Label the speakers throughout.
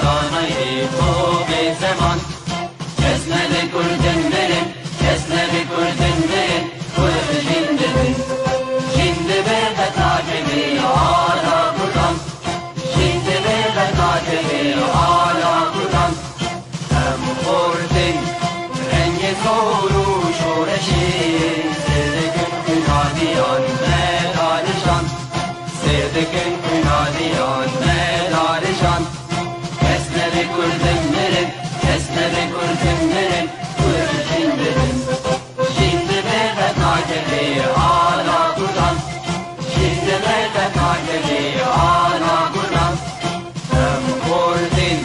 Speaker 1: دانای خوب زمان اسند کردن برن اسند کردن برن کرد جنده بن جنده به قطعه آلا کردن جنده به قطعه آلا کردن هم خوردن رنگ زور و شورشی سردکن کنادیان مدارشان سردکن کنادیان مدارشان اسند کردن برن اسند کردن برن کرد جنده بن جنده به قطعه آلا کردن جنده به قطعه آلا کردن هم خوردن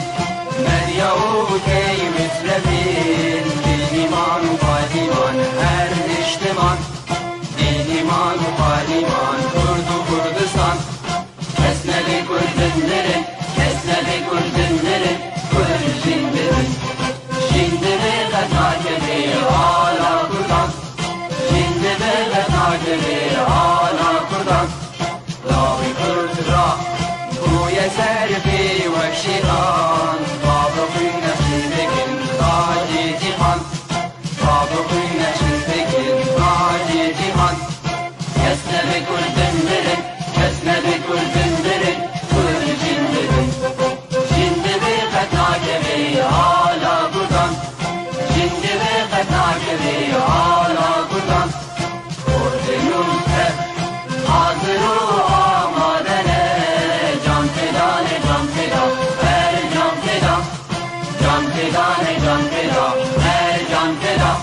Speaker 1: مریا و کی مثل ایمان و پادیمان هر اجتماع دین ایمان و پادیمان کرد و کردستان اسند کردن برن اسند کردن برن کرد جنده بن جنده به قطعه آلا کردن جنده به قطعه آلا کردن لاوی کرد را کوی سرفی و شیطان بابا خوی نسل بکن تاجی جیهان بابا خوی نسل بکن تاجی جیهان اسند کردن برن اسند کردن برن کرد جنده بن جنده به قطعه آلا کردن جنده به قطعه آلا کردن کردنون حاضر و آمادنه جان فدانه جان فدا هر جان فدا جان فدانه جان فدا هر جان فدا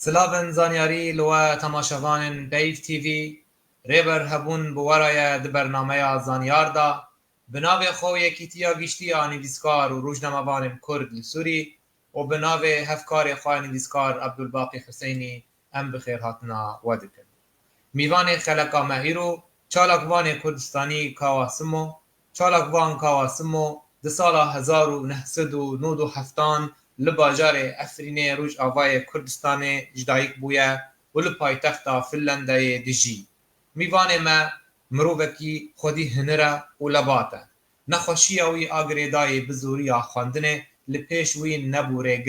Speaker 2: سلاven زانیاری لوا تماشاوان بیف تیوی ریبر هبون بورای د برنامه زانیار دا بناو خو یکیتیا گشتی نویسکار و روزنامه‌وان کرد لسوری و بناو هفکار خو نویسکار عبدالباقی حسینی ام بخیر هاتنا ودکن میوان خلقا مهیرو چالاکوان کردستانی کاواسمو چالاکوان کاواسمو د سال 1997 لباجار افرین روج آوای کردستان جدایک بویا و لپایتخت فنلنده دجی میوان ما مرووکی خودی هنره و لباته نخوشی اوی آگریدای بزوری خواندنه لپیش وی نبوره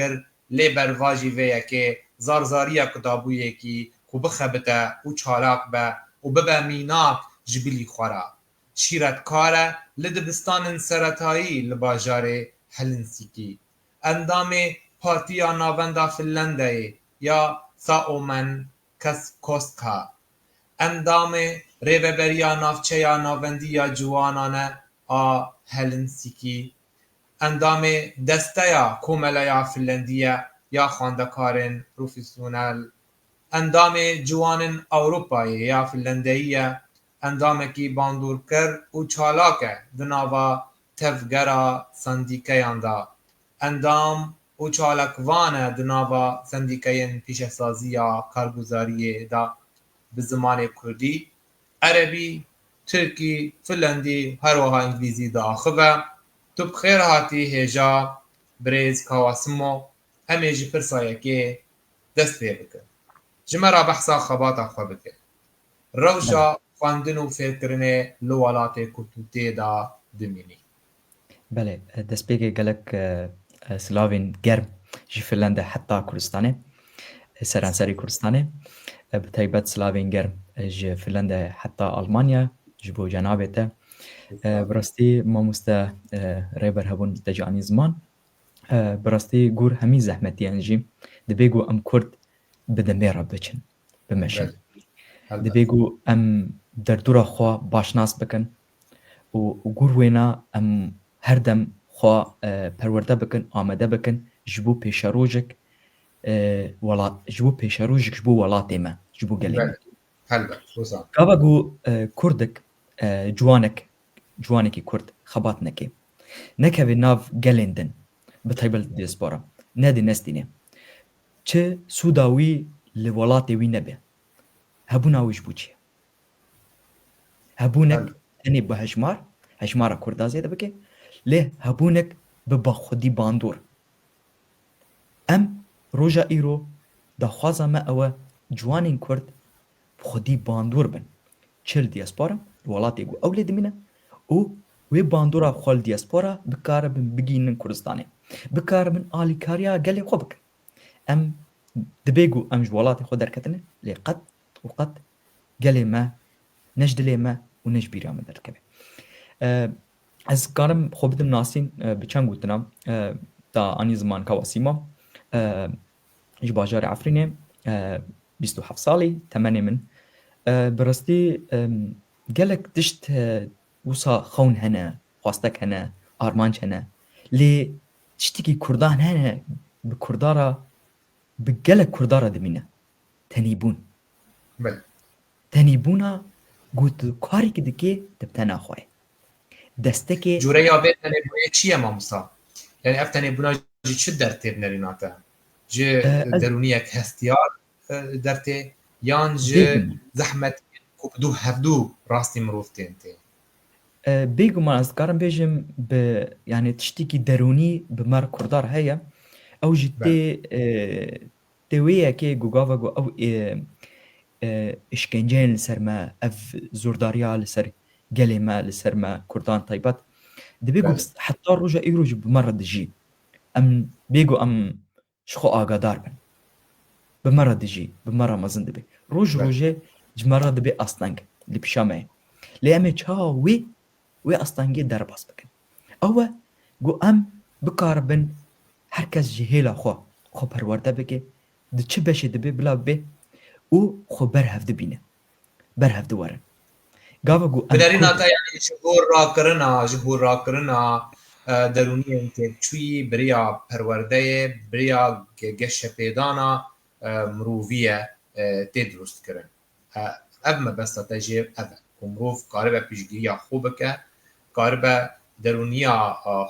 Speaker 2: لی برواجی ویه که زارزاری کتابویه کی کو بخبته و چالاک به و ببه میناک جبلی خورا شیرت کاره لدبستان سرطایی لباجار هلنسیکی اندام پارتیا ناوندا فنلنده یا ساومن کوستکا اندام ریوبریا نافچه ناوندی جوانانه آ هلنسیکی اندام دسته کوملیا فنلندیه یا خواندکارن پروفیسیونل اندام جوان اروپایی یا فنلندیه اندام کی باندورکر و چالاکه دناوا تفگرا سندیکیان دا اندام و چالکوان دناوا سندیکین پیشسازی یا کارگزاری دا به زمان کردی عربی ترکی فنلندی هر وها انگلیزی دا آخوه تو بخیر هاتی هجا بریز کاواسمو همه جی پرسایه که دست پی بکن جمرا بحثا خباتا خواه بکن روشا خواندن و فکرنه لوالات کتوته دا دمینی
Speaker 3: بله دەستپێکی گەلک سلاوین گەرم ji Finlanda heta Kurdistanê seranserî Kurdistanê bi taybet silavên germ ji Finlanda heta Almanya ji bo cenabê te bi rastî mamoste rêber hebûn te ji anî ziman bi rastî gur hemî zehmetiyan jî dibê ku em Kurd bi demêra biçin bimeşin dibê ku em derdora xwe başnas bikin û gur wêna em her dem xwe perwerde bikin amade bikin ji bo pêşerojek ji bo pêşerojek ji bo welatê me ji bo gelê me gava ku Kurdik ciwanekî Kurd xebat neke nekeve nav gelên din bi taybet diaspora ne di nestîne çi sûda wî li welatê wî nebe hebûna wî ji bo çi ye hebûnek tenê bi hejmara Kurda zêde bike lê hebûnek bi baxwedî bandor em roja îro daxwaza me ew e ciwanên Kurd خودی باندور بن چل دیاسپورا وڵاتی گو ئەو لێ دمینە و وێ باندورا خۆل دیاسپۆرا بکارە بن بگینن کوردستانê bikare bin alîkariya gelê xwe bikin em dibê ku em ji welatê xwe derketine lê qet û qet gelê me ne ji dilê me û ne ji bîra me derkeve ez karim xwe bidim nasîn bi çend gotina ta anî zimanka Wasîma ji bajarê Efrînê 27 salî temenê min bi rastî gelek tişt wisa xewn hene xwastek hene armanc hene lê tiştekî Kurdan hene bi Kurdara bi gelek Kurdara dimîne tenîbûn
Speaker 2: بله
Speaker 3: tenîbûna got karekî dike di tena xwe destekê
Speaker 2: جوره یا به تنبونه چیه ماموسا یعنی اف تنبونه جی چه درته بنریناته جی درونی یک هستیار درته یان جی زحمت کبدو هفدو راستی مروفتین تی
Speaker 3: بێگومان ez dikarim bêjim bi yani tiştekî derûnî bi mer Kurdar heye ew jî tê wê yekê ku gava ku ew işkenceyên li ser me ev zordariya li ser gelê me li ser me Kurdan taybet dibê ku heta roja îro jî bi me re dijî em bê ku em ji xwe agadar bin bi me re dijî bi me re mezin dibe roj rojê ji me re dibe asteng li pîşa me ye lê em ê çawa wê astengê derbas bikin ew e ku em bikaribin herkes ji hêla xwe perwerde bike di çi beşê dibe bila bê û xwe berhev dibîne berhev diwerin gava ku
Speaker 2: بنریناته یعنی جهور را کرنا جهور را کرنا درونی تکچوی بریا پرورده بریا گش پیدانا مروویه تی درست کرن اف ما بس تجیب اف مروف قاربه پیشگیری خوب که قاربه درونیا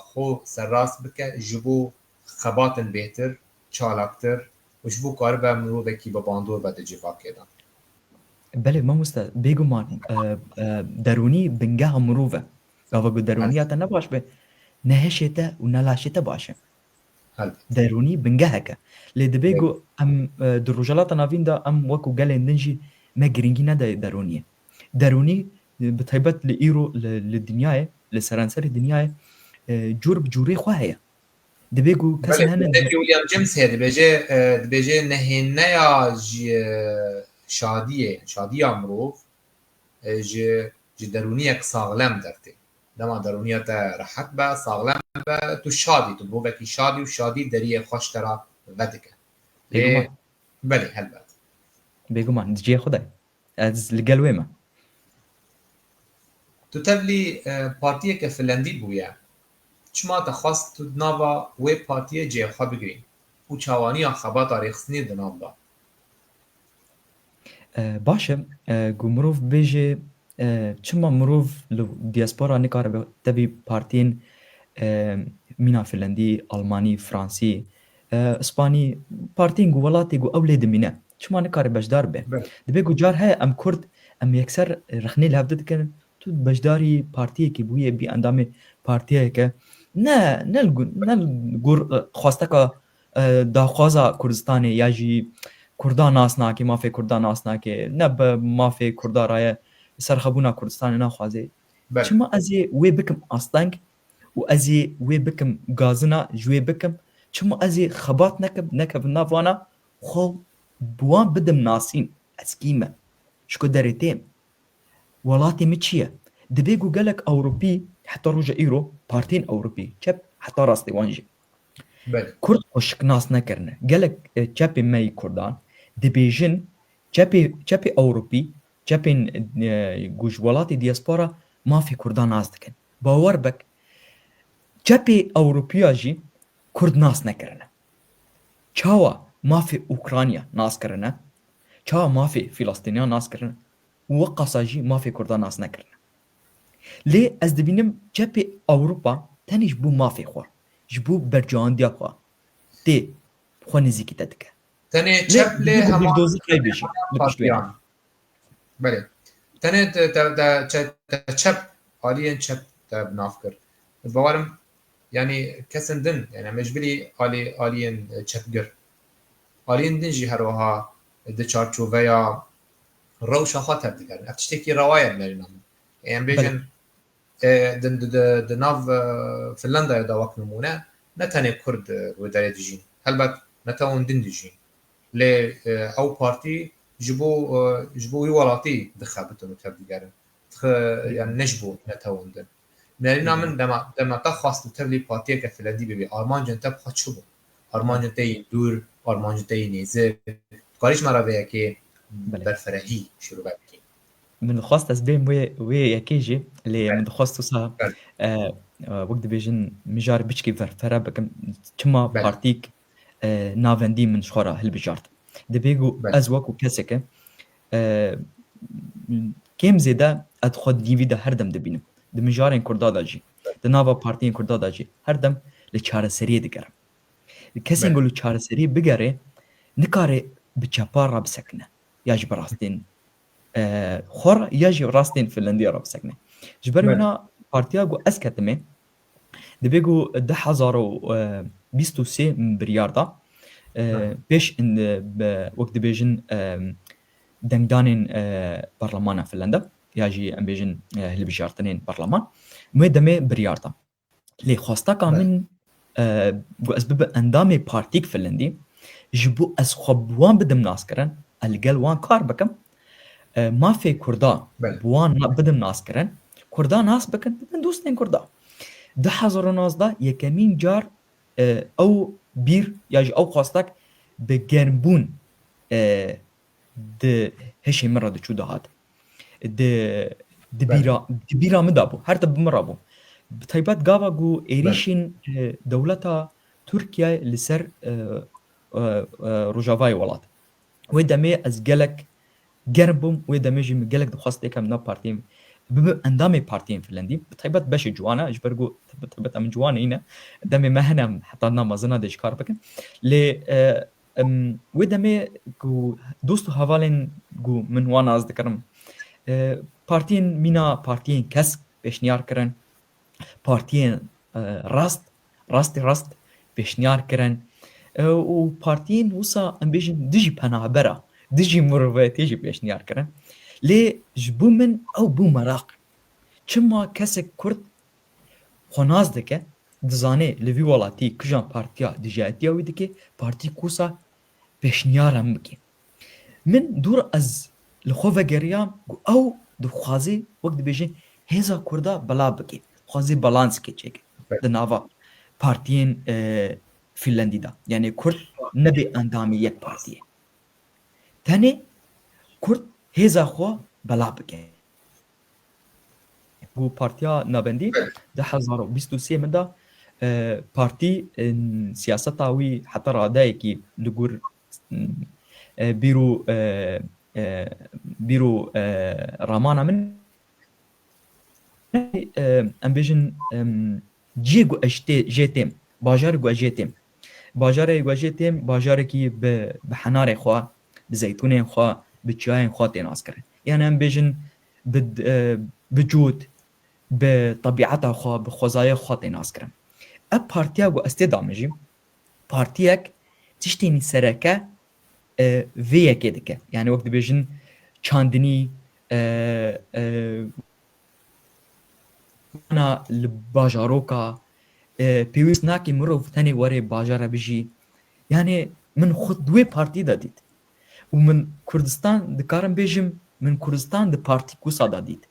Speaker 2: خو سراس بکه جبو خباتن بهتر چالاکتر و جبو قاربه مروفه کی با باندور بده جیفا کدن
Speaker 3: بله مامۆستا بێگومان دەرونی بنگەها مرۆڤە گاڤە ku derûniya te ne baş be ne hêşê te û ne laşê te baş e derûnî bingeheke lê dibê ku em di rojhilata navîn de em wekû gelên din jî me giringî nede derûniyê derûnî bi taybet li îro li dinyayê li seranserê dinyayê cûr bi cûrê xwe heye dibê ku kesên hene
Speaker 2: ویلیام جیمز هست دبیجه نهینه شادیه مروف جی درونی یک ساغلم درته دما درونیت راحت به ساغلم به تو شادی تو بو بکی شادی و شادی دریه خوش ترا ودکه بله هلبت
Speaker 3: بێگومان dijî xwe de ez li gel wê me
Speaker 2: تو تبلی پارتیه که فنلندی بویه چما تخواست تو ناوا وی پارتیه جی خواه بگرین و چاوانی خبات آریخسنی دنام با
Speaker 3: baş e ku mirov bêje çima mirov li diyasporan nikaribe tevî partiyên mîna Finlandî, Almanî, Fransî, Spanî partiyên ku welatê ku ew lê dimîne çima nikare bejdar be dibe ku car heye em Kurd em yekser rexnê li hev dikin tu bejdarî partiyekê bûye bî endamê partiyeke ne gur xwasteka daxwaza Kurdistanê ya jî Kurdan nas nake mafê Kurdan nas nake ne bi mafê Kurdara ye serxebûna Kurdistanê naxwaze çima ez ê wê bikim asteng û ez ê wê bikim gazina ji wê bikim çima ez ê xebat nekevin nav wana xwe bi wan bidim nasîn ez kî me ji ku derê têm welatê min çi ye dibê ku gelek Ewropî heta roja îro partiyên Ewropî çep heta rastê wan jî Kurd xwe şiknas nekirine gelek çepê me yî Kurdan dibêjin çepê Ewropî çepên ku ji welatê diyaspola mafê Kurdan nas dikin bawer bek çepê Ewropîya jî Kurd nas nekirine çawa mafê Ukrayna nas kirine çawa mafê Filastîniyan nas kirine û we qasa jî mafê Kurdan nas nekirine lê ez dibînim çepê Ewropa tenê ji bo mafê xwe ji bo berciwandiya xwe tê xwe nêzîkî te dike
Speaker 2: تنه چپ لی
Speaker 3: دۆزی kaybêjî li pişt wê
Speaker 2: بله تنه چپ آلیین چپ بناف کر باورم yani kesin din yani mecburi aliyen çepgir aliyen din jî her wiha di çarçoveya روشا خوا تبدیگرن اف تشتێکی ڕەوایە نەرینامن ئەم بێژن دناو فنلندایدا وەک نمونە نەتەنێ کورد وەدارێ دژین هەلبەت نەتەوەن دن دژین لێ ئەو پارتی ji bo wî welatî dixebitin û tevdîgerin yani neş bû netewendin nerîna min dema te xwast û tevlî partiyeke filedî bibê armancên te bixa çi bû armancên te yê dûr armancên te yê nêzik karî ji me re vê yekê berferehî şîrove bikî
Speaker 3: من خواست از بین وی یکی جی لی من خواست وسا وقت بیشن مجار بچکی فرفره بکم چما پارتیک ناوندی من شخورا هل بجارد دبیگو از وکو کسی که کم زیده اد خود دیوی ده هر دم دبینم د مجارین کردا داجی د ناوا پارتین کردا داجی هر دم ل چاره سری دگرم کسی گلو چاره سری بگره نکاره بچپار را بسکنه یاج براستین خور یاجی راستین فنلندیا را بسکنه جبرونا پارتیا گو اسکتمه دبیگو 2023 بریاردا پیش ان وقت بیژن دنگدانین برلمان فنلندا یاجی ام بیژن هل بجارتنین برلمان مدمه بریاردا لی خواستا کامن گو اسباب اندام پارتیک فنلندی جبو از خوبوان بدم ناس کرن الگل وان کار بکم ما في كردا بوان بدم ناس كرن كردا ناس بكن بدن دوستين كردا ده حضر ناس دا يكمين جار او بير ياج او خواستك بجنبون ده هشي مرة ده شو ده هاد ده بيرا مدابو هر تب مرابو بتايبات قاوا جو ايريشين دولتا تركيا لسر روجافاي ولات ويدمي از جلك گربم و دمجی مگلک دخواست کم نه پارتیم به اندام پارتیم فنلندی بطیبت بشه جوانا اجبرگو بطیبت ام جوانا اینه دمی مهنم حتی نمازنا دش کار بکن لی و دمی گو دوستو حوالین گو من وانا از دکرم پارتین مینا پارتین کس پیشنیار کرن پارتین راست پیشنیار کرن و پارتین وسا ام بیشن دیجی پناهبره دجی مروفيتي يجي بيشنيار كرن لي جبو من او بو مراق چما كسك كرد خناز دكه دزانه لوي ولاتي كجان بارتيا دجاتيا ويدكي بارتي كوسا بيشنيار هم بكي من دور از لخوفه گريا او دو خوازي وقت بيجين هزا كردا بلا بكي خوازي بالانس كي چيك دناوا بارتين فنلندي دا يعني كرد نبي اندامي يك بارتيه تاني كرد هزا خو بلا بكي بو بارتيا نابندي ده 2023 من ده بارتي سياسة وي حتى راداي كي نقول بيرو رامانا من امبيجن جيغو جيتم باجارغو جيتم باجاركي بحناري خو بزيتونين خوا بتشاين خواتين عسكري يعني ام بيجن بجود بطبيعتها خوا بخزايا خواتين عسكري اب بارتيا و استدامجي بارتياك تشتيني سركه فيا كده يعني وقت بيجن چاندني انا الباجاروكا بيوس ناكي مروف ثاني وري باجارا بيجي يعني من خود دوي بارتي داديت ومن كردستان دكارم بيجم من كردستان د بارتي كوسا داديت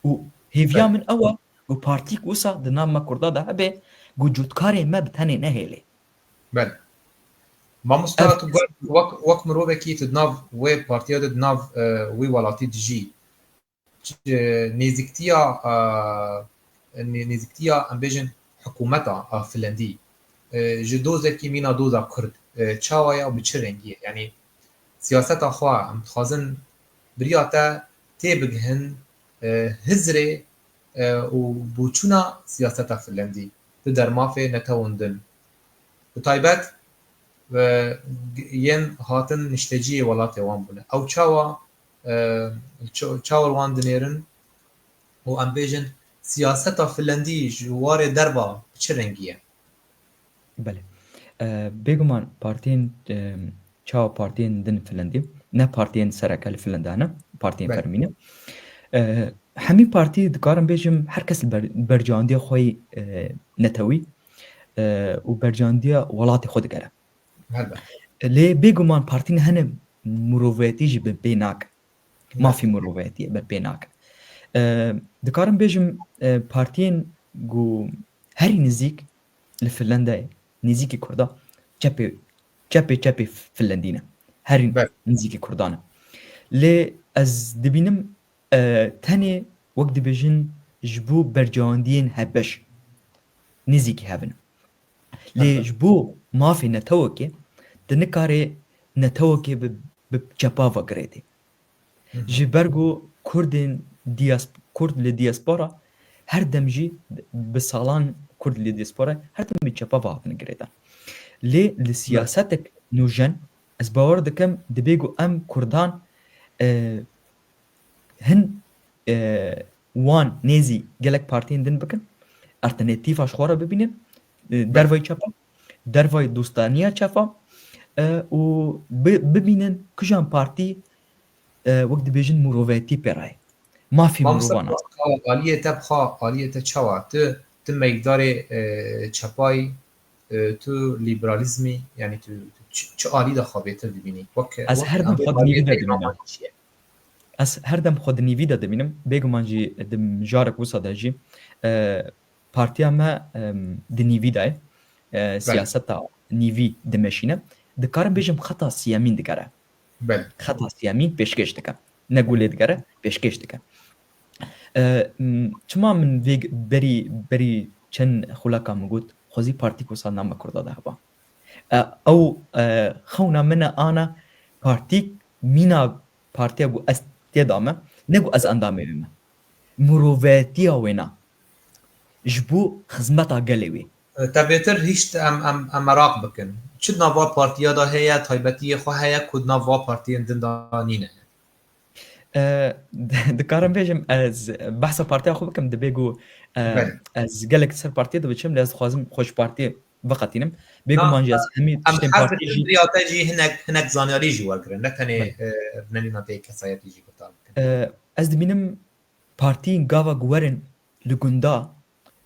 Speaker 3: و هيفيا من اول و بارتي كوسا د نام كردا ده به وجود كاري ما بتاني نهيلي
Speaker 2: بل ما مستوى وك مروبه كي تدناف و بارتيا تدناف وي ولاتي دجي نيزكتيا ام بيجن حكومتها فنلندي جدوزه كي مينا دوزا كرد چاوایا بچرنگی یعنی سیاست خوا هم خوازن بریاتا تبگهن هزره و بوچونا سیاست فنلندی در مافه نتوندن و طایبت و ین هاتن نشتجی ولات وان بونه او چاور وان دنیرن و ام بیجن سیاست فنلندی جوار دربا بچرنگیه
Speaker 3: بله بيجمان بارتين تشاو بارتين دن فنلندي نه پارتیên sereke li Finlandiyê partiyên
Speaker 2: بله.
Speaker 3: fermî ne hemî partî dikarim bêjim her kes li berciyandiya xwe yî netewî û berciyandiya welatê xwe digere.
Speaker 2: هلبة
Speaker 3: Lê bêguman partîn hene miroviyetî jî bi pê nake. Mafî miroviyetî bi pê nake. Dikarim bêjim partiyên ku herî nizîk li Finlandiyê nizîkî Kurda çepê Finlandî ne. Herî
Speaker 2: بله
Speaker 3: nizîkî Kurdan e. Lê ez dibînim tenê wek dibêjin ji bo bercewendiyên hevbeş nizîkî hevin. Lê ji bo mafê netewekê di nikarê netewekê bi çepa vekirêtê. Ji ber ku Kurdên Kurd li diaspora her dem jî bi salan Kurd li diaspora her dem bi çepa hatine girêdan. Lê li siyasetek nûjen ez bawer dikim dibe ku em Kurdan hin wan nêzî gelek partiyên din bikin alternatîfa ji xwe re bibînin dervayê çepa dervayê dostaniya çepa û bibînin kujan partî wek dibêjin miroviyetî pêraye mafî mirovan
Speaker 2: آلیه te bxa آلیه te çawa tu meydarê çepayî tu liberalizmî yani tu çi alî de xwe bêtir dibînî
Speaker 3: Ez her dem xwe dinîvî de dibînim. Ez her dem xwe dinîvî de dibînim bêguman jî di mijarek wisa de jî partiya me dinîvî de ye siyaseta nîvî dimeşîne dikarim bêjim xeta siyemîn digere
Speaker 2: بله
Speaker 3: xeta siyemîn pêşkêş dike ne gulê digere pêşkêş dike çima min vê berî çend xuleka min got xwezî partî ku sal nama Kurda de heba ew xewna min e ana partîk mîna partiya ku ez têda me ne ku ez endamê wê me miroviyetiya wê na ji bo xizmeta gelê wê
Speaker 2: te bêtir hîş em merak bikin çi nava partiya da heye taybetiyê xwe heye ku nava partiyên din da nîne
Speaker 3: dikarim bêjim ez behsa partiya xwe bikim dibe ku ez gelek ser partiyê dibiçim lê ez dixwazim xweş partiyê veqetînim bêguman jî ez hemî tiştên partiyê jî
Speaker 2: riyate jî hinek zanyarî jî wergirin ne tenê nenîna tê kesayetî jî gutar bikin
Speaker 3: ez dibînim partiyên gava ku werin li gunda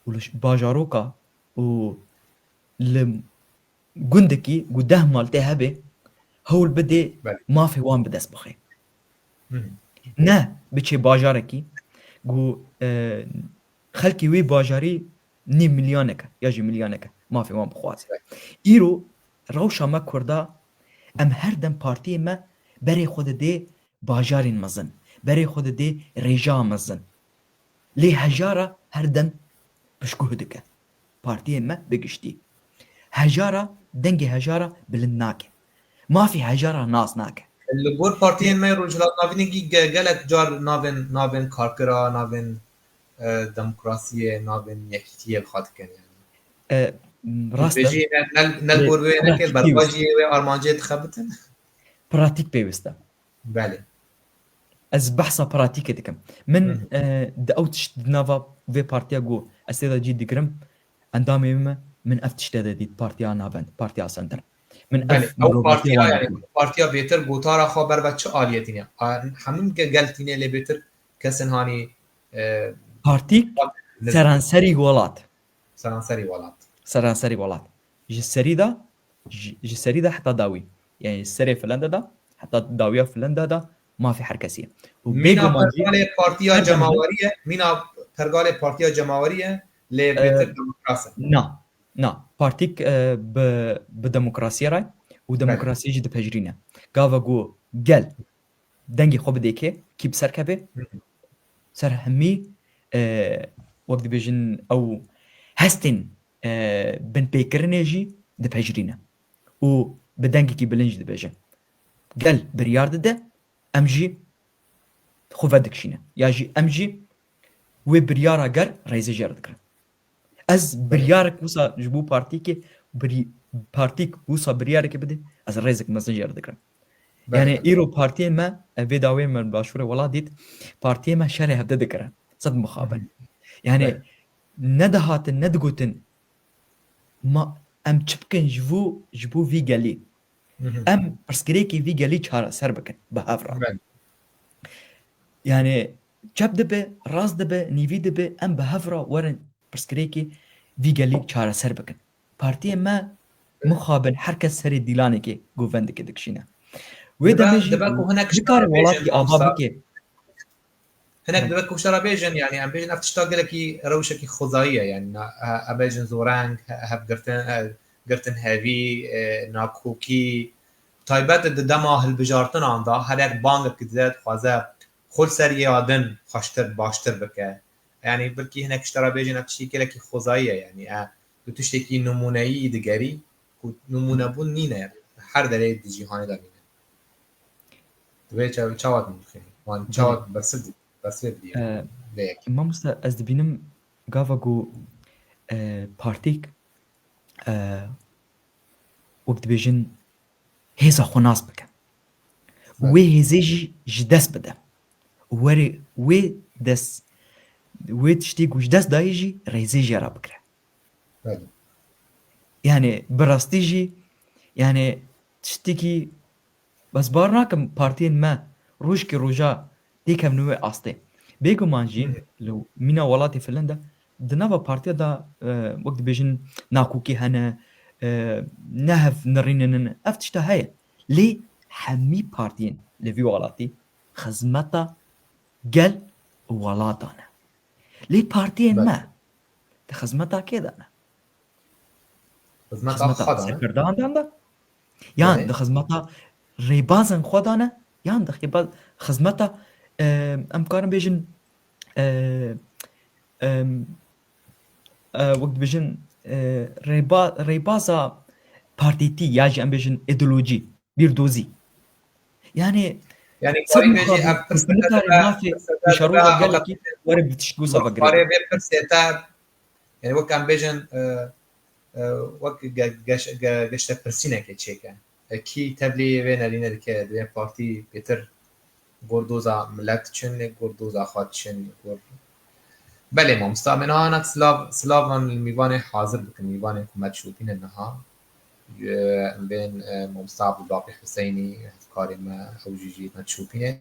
Speaker 3: û li bajaroka û li gundekî ku 10 mal tê hebe hewl bide mafê wan bi dest bixe ne biçe bajarekî ku xelkê wê bajarî nîv milyaneke ya jî milyaneke mafê wan bixwaze îro rewşa me Kurda em her dem partiyê me berê xwe didê bajarên mezin berê xwe didê rêja mezin lê hejara her dem piştguh dike partiyên me bigiştî hejara dengê hejara bilind nake mafê hejara nas nake
Speaker 2: li gor partiyên me rojhilatnavînekî gelek car navên karkira navên demokrasiyê navên yekîtiyê xwe dikin
Speaker 3: rast e
Speaker 2: ne gor wê neke berbajiyê wê armanciyê dixe bitin
Speaker 3: pratik pêwîst e
Speaker 2: belê
Speaker 3: ez behsa pratîkê dikim min di ew tişt di nava vê partiya ku ez têda cî dikirim endamê me min ev tiştê de dît partiya navend partiya senter min ev
Speaker 2: partiya bêtir gotara xwe ber ve çi aliyetîne hemûn geltînê lê bêtir kesin hanî
Speaker 3: partîk seranserî welat
Speaker 2: seranserî welat
Speaker 3: seranserî welat ji serî de heta dawî yani serê Finlandiyê da heta dawiya Finlandiyê da mafê her kesî
Speaker 2: mîna pergalê partiya cemawarî ye mîna pergalê partiya cemawarî ye lê bêtir demokrasi
Speaker 3: na partîk bi demokrasiyê re û demokrasiyê jî dipejirîne gava ku gel dengê xwe bide kê kî bi ser keve ser hemî wek dibêjin ew hestên binpêkirinê jî dipejirîne û bi dengekî bilind jî dibêjin gel biryar dide em jî xwe vedikişîne ya jî em jî wê biryara ger rêzê jê re dikirin ez biryarek wisa ji bo partîkê partîk wisa biryarekê bide ez rêzek mezin jê re dikirim yani îro partiyê me vê dawê me başûrê welat dît partiyê me şerê hevde dikire sed mixabin yani ne dihatin ne digotin em çi bikin ji bo vî gelê ام پرسکریکی وی گلی چاره سر بکن به هفرا
Speaker 2: بله
Speaker 3: يعني چپ دبه راست دبه نیوی دبه ام به هفرا ورن پرسکریکی وی گلی چاره سر بکن پارتی ما مخابن هر کس سری دیلانه که گووند که دکشینه و دمجی
Speaker 2: دبا کو هناك
Speaker 3: ذكر والات
Speaker 2: بيجن
Speaker 3: آبا
Speaker 2: مامستا
Speaker 3: بكي
Speaker 2: هناك دبا کو شرا بيجن يعني ام بيجن افتشتاق لكي روشكي خزائيه يعني ابيجن زورانك هب قرتن هاوي ناكوكي تایبەت دەما هەلبژارتن ئاندا هەرێک بانگێک دێت خوازە خۆل سەر یادن خۆشتر باشتر بکە ینی بلکی هەنێک شتەرا بێژن تشتێکێکی خۆزاییە ینی دو تشتێکی نمونەیی دگەری نمونەبوون نینە هەر دەرێ جیهانیدا بینە دوێ چاوات بخێنی وان چاوات بەسێ بدیە
Speaker 3: مامۆستا ئەس دەبینم گاڤک و پارتیک وەک دەبێژن هێزا خۆ ناز بکە وێ هێزێژی ji dest bide werê wê dest wê tiştê ku ji dest dayê jî rêzê jê ra bikire yani bi rastî jî yani tiştekî bes bar nakim partiyên me rojkê roja tê kevne wê astê bêguman jî li mîna welatê Finlanda di nava partiya da wek dibêjin nakûkî hene nehev nirîninin ev tişta heye lê hemî partiyên li vî welatî xizmeta gel welatan e lê partiyên me di xizmeta kê de ne xizmeta serkirdan da yan di xizmeta rêbazên xwe da ne yan di xizmeta em karin bêjin wek dibêjin rêbaza partîtî ya jî em bêjin îdeolojî bîrdozî yani
Speaker 2: يعني وەک ئەم بێژن وەک گەشتە پرسینێکی چێکە کی تەبلی وێ نەرینە دکە دوێ پارتی پێتر گۆردۆزا ملەت چن گۆردۆزا خوات چن بەێ مامۆستا منانەت سلاڤان میوانێ حاضر بکن میوانێ کومەت شوپینە نەها بين مامۆستا عەبدولباقی حوسەینی هەفکارێ me ew jî jî me çûpînê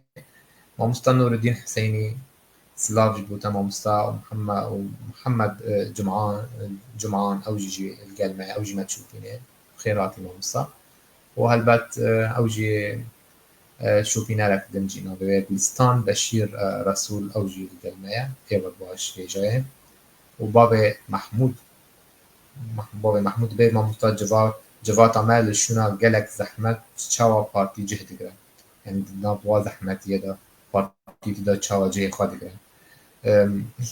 Speaker 2: مامۆستا نوردین حوسەینی سلاڤ ji bûte مامۆستا محەممەد جمعان ew jî gel me ew jî me çûpînê xêratî مامۆستا û helbet ew jî şûpînerek din jî navê Gulistan Beşîr Resûl ew jî gel me ye êvek baş hêja ye û bavê Mahmûd bê mamۆsta civata me li şûna gelek zehmet çawa partî cih digire yani nav wa zehmetiyê de partî da çawa cihê xwe digire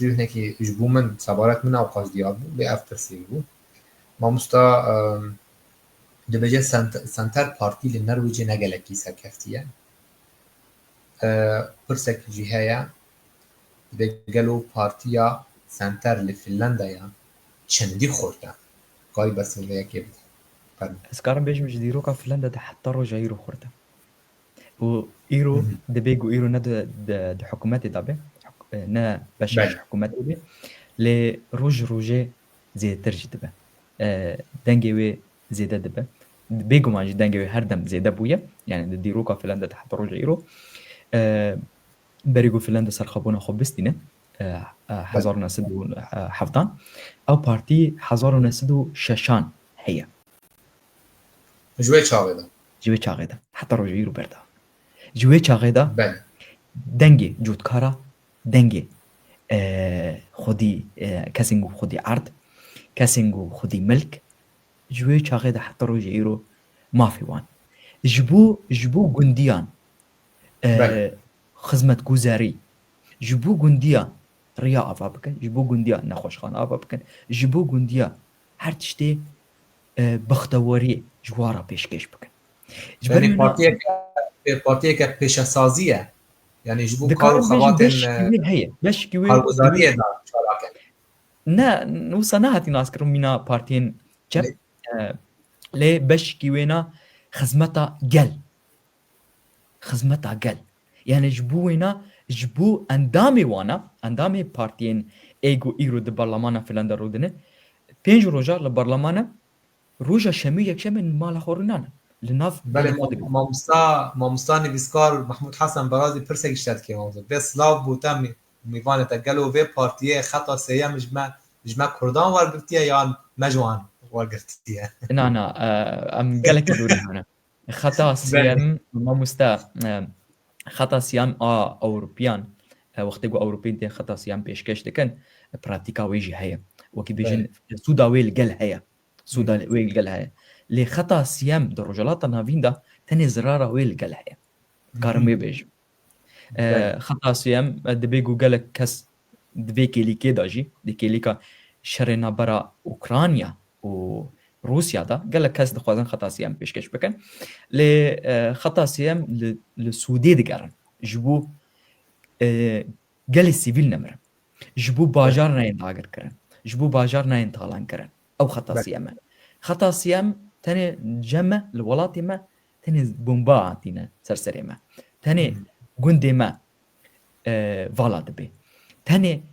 Speaker 2: hinekî ji bo min sebaret min ew qasdiyat bû lê ev pirsê bû mamۆsta dibêje senter partî li Nerwêcê ne gelekî serkefti ye pirsek jî heye dibê gelo partiya senter li Finlandaya çendî xurt e gayî besîleyekê bide
Speaker 3: Ez karim bêjim ji dîroka Finlanda de heta roja îro xurte û îro dibê ku îro ne di hikûmetê de be ne beşer ji hikûmetê be lê roj rojê zêdetir jî dibe dengê wê zêde dibe bêguman jî dengê wê her dem zêde bûye yani di dîroka Finlanda de heta roja îro berî ku Finlanda serxwebûna xwe bistîne 1907 ew partî 1906 heye
Speaker 2: ji wê çavê de
Speaker 3: ji wê çaxê de heta roja îro berda ji wê çaxê de dengê cotkara dengê xwedî kesên ku xwedî erd kesên ku xwedî milk ji wê çaxê de heta roja îro mafê wan ji bo gundiyan xizmetguzarî ji bo gundiya riya ava bikin ji bo gundiya nexweşxane ava bikin ji bo gundiya her tiştê bixtewarî ji wan re pêşkêş bikin
Speaker 2: partiyeke pêşesazî ye yani ji bo kar û xebatên
Speaker 3: heye beşkî wê
Speaker 2: karguzariyê da çalake
Speaker 3: ne wisa nehatî naskirin mîna partiyên çep lê beşkî wê na xizmeta gel yani ji bo wê na ji bo endamê wan e endamê partiyên êgo îro di berlemana Finlanda rûdine pênc roja li berlemana roja şemî yekşemê mala xwe rûnanin لناف
Speaker 2: بله
Speaker 3: خود بی.
Speaker 2: مامستا نویسکار محمود حسن برازی پرسه گشتد که موضوع به سلاو بوتا میوانه تا گلو و پارتیه خطا سیه مجمع کردان ورگرتیه یا مجوان ورگرتیه.
Speaker 3: نه ام گلکی دوری هنه خطا سیم ما مستا خطا سیم اوروبیان وقتی گو اوروبین تی خطا سیم پیشکش دکن پراتیکا ویجی هیا وکی بیجن سودا ویل گل هیا سودا ویل گل هیا لی خطا سیم در رجالات ناوین دا تنی زرارا ویل گل هیا کارم بیج خطا سیم دبی گو گل کس دبی کلیکی داجی دی کلیکا شرنا برا اوکرانیا و روسيا دا قال لك كاس دخوازن خطا سيام بيشكش بكن ل خطا سيام لسودي دقرن جبو قال السيفيل نمر جبو باجار ناين داغر كرن جبو باجار ناين تالان كرن او خطا سيام خطا سيام تاني جمع الولاتي ما تاني بومبا عطينا سرسري ما تاني قندي ما فالا دبي تاني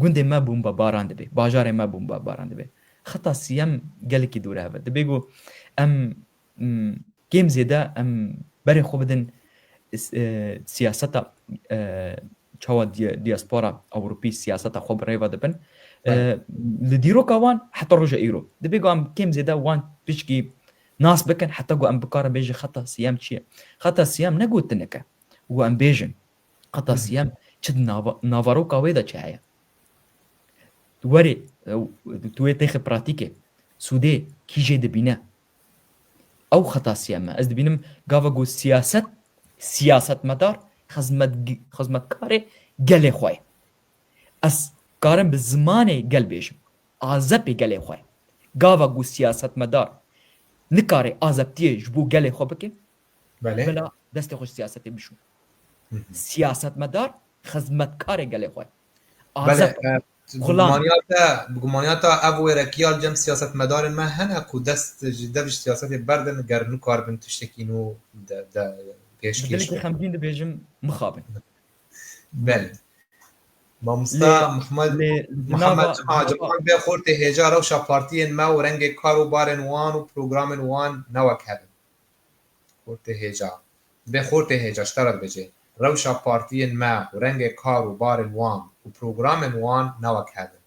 Speaker 3: قندي ما بومبا باران دبي باجار ما بومبا باران دبي خطا سيام قالك يدور هذا دبيجو ام جيم زيدا ام بري خو بدن سياستا تشوا دياسبورا اوروبي سياستا خو بريفا دبن لديرو كوان حتى رجع ايرو دبيجو ام جيم زيدا وان بيشكي ناس بكن حتى جو ام بكار بيجي خطا سيام شي خطا سيام نقول تنكا وام بيجن خطا سيام تشد نافارو كاويدا تشايا وري توي تاخ براتيكي سودي كي جي دبينا او خطا سيما از دبينم غافاغو سياسة مدار خدمت كاري قالي خوي اس كارم بالزماني قال بيشم عزبي قالي خوي غافاغو سياسة مدار نكاري عزبتي جبو قالي خو بكي بلا دستي خوش سياستي بشو سياسة مدار خدمت كاري قالي خوي عزب
Speaker 2: بگمانیاتا ابو رکیال جم سیاست مدار ما هنه کو دست جدوش سیاست بردن گرنو کاربن تشتکینو د پیشکش
Speaker 3: دلك خمدين دبيجم مخابن
Speaker 2: بله مامستا محمد جمعان بیا خورت هجا روشا پارتین ما و رنگ کارو بارن وان و پروگرامن وان نوک هدن خورت هجا بیا خورت هجا اشترد بجه روشا پارتین ما و رنگ کارو بارن وان وبروجرام وان نوك هذا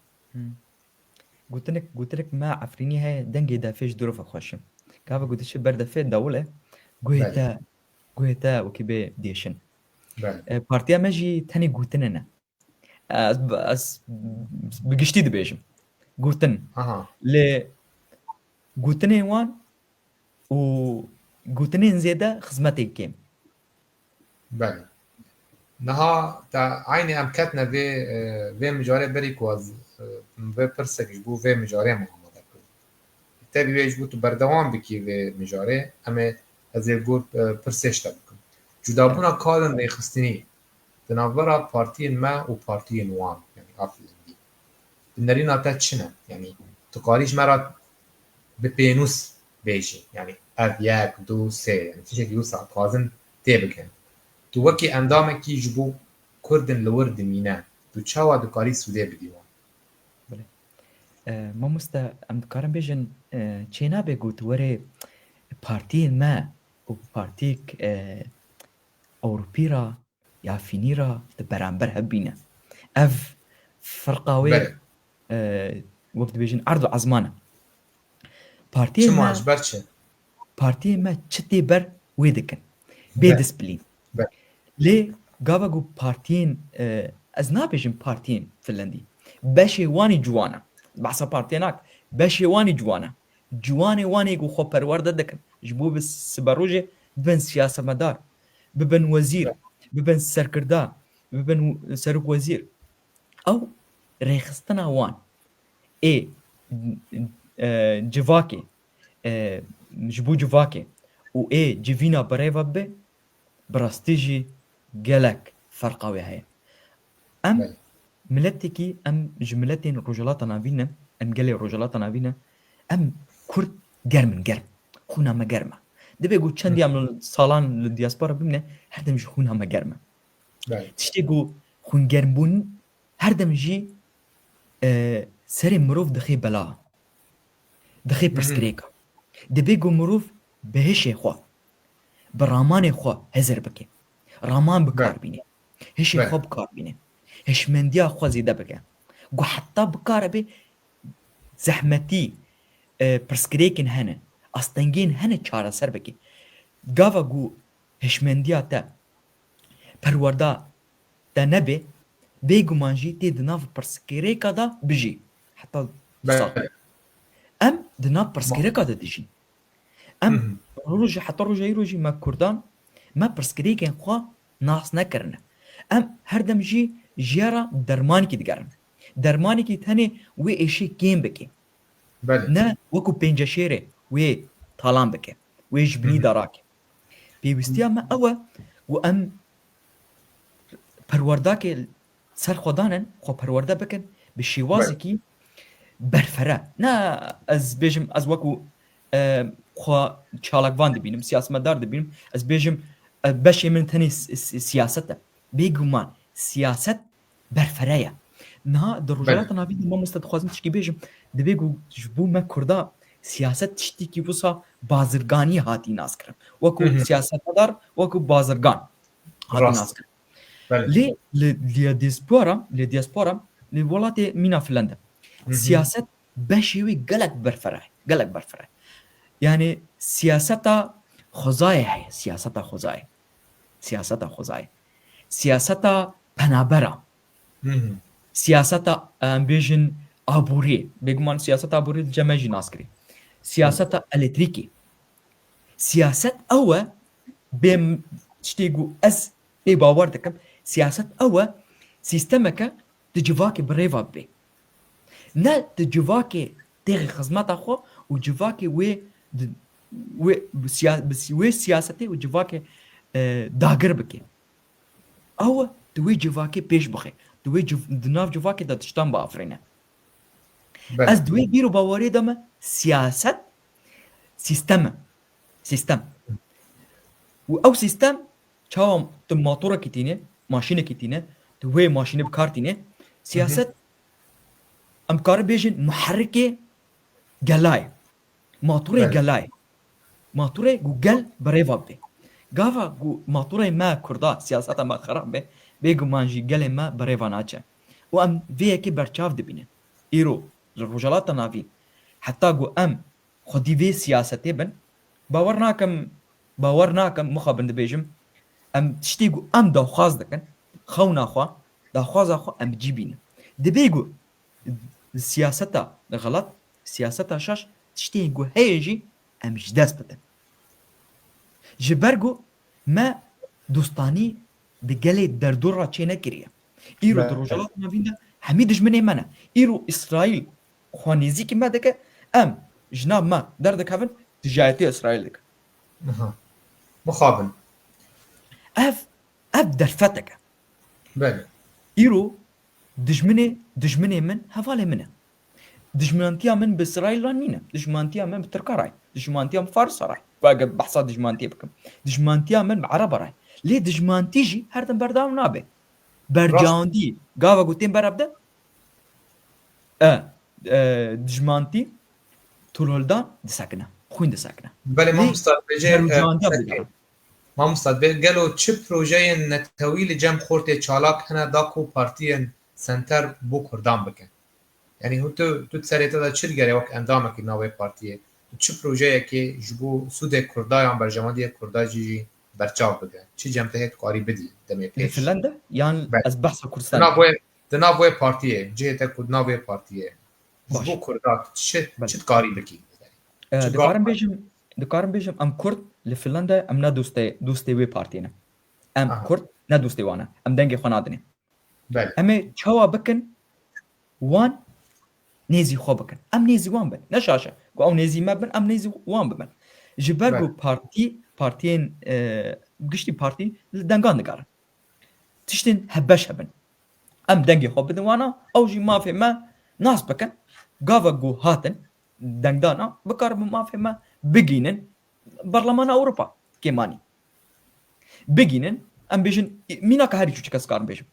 Speaker 3: قلت لك ما عفريني هاي دنجي دا فيش ظروف خوشم كافا قلت شي برده في الدولة قويتا وكيبي ديشن بارتيا ماجي تاني قلتنا أس بقشتي دبيجم قلتن لي قلتني وان و قلتني زيادة خدمتي كيم
Speaker 2: بله نها تا عيني ام كاتنا في مجاري بري كواز في برسك جبو في مجاري محمد اكو تبي بيجبو تو بردوام بكي في مجاري اما از يقول برسيش تبكم جدابونا كارن بيخستني تنافرا بارتين ما و بارتين وان يعني عفوا النرينا تاتشنا يعني تقاريش مرات ببينوس بيجي يعني اف ياك دو سي يعني تيجي يوسع قازن تيبكن تو وکی اندام کی جبو کردن لورد مینا تو چاوا دکاری سوده بدیوان
Speaker 3: بله ما مستا ام دکارم بیجن چینا بگو تو وره پارتی ما و پارتیک اوروپی را یا فینی را برانبر هبینه اف فرقاوی وقت بیجن عرض و عزمانه پارتی ما پارتی ما چتی بر ویدکن بی دسپلین ليه قابقوا بارتين از نابيجن بارتين فنلندي باشي واني جوانا بعصا بارتيناك باشي واني جواني واني يقو خو پرورده دكن جبو بالسباروجي ببن سياسة مدار ببن وزير ببن سركردا ببن سرك وزير او ريخستنا وان اي جواكي جبو جواكي و اي جيفينا بريفا بي براستيجي قالك فرقاوي هاي ام ملتكي ام جملتين رجلاتنا فينا ام قالي رجلاتنا فينا ام كرد قرم خونا ما قرمه دبي يقول كان يعملوا صالان للدياسبورا بمنا هردم جي خونا ما قرمه تشتيقوا خون قرمبون هردم جي سري مروف دخي بلا دخي برسكريكا دبي يقول مروف بهشي خوا bi ramanê xwe hezir bike. Raman bikar
Speaker 2: بله.
Speaker 3: bîne. Hişê
Speaker 2: بله.
Speaker 3: xwe bikar bîne. Hişmendiya xwe zêde bike. Gu heta bikare be zehmetî pirsgirêkên hene, astengên hene çareser bike. Gava gu hişmendiya te perwerda te nebe, bêguman jî tê di nav pirsgirêka da bijî. Heta sal.
Speaker 2: بله.
Speaker 3: Em di nav pirsgirêka de dijîn. Em
Speaker 2: مهم.
Speaker 3: rojê heta rojayî rojî me Kurdan me pirsgirêkên xwe nas nekirine. Em her dem jî jiyara dermanekî digerin. Dermanekî tenê wê êşî kêm bike.
Speaker 2: بله.
Speaker 3: Ne wekû pênceşêrê wê talan bike. Wê ji binî de rake. Pêwîstiya me ew e û em perwerdakê ser xwe danin, xwe perwerde bikin bi şîwazekî berfere. Ne ez bêjim ez wekû xwe çalakvan dibînim, siyasetmedar dibînim, ez bêjim beşê min tenê siyaset e. Bêguman siyaset berfere ye. Niha di rojhilata navî de mamoste dixwazim tişkî bêjim divê ku ji bo me Kurda siyaset tiştekî wisa bazirganî hatî naskirin. Wekû siyasetmedar, wekû bazirgan hatî
Speaker 2: Rast.
Speaker 3: naskirin.
Speaker 2: بله.
Speaker 3: Lê li diaspora li welatê mîna Finland de siyaset beşê wê gelek berfere ye. Gelek berfere ye. Yani siyaseta xwezayê heye. Siyaseta xwezayê. Siyaseta xwezayê. Siyaseta penabera.
Speaker 2: مهم.
Speaker 3: Siyaseta em bêjin aborî. Bêguman siyaseta aborî di cem me jî nas kirî. Siyaseta elektrîkê. Siyaset ew e bê tiştê ku ez pê bawer dikim. Siyaset ew e sîstemeke di civakê bi rêva bibe. Ne di civakê têxi xizmeta xwe û civakê wê wê siyasetê û civakê dagir bike. Ew di wê civakê pêş bixe. Di wê di nav civakê de tiştan biafirîne.
Speaker 2: بله.
Speaker 3: Ez di wê bîr û bawerê de me siyaset sîstem e. Sîstem. û ew sîstem çawa tu motorekî tîne, maşînekî tîne, tu wê maşînê bikar tîne, siyaset em karin bêjin muherrikê gelayê. Motorê
Speaker 2: بله.
Speaker 3: gelayê. Motorê ku gel bi rêva bibe. Gava ku motorê me Kurda siyaseta me xerab be, bêguman jî gelê me bi rêva naçe. û em vê yekê berçav dibînin. Îro li rojhilata navî heta ku em xwedî vê siyasetê bin, bawer nakim mixabin dibêjim em tiştê ku em daxwaz dikin, xewna xwe, daxwaza xwe em bicî bînin. Dibê ku siyaseta xelat, siyaseta şaş tiştên ku heye jî em ji dest bidin. Ji ber ku me dostanî di gelê derdora çê nekiriye. Îro di rojhilata navîn de hemî dijminê me ne. Îro İsraîl xwe nêzîkî me dike, em ji nav me derdikevin tijayetê İsraîl dikin.
Speaker 2: أها. مخابن.
Speaker 3: Ev derfeteke.
Speaker 2: بله.
Speaker 3: Îro dijminê min hevalê min e. Dijmantiya min bi İsraîl re nîne. Dijmantiya min bi Tirka re. Dijmantiya min Farsa re. Vege behsa dijmantiyê bikim. Dijmantiya min bi Ereba re. Lê dijmantî jî her dem berdam nabe. Bercawandî gava ku tên berab de dijmantî tolholdan disekine. Xwîn disekine.
Speaker 2: بله. ما مستعد بجير
Speaker 3: Bercawandîya bidin.
Speaker 2: ما مستعد بجلو چه پروژه‌ین نتوی لجم خورت چالاک هنه داکو پارتیین سنتر بو کردان بکن. یعنی هو تو سریعت دا چیل گره وقت اندامه که نوی پارتیه. تو چه پروژه‌ای که جبو سود کردایان برجمادی کردای جی برچاو بگه. چی جمعه هیت قاری بدی دمی پیش.
Speaker 3: فنلندا yani ez behsa Kurdistan.
Speaker 2: دناوی پارتیه. جهت کد نوی پارتیه. جبو کردات چه قاری بکی.
Speaker 3: Dikarim bêjim em Kurd li Finlanda em ne dostê wê partiyê ne. Em Kurd ne dostê wan e. Em dengê xwe nadine.
Speaker 2: بله.
Speaker 3: Em ê çawa bikin wan nêzî xwe bikin. Em nêzî wan bin. Ne şaşe. Ku ew nêzî me bin, em nêzî wan bibin. Ji ber ku partiyên giştî partî li dengan digarin. Tiştên hebeş hebin. Em dengê xwe bidin wana, ew jî mafê me nas bikin. Gava ku hatin dengdana bikaribin mafê me bigînin Berlemana Ewropa kêmanî. Bigînin em bêjin mînaka herî çûçik ez karim bêjim.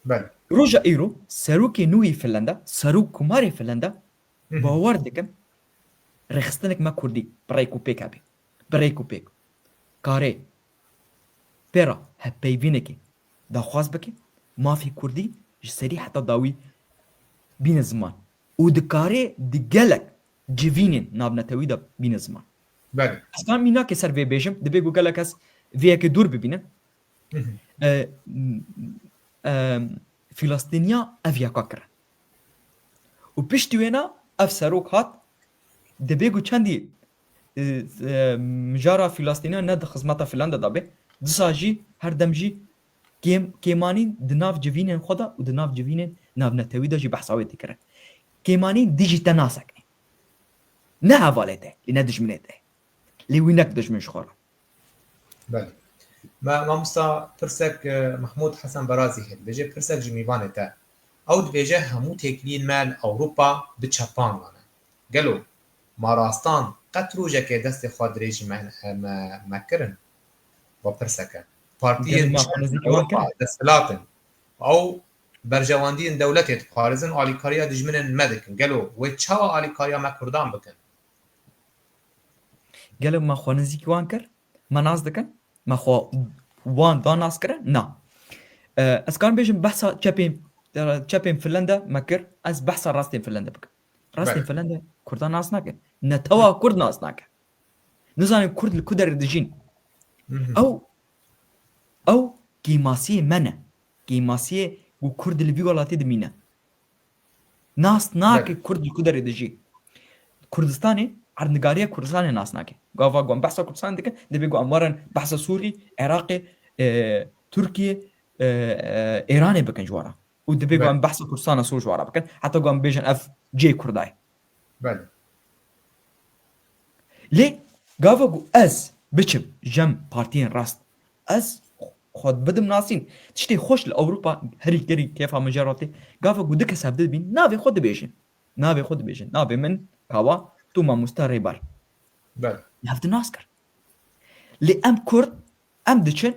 Speaker 2: بله.
Speaker 3: Roja îro serokê nû yê Finlanda, serok kumarê Finlanda bawer dikim rêxistinek me Kurdî bi rêk û pêk hebe. Bi rêk û pêk. Karê پێرە هەپەیڤینێکی داخواز بکە مافی کوردی ji serî heta dawî bîne ziman û dikarê di gelek civînên navnetewî de bîne ziman.
Speaker 2: بله
Speaker 3: Ez kan mînakê ser vê bêjim dibe ku gelek ez vêyekê dûr bibînim. Filastîniya ev yeka kirin. û piştî wêne ev serok hat dibe ku çendî mijara Filastîniya ne di xizmeta filan de dabe disa jî her dem jî kêmanîn di nav civînên xwe de û di nav civînên navnetewî de jî behsa wê dikirin. Kêmanîn dî jî te nasekine. Ne hevalê te lê ne dijminê te. Lê wî nek dijmin ji xwe re.
Speaker 2: بله ما مامستا پرسک محمود حسن برازی هست بجه پرسک جمیوانه تا او دبیجه همو تکلیل مال اوروپا به چپان وانه گلو ما راستان قد روژه که دست خود ریج مکرن با پرسکه پارتیین
Speaker 3: گلو ما خونزی که
Speaker 2: اوروپا
Speaker 3: مکرن.
Speaker 2: دستلاتن او برجواندین دولتت خارزن آلیکاریا دجمنن مدکن گلو و چاوا آلیکاریا ما کردان بکن
Speaker 3: Gelek me xwenizî wan kir me nas dikin me xwe wan da nas kirin na. Ez karim bêjim behsa çepên Finlanda me kir ez behsa rastên Finlanda bikim. Rastên
Speaker 2: Bele.
Speaker 3: Finlanda Kurdan nas nake. Netewa Kurd nas nake. Nizanî Kurd li ku derê dijîn. Ew kêmasiyê me ne. Kêmasiyê û Kurd li vî welatê dimîne. Nas nake Kurd li ku derê dijî. Kurdistanê erdnigariya Kurdistanê nas nake. Gava gu em behsa Kurdistanê dikin dibe gu em warin behsa Sûrî, Iraqê, Tirkiye, Îranê bikin ji wara. û dibe gu em behsa Kurdistana Sûr ji wara bikin heta gu em bêjin ev cê Kurda ye.
Speaker 2: بله
Speaker 3: Lê gava gu ez biçim jem partiyên rast ez xwe bidim nasîn tiştê xweş li Ewropa herî gerî kêfa min jeratê gava gu di kes hev dibîn navê xwe dibêjin. Navê xwe dibêjin. Navê min kawa tu mamoste rêbar.
Speaker 2: بله
Speaker 3: Hev di nas kir. Lê em Kurd em diçin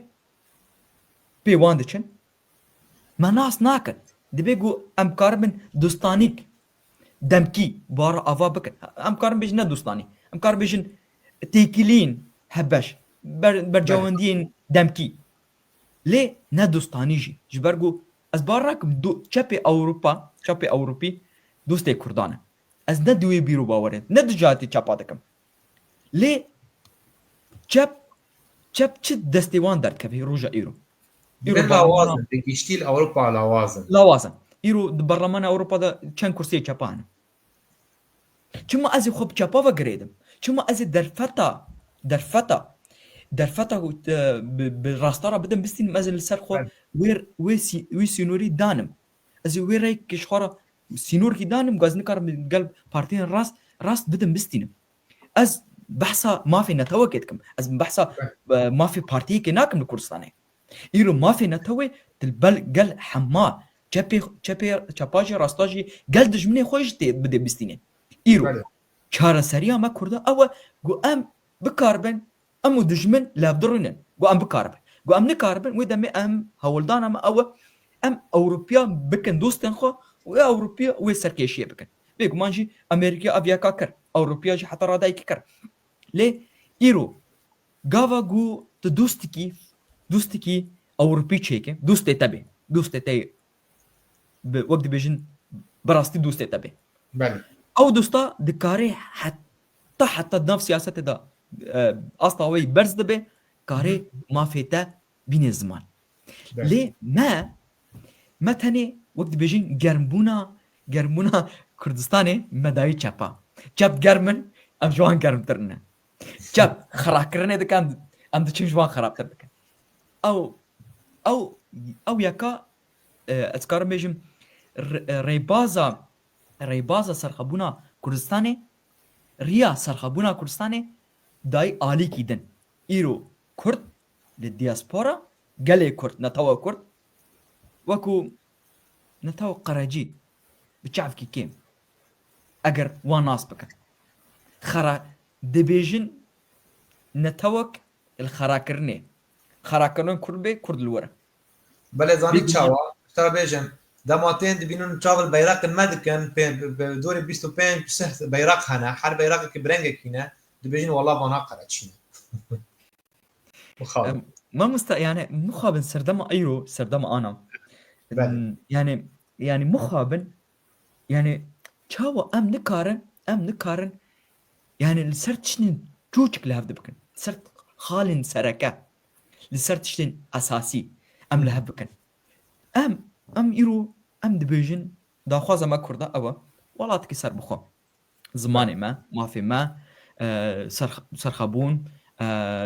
Speaker 3: pê wan diçin me nas nakin. Dibe gu em karibin dostanîk demkî bara ava bikin. Em karin bêjin ne dostanî. Em karin bêjin têkiliyên hebeş bercewendiyên demkî. Lê ne dostanî jî ji ber ku ez bar nakim çepê Ewropa çepê Ewropî dostê Kurdan e. Ez ne di wê bîr û bawerê ne di cihatê çapa dikim. Lê çep çi destê wan derdkevî roja îro.
Speaker 2: من لاوازن دقیشتیل اوروپا لاوازن
Speaker 3: Lawazin. Îro di berlemana Ewropa'da çend kursiyê çapa hene. Çima ez ê xwe bi çapa vegirêdim. Çima ez ê derfeta bi rastara bidim bistînim ez ê li ser xwe wê sînorî danim. Ez ê wê rêk ji xwe re sînorkî danim ez nikarim gel partiyên rast bidim bistînim. Ez behsa mafê netewekê dikim. Ez behsa mafê partiyekê nakim li Kurdistanê. Îro mafê netewê gel hema çepa jî rasta jî gel dijminê xwe jî tê bide bistîne. Îro
Speaker 2: بله
Speaker 3: çareseriya me Kurda ew e gu em bikaribin em û dijmin levdirînin gu em bikaribin. Gu em nikaribin wê demê em hewildana me ew e em Ewropiya bikin dostên xwe û Ewropiya wê serkêşiyê bikin. Bêguman jî Amerîkaya ev yeka kir. Ewropiya jî heta radayekî kir. Lê îro gava gu tu dostekî Ewropî çêke dostê te bê. Dostê te wek dibêjin bi rastî dostê te bê.
Speaker 2: بله
Speaker 3: Ew dosta dikarê heta nav siyasetê de asta wê berz dibe karê mafê te bîne ziman. Lê me tenê wek dibêjin germbûna Kurdistanê me dayî çepa. Çep germin em ji wan germtir ne. Çep xerakirinê dikin em diçin ji wan xerabtir dikin. Ew yeka ez karim bêjim rêbaza serxebûna Kurdistanê riya serxebûna Kurdistanê dayî alîkî din. Îro Kurd li diaspora gelê Kurd netewa Kurd wekû netewa Qerecî bi çavkî kêm eger wan nas bikin. Dibêjin netewek li xerakirinê. Xerakirin Kurd bê Kurd li were.
Speaker 2: بله زانی چاوا تا بیجم دماتین دبینون چاول بیرق مدکن به دوری 25 بیرق هنه هر بیرقی که برنگ کینه دبیجن والله وانا قرچینه
Speaker 3: ما يعني مخابن سردم ايرو سردم انا
Speaker 2: بله
Speaker 3: يعني مخابن يعني تشاو ام نكارن يعني لسرت شنين جوجك لهف دبكن سرت خالن سركه لسرت شنين اساسي ام لهف بكن ام ايرو ام دبيجن دا خوازه ما كردا اوا ولاتك سر بخو زماني ما في ما سرخبون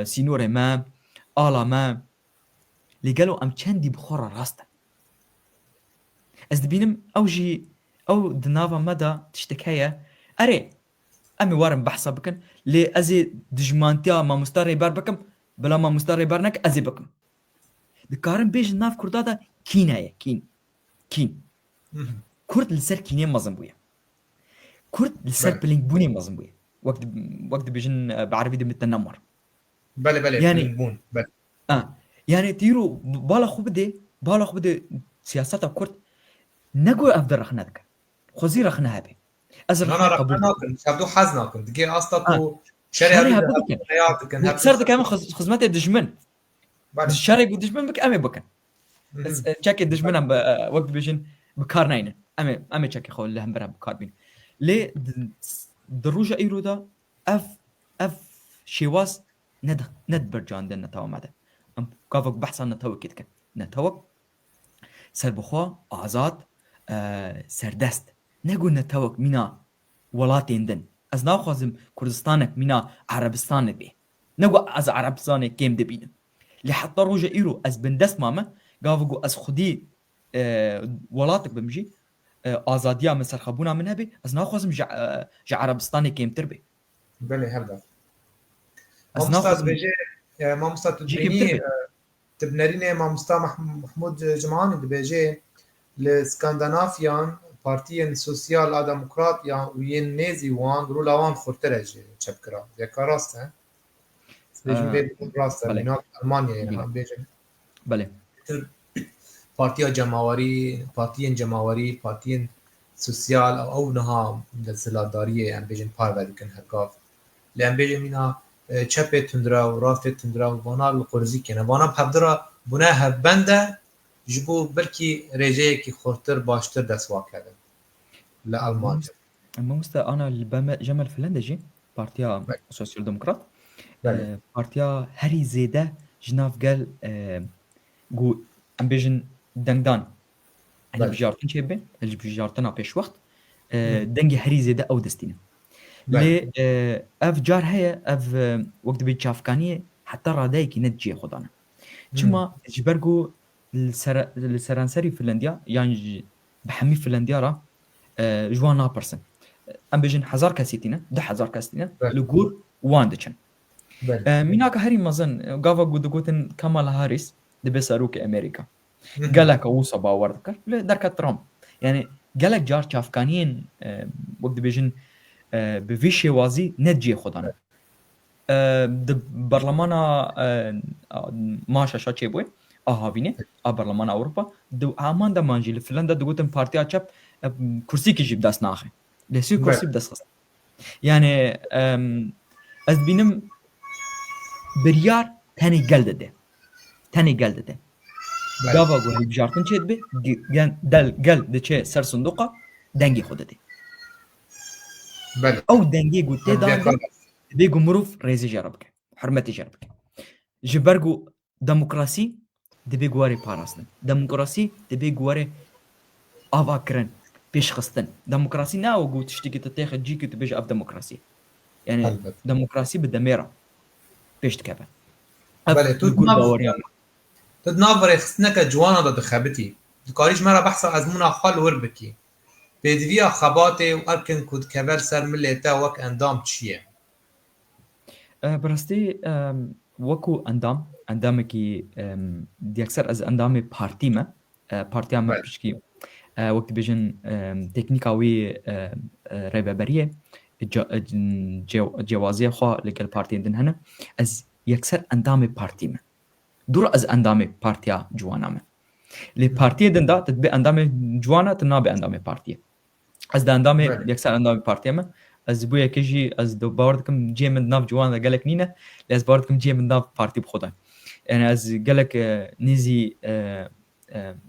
Speaker 3: سينور ما آلا ما لقالوا ام چندی بخورا راستا از دبینم او دنافا مدى تشتكايا اري امي وارم بحثا بكن لي ازي دجمانتيا ما مستاري بار بكم بلا ما مستاري بارنك ازي بكم دكارن بيج ناف كردادا كينايا كين كرد لسر كينيا مازن بويا كرد لسر بلينك بوني مازن بويا وقت بيجن بعربي دم التنمر
Speaker 2: بله
Speaker 3: يعني
Speaker 2: بون بله
Speaker 3: يعني تيرو بالا خو بده سياسات كرد نقول افضل رخناتك خوزي رخنا هبي از
Speaker 2: انا
Speaker 3: رخنا قبول
Speaker 2: رقناكم شابدو حزناكم دقي اصلا
Speaker 3: شاري
Speaker 2: شري
Speaker 3: هبي
Speaker 2: هبي
Speaker 3: بكن
Speaker 2: حياتك
Speaker 3: صرت كمان خزمات الدجمن
Speaker 2: بله
Speaker 3: شاري دجمن بك امي بكن تشاكي دجمن ام وقت بيجن بكارنين امي تشاكي خول لهم برا بكاربين ليه دروجه ايرودا اف شيواز ند برجان دنا تو ماده ام كافك بحث عن تو كده نتوك سربخوا آزاد سردست نقول نتوك منا ولاتين دن از ناخذم كردستانك منا عربستان بي نقول از عربستان كيم دبينم لحتى روجا ايرو از بندست ماما قافقو از خدي ولاتك بمجي آزاديا من سرخبونا منها بي از ناخذم جا عربستان كيم تربي
Speaker 2: بله هبدا
Speaker 3: از
Speaker 2: مستاد
Speaker 3: ناخذم
Speaker 2: بيجي مستاد تبيني تبنرين مستاد محمود جمعاني دبيجي لسكندنافيان بارتيين سوسيال ديمقراطيا وين نيزي وان رولا وان خورترجي تشبكرا ذكر راسته بيجي بيت راسته من المانيا يعني بيجي
Speaker 3: بله
Speaker 2: بارتيا جماوري بارتيين سوسيال او نها للزلاداريه يعني بيجي بارفدكن هكاف لان بيجي منا چپه تندرا و راست تندرا و وانا القرزی کنه وانا بحبدرا بناه بنده جبو بلکی رجعه کی خورتر باشتر دستوا کرده لألمانيا
Speaker 3: انا اللي جمل فنلندا بارتيا سوسيال ديمقراط بارتيا هري زيده جناف قال جو ام بيجن دنگدان انا بجارتن شبه اللي بجارتنا بيش وقت دنگي هري زيده او دستينه لي اف جار هي اف وقت بيتشافكانيه حتى رادايكي نتجي خدانا كما جبرجو السرانسري فنلندا يعني بحمي فنلندا را جوانا برسن ام بيجن 1000 كاسيتينا 1000 كاسيتينا لغور واندچن ميناك هري مازن غافا غودغوتن كمال هاريس دبساروك امريكا قالك اوصا باوردك درك ترامب يعني قالك جار تشافكانين وقت بيجن بفيشي وازي نتجي خدانا برلمانا ماشا شاتشي بوي هاويني برلمان اوروبا دو امان دمانجي لفنلندا دوغوتن بارتيا تشاب كرسي كي جيب داس ناخي لسي كرسي بداس يعني از بينم بريار تاني قلدده دافا قول بجارتن چيد بي دل دچه سر صندوقه دنگي خودده او دنگي قوتي دانده بيقو مروف ريزي جربك حرمتي جربك جبرقو ديمقراسي دبي قواري باراسن ديمقراسي دبي قواري افاكرن بيش خستن ديمقراسي ناو قوت تشتكي تتاخد جيكي تبيج اف ديمقراسي يعني ديمقراسي بالدميرة بيش تكبر
Speaker 2: بله تدنافر خستنك جوانا دا دخابتي دكاريش مرة بحثا از منا خال وربكي بيدويا خباتي واركن كود كبر سر مليتا وك اندام تشيه
Speaker 3: برستي وكو اندامكي دي اكثر از اندامي بارتيما بارتيما بشكي وقت بيجن تكنيكاوي ريبابريه جوازيه خو لقال بارتين دن هنا از يكسر اندامي بارتيما دور از اندامي بارتيا جوانا لي بارتي دن دا تبي اندامي جوانا تنابي اندامي بارتي از اندامي يكسر اندامي بارتيما از بويا كيجي از دو باوردكم جي من ناف جوانا قالك نينا لاز باوردكم جي من ناف بارتي بخدا يعني از قالك نيزي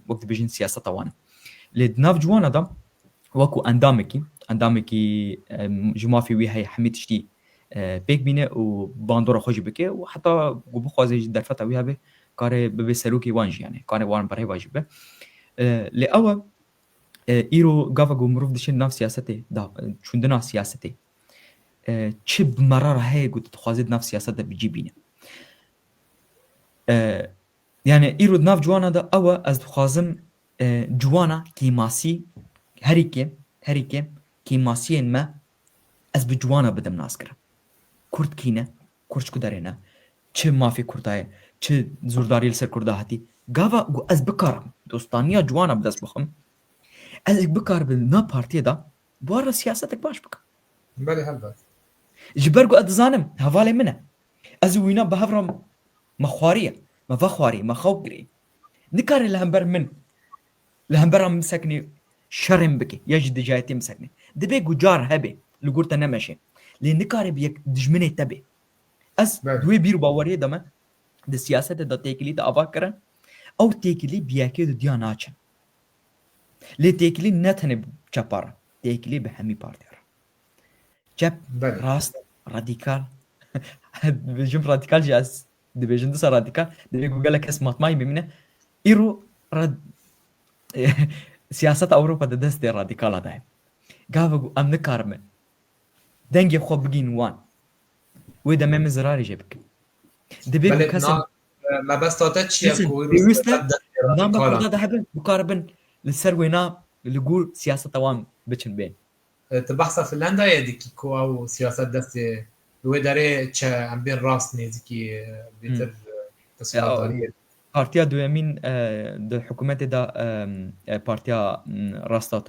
Speaker 3: وقت بيجين سياسة طواني لدناف جوانا دا وكو اندامكي جما في وي هي حميد شتي بيك بينه وباندورا خوش بكي وحتى قبو خوازي درفتا ويها به كاري ببي سلوكي وانجي يعني كاري وان برهي واجبه لأوا إيرو قافقو مروف دشين ناف سياسته دا شوندنا سياسته چه بمرار هاي قلت تخوازيد ناف سياسته بجيبينه يعني إيرو ناف جوانا دا أوا از تخوازم جوانا كيماسي هريكي كيماسيين ما از بجوانا بدم ناس كرم كرد كينه كرد كدارينا چه مافي كرداي چه زورداري لسر كردا هاتي قافا از بكارم دوستانيا جوانا بدس بخم از بكار بالنا بارتي دا بوارا سياستك باش بك
Speaker 2: بله هلبت
Speaker 3: جبرقو ادزانم هفالي منه از وينا بهفرم مخواريه ما فخواري ما خوقري نكاري لهمبر من لهمبر مسكني شرم بكي يجد جايتي مسكني دبي جار هبي لقورتا نمشي لان نكاري بيك دجمني تبي از دوي بيرو باوريه دما د سياسه د تيكلي د افاكره او تيكلي بياكي د دياناچن لي تيكلي نتني چپارا تيكلي بهمي بارتير جاب راست راديكال بجم راديكال جاز د بيجن دس راديكال د قال لك اسمات ماي بمنه ايرو راد سياسه اوروبا د دست راديكال ده قافو ام نكارم دنگي خو بگين وان وده مم زراري جيبك دبي كسب
Speaker 2: ما بس تاتا چي
Speaker 3: ويستا نام بكردا ده هبن بكاربن للسروينا اللي يقول سياسه توام بچن بين
Speaker 2: تبحث فنلندا يديكي كو او سياسات دست وداره چه ام بين راست نيزكي بيتر تصويرات
Speaker 3: بارتيا دوامين د حكومت دا بارتيا راستا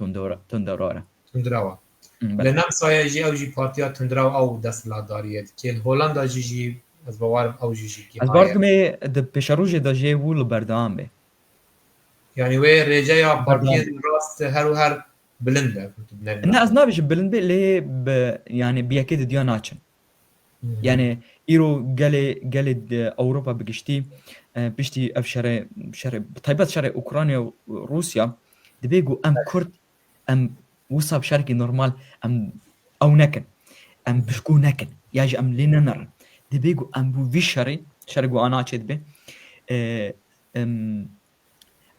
Speaker 3: تندراوا لنام سایه جی او جی پارتیا تندراو او دست لاداریه که هولندا جی از باورم او جی کی از بارد می د پیشروج د جی ول بردام به
Speaker 2: یعنی وی رجا یا پارتیا راست هر بلنده
Speaker 3: نه از نابش بلنده لی يعني بياكيد دياناتشن يعني ايرو قال اوروبا بقشتي بشتي افشر طيبات شرق اوكرانيا وروسيا دبيجو ام كرد ام وصاب شركي نورمال ام او نكن ام بشكو نكن ياجي ام لينا نر دبيجو ام بو في شرقو انا تشد به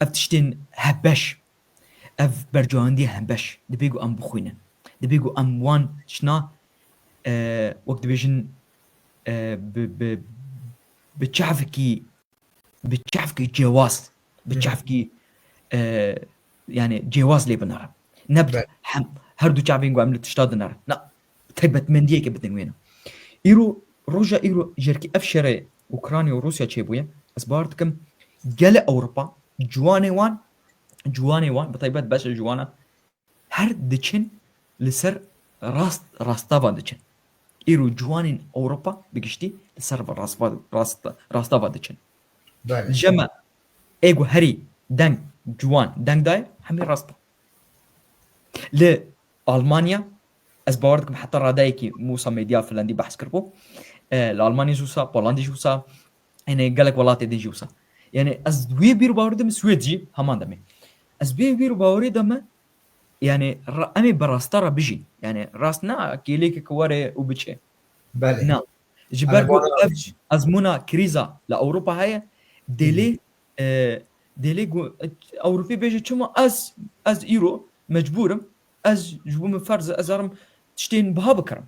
Speaker 3: افتشتين هبش اف برجواندي هبش دبيجو ام بخوينا دبيجو ام وان شنا وقت بيجن بتشعفكي جواز بتشعفكي يعني جواز لي بنار نبدا هردو شعبين عملت تشتاد نار لا تبت من ديك بدن وينه ايرو روجا ايرو جركي افشر اوكرانيا وروسيا تشيبويا اسبارتكم جل اوروبا جواني وان بطيبات باش الجوانا هر دچن لسر راستافا دچن ايرو جوانين اوروبا بقشتي لسر راستافا دچن جمع ايغو هري دنگ جوان دنگ داي همي راستا لألمانيا از باوردكم حتى رادايكي موسى ميديا فنلندي بحث كربو الألماني جوسا بولندي جوسا يعني قالك ولاتي دي جوسا يعني از دوي بيرو باوردم سويدجي همان دمي از بيرو باوردم يعني امي براسترا بيجي يعني راسنا كيليك كواري وبتشي
Speaker 2: بله
Speaker 3: نا جبرقو ازمونا كريزا لاوروبا هاي ديلي اوروبي بيجي چما از ايرو مجبورم از جبو من فرض ازارم تشتين بها بكرم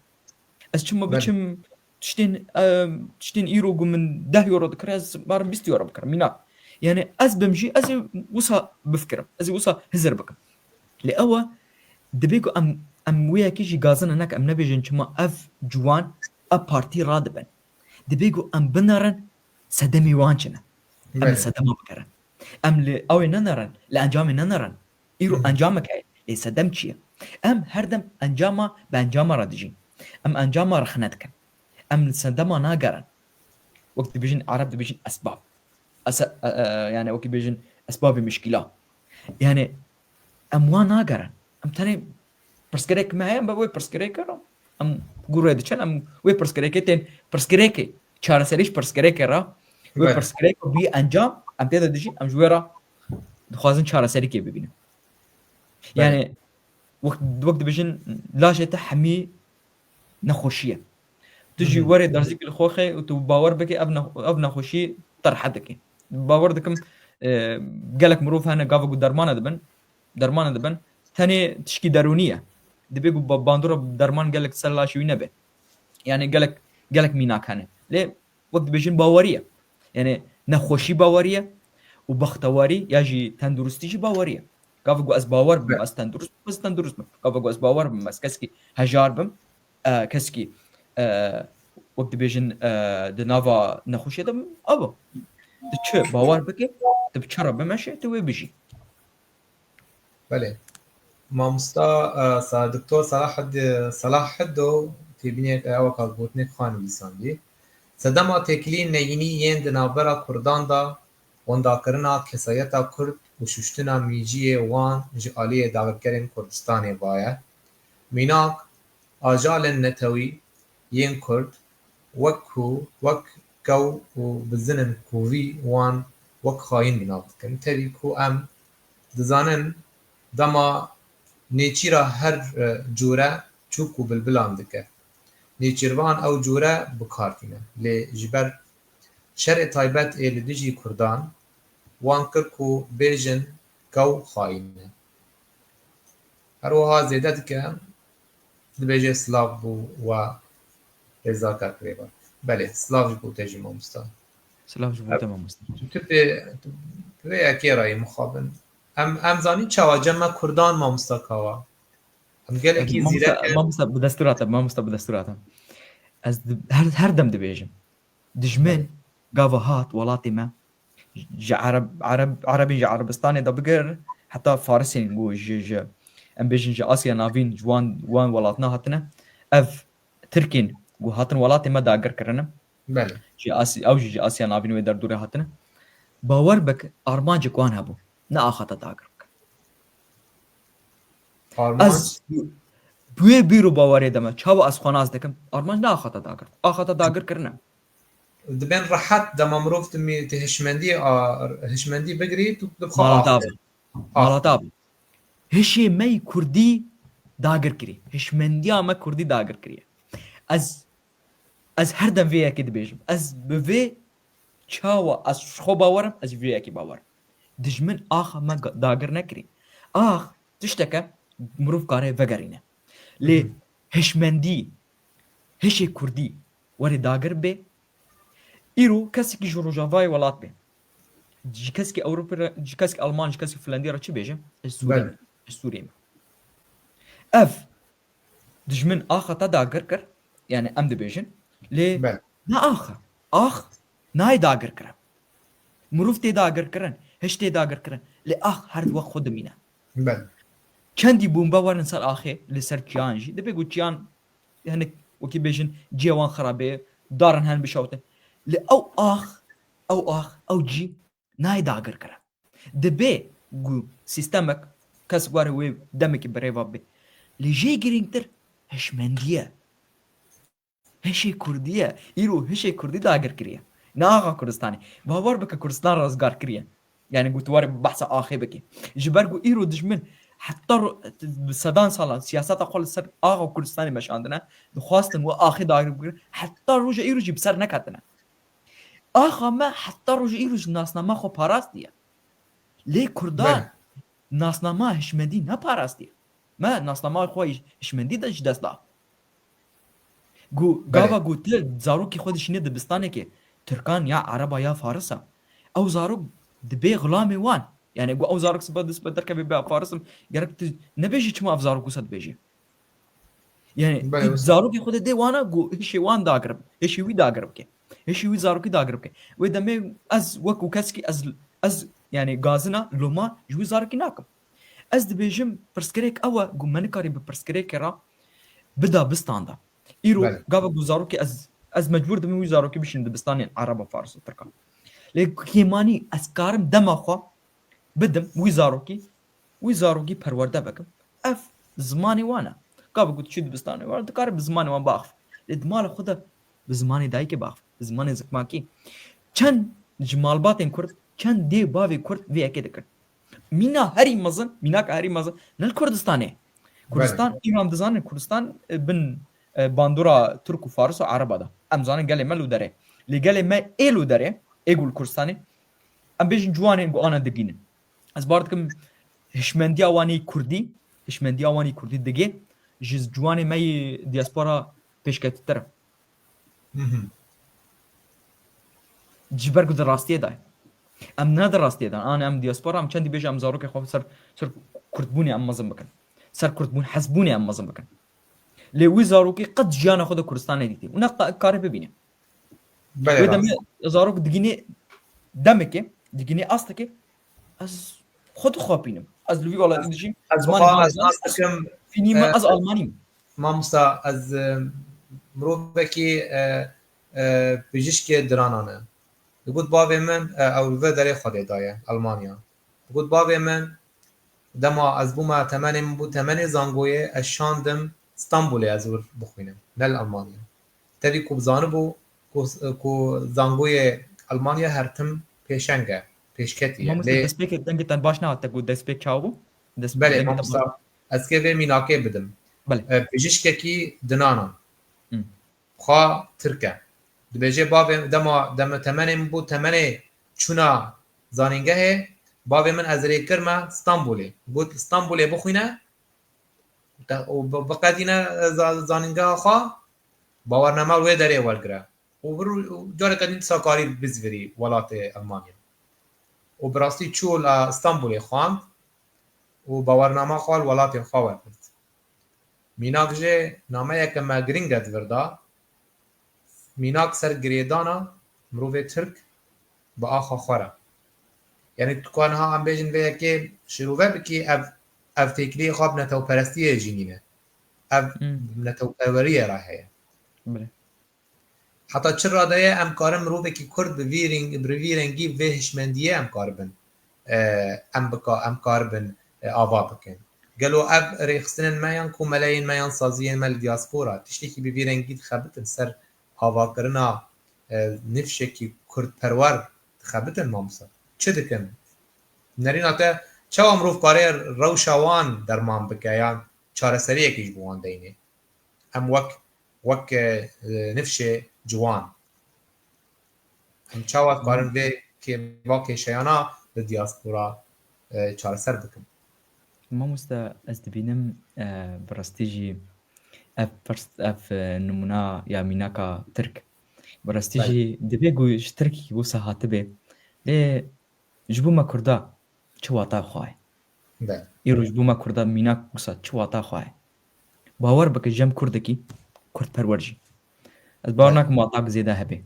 Speaker 3: از چما بچم تشتين ايرو من 10 يورو دكر از بارم 20 يورو بكرم مينا يعني از بمجي از وصا بفكرم از وصا هزر بكم لأوا دبيكو ام ويا كيجي غازن هناك ام نبيجن چما اف جوان بارتي رادبن دبيكو ام بنرن سدمي وانچنا ام سدما بكرن ام لاوي ننرن لانجام ننرن ايرو انجامك هاي لسدم چيه ام هردم انجاما بانجاما رادجين ام انجاما رخنتكن ام سدما ناقرن وقت بيجن عرب بيجن اسباب يعني وقت بيجن اسباب مشكله يعني ام وانا ناقرن ام تاني برسكريك معي ام بوي برسكريكر ام قريد چن ام وي برسكريكتين برسكريكي چارسريش برسكريكر و پرسکریک و بی انجام ام تیدا دژی ام جوێرە دخوازن چارەسەریکێ ببینن یعنی وەک دەبێژن لاژێتە هەمی نەخۆشیە توژی وەرێ دەرزیک لە خۆخێ و تو باوەڕ بکەی ئەو نەخۆشی تەرحە دەکەی باوەڕ دەکەم gelek mirov hene gavek û dermanê dibin tenê tişkî derûnî ye dibê ku bandora derman gelek ser laşî wî nebe yani gelek mînak hene lê wek dibêjin bawerî ye yani nexweşî bawerî ye û bextewarî ya jî tenduristî jî bawerî ye gavek ku ez bawer bim ez tendurist bim gavek ku ez bawer bim ez keskî hejar bim keskî wek dibêjin di nava nexweşiyê de bim ava tu çi bawer bike tu bi çera bimeşe tu wê bijî
Speaker 2: بله مامۆستا دکتۆر سەلاح حەدۆ تێبینێت ئەوە کاڵبوتنێک خوانی لیساندی سەدەما تێکilî neyînî yên di navbera Kurdan da wendakirina kesayeta Kurd û şuştina mîciyê wan ji aliyê dawetgerên Kurdistanê baye mînak ajalên netewî yên Kurd wek kew û bizinin kûvî wan wek xayîn mînav dikin tevî ku em dizanin dema nêçîra her cûre çûk û bilbilan dike nêçîrvan ew cûre bikardîne lê ji ber şerê taybet ê li dijî Kurdan wan kir ku bêjin kew xayîn e her wiha zêde dike dibêje silav bû we rêzakar kirêba belê silav ji bo te jî mamosta
Speaker 3: silav ji bo te mamosta
Speaker 2: tu pê yekê rayê mixabin em zanîn çawa cema Kurdan mamosta kawa em gelekî zîrek
Speaker 3: mamosta bi desturata ez her dem dibêjim dijmin gava hat welatê me ji Erebî ji Erebistanê de bigir heta Farsên got ji em bêjin ji Asya navîn ji wan welatine hatine ev Tirkên got hatin welatê me dagir kirine ew jî ji Asya navîn wê derdûrê hatine bawer bike armancek wan hebû ne axata dagir bikin ez wê bîro bawerê de me çawa ez xwenaz dikim armanc ne axata dagir kirine
Speaker 2: dibên rehet dema mirov tu hişmendî bigirî tu
Speaker 3: malata bî hişê me Kurdî dagir kirî hişmendiya me Kurdî dagir kiriye ez her dem vê yekê dibêjim ez bi vê çawa ez xwe bawerim ez vê yekê bawerim dijmin axa me dagir nekirî ax tişteke mirov kare vegerîne lê hişmendî hişê Kurdî werê dagir bê îro kesekî ji rojavayê welat bê ji keskî Ewropî re ji keskî Alman ji keskî Finlandiyê re çi bêje ez Sûriyê me ev dijmin axa te dagir kir yani em dibêjin lê ne ax nayê dagir kirin mirov tê dagir kirin hiş tê dagir kirin lê ax her wek xwe dimîne çendî bomba werin ser axê li ser çiyan jî dibê ku çiyan hinek wekî bêjin ciyê wan xerabê darin hen bişewtin lê ew cî nayê dagir kirin dibê ku sîstemek kes were wê demekî birêva bê lê jê girîngtir hişmendiye hişê Kurdî ye îro hişê Kurdî dagir kiriye ne axa Kurdistanê bawer bike Kurdistan razgar kiriye yani ku tu were behsa axê bikî ji ber ku îro dijmin heta sedan salan siyaseta xwe li ser axa Kurdistanê meşandine dixwastin we axê dagir bikirin heta roja îro jî bi ser neketine axa me heta roja îro ji nasnama xwe parastiye lê Kurdan nasnama hişmendî neparastiye me nasnama xwe hişmendî de ji dest da gava gotir zarokê xwe dişîne dibistanekê Tirkan ya Araba ya Farisa ew zarok dibê xilamê wan yani ew zarok sibe dest bi derkevê bê Farisim gerek tu nebêjî çima ev zarok wisa dibêjî yani zarokê xwe de dê wana got hişê wan dagir hişê wî dagir bike hişê wî zarokî dagir bike wê demê ez wekû keskî ez yani gazina loma ji wî zarokî nakim ez dibêjim pirsgirêk ew e ku me nikarî bi pirsgirêkê re bida bistanda îro gava ku zarokê ez mecbûr dibim wî zarokî bişînim dibistanên Araba Faris û Tirkan lê kêmanî ez karim dema xwe bidim wî zarokî perwerde bikim ev zimanê wan e gava ku tu çû dibistanê wan dikarî bi zimanê wan biaxivî lê di mala xwe de bi zimanê dayîkê biaxivî bi zimanê zikmakî çend جمالباتن كرد كان دي بافي كرد في اكيد كرد مينا هري مزن ميناك هري مزن نل كردستاني كردستان إمام دزان كردستان بن باندورا ترك وفارس وعرب هذا ام زان قال ما لو دري اللي قال ما إلو دري يقول كردستاني ام بيجن جواني نقول انا دقين از باردكم هشمندي اواني كردي دقي جز جواني ماي دياسبورا بيشكت ترى جبر قد راستي داي ام نادر راستي داي انا ام دياسبورا ام چندي بيجي ام زاروك خو سر كردبوني ام مزم بكن سر كردبون حسبوني ام مزم بكن لي وزاروكي قد جانا خذ كردستان ديتي ونا كارب بيني ودم زاروك دقيني دمك دقيني اصلك از خود خوابينم از لوي والله انجي
Speaker 2: از ناستكم
Speaker 3: فيني ما از الماني
Speaker 2: مامستا از مروبكي بيجيشكي درانانه يقول بابي من او في داري خدي دايه المانيا يقول بابي من دما از بوما تماني زانگويه اشاندم اسطنبول ازور بخوينم نل المانيا تبي كو بزانبو كو زانگويه المانيا هرتم پیشنگه پیشکتی
Speaker 3: ما مست دسپیک دنگ تن باش نه تا گو دسپیک چاو
Speaker 2: بله ما مست از که میناکه بدم
Speaker 3: بله
Speaker 2: پیشککی دنانا خا ترکه دبیجه باب دم تمنم بو تمنه چونا زانینگه باب من از ریکرما استانبولی بود استانبولی بخوینه و بقدینه زانینگه خا باورنامه وی داره ورگره و برو جاره کدین ساکاری بزوری ولات المانیا و براستی چول استانبولی خواند و باورنامه خوال ولات خواهد کرد میناک جه نامه یک مگرینگت وردا میناک سر گریدانا مروف ترک با آخا خوره یعنی تو ها هم بیجن به یکی شروعه بکی اف تکلی خواب نتو پرستی جینینه اف نتو پروریه راهیه حتی چرا دایه امکارم مروفه که کرد برویرنگی و هشمندیه امکار بن امکار بن آوا بکن قالوا اب ريخستن مايان كو ملايين مايان صازيين مال دياسبورا تشتكي ببيرنجي خبتن سر هاواكرنا نفشكي كرد پرور خبتن مامسا چه دکن نرین تا چه امروف کاری روشوان درمان بکیان چاره سری یکیش بوان دینه هم وک نفش جوان هم چه وقت کارن به که واقع شیانا به دیاسپورا چاره سر بکن
Speaker 3: ما مستا استبينم برستيجي اف نمونا يا ميناكا ترك برستيجي دبيغو تركي وسا هاتبه لي جبوما كردا چواتا خوای يرو جبوما كردا ميناك وسا چواتا خوای باور بك جم كردكي كرد پرورجي از باورناك مواطاق زياده هبه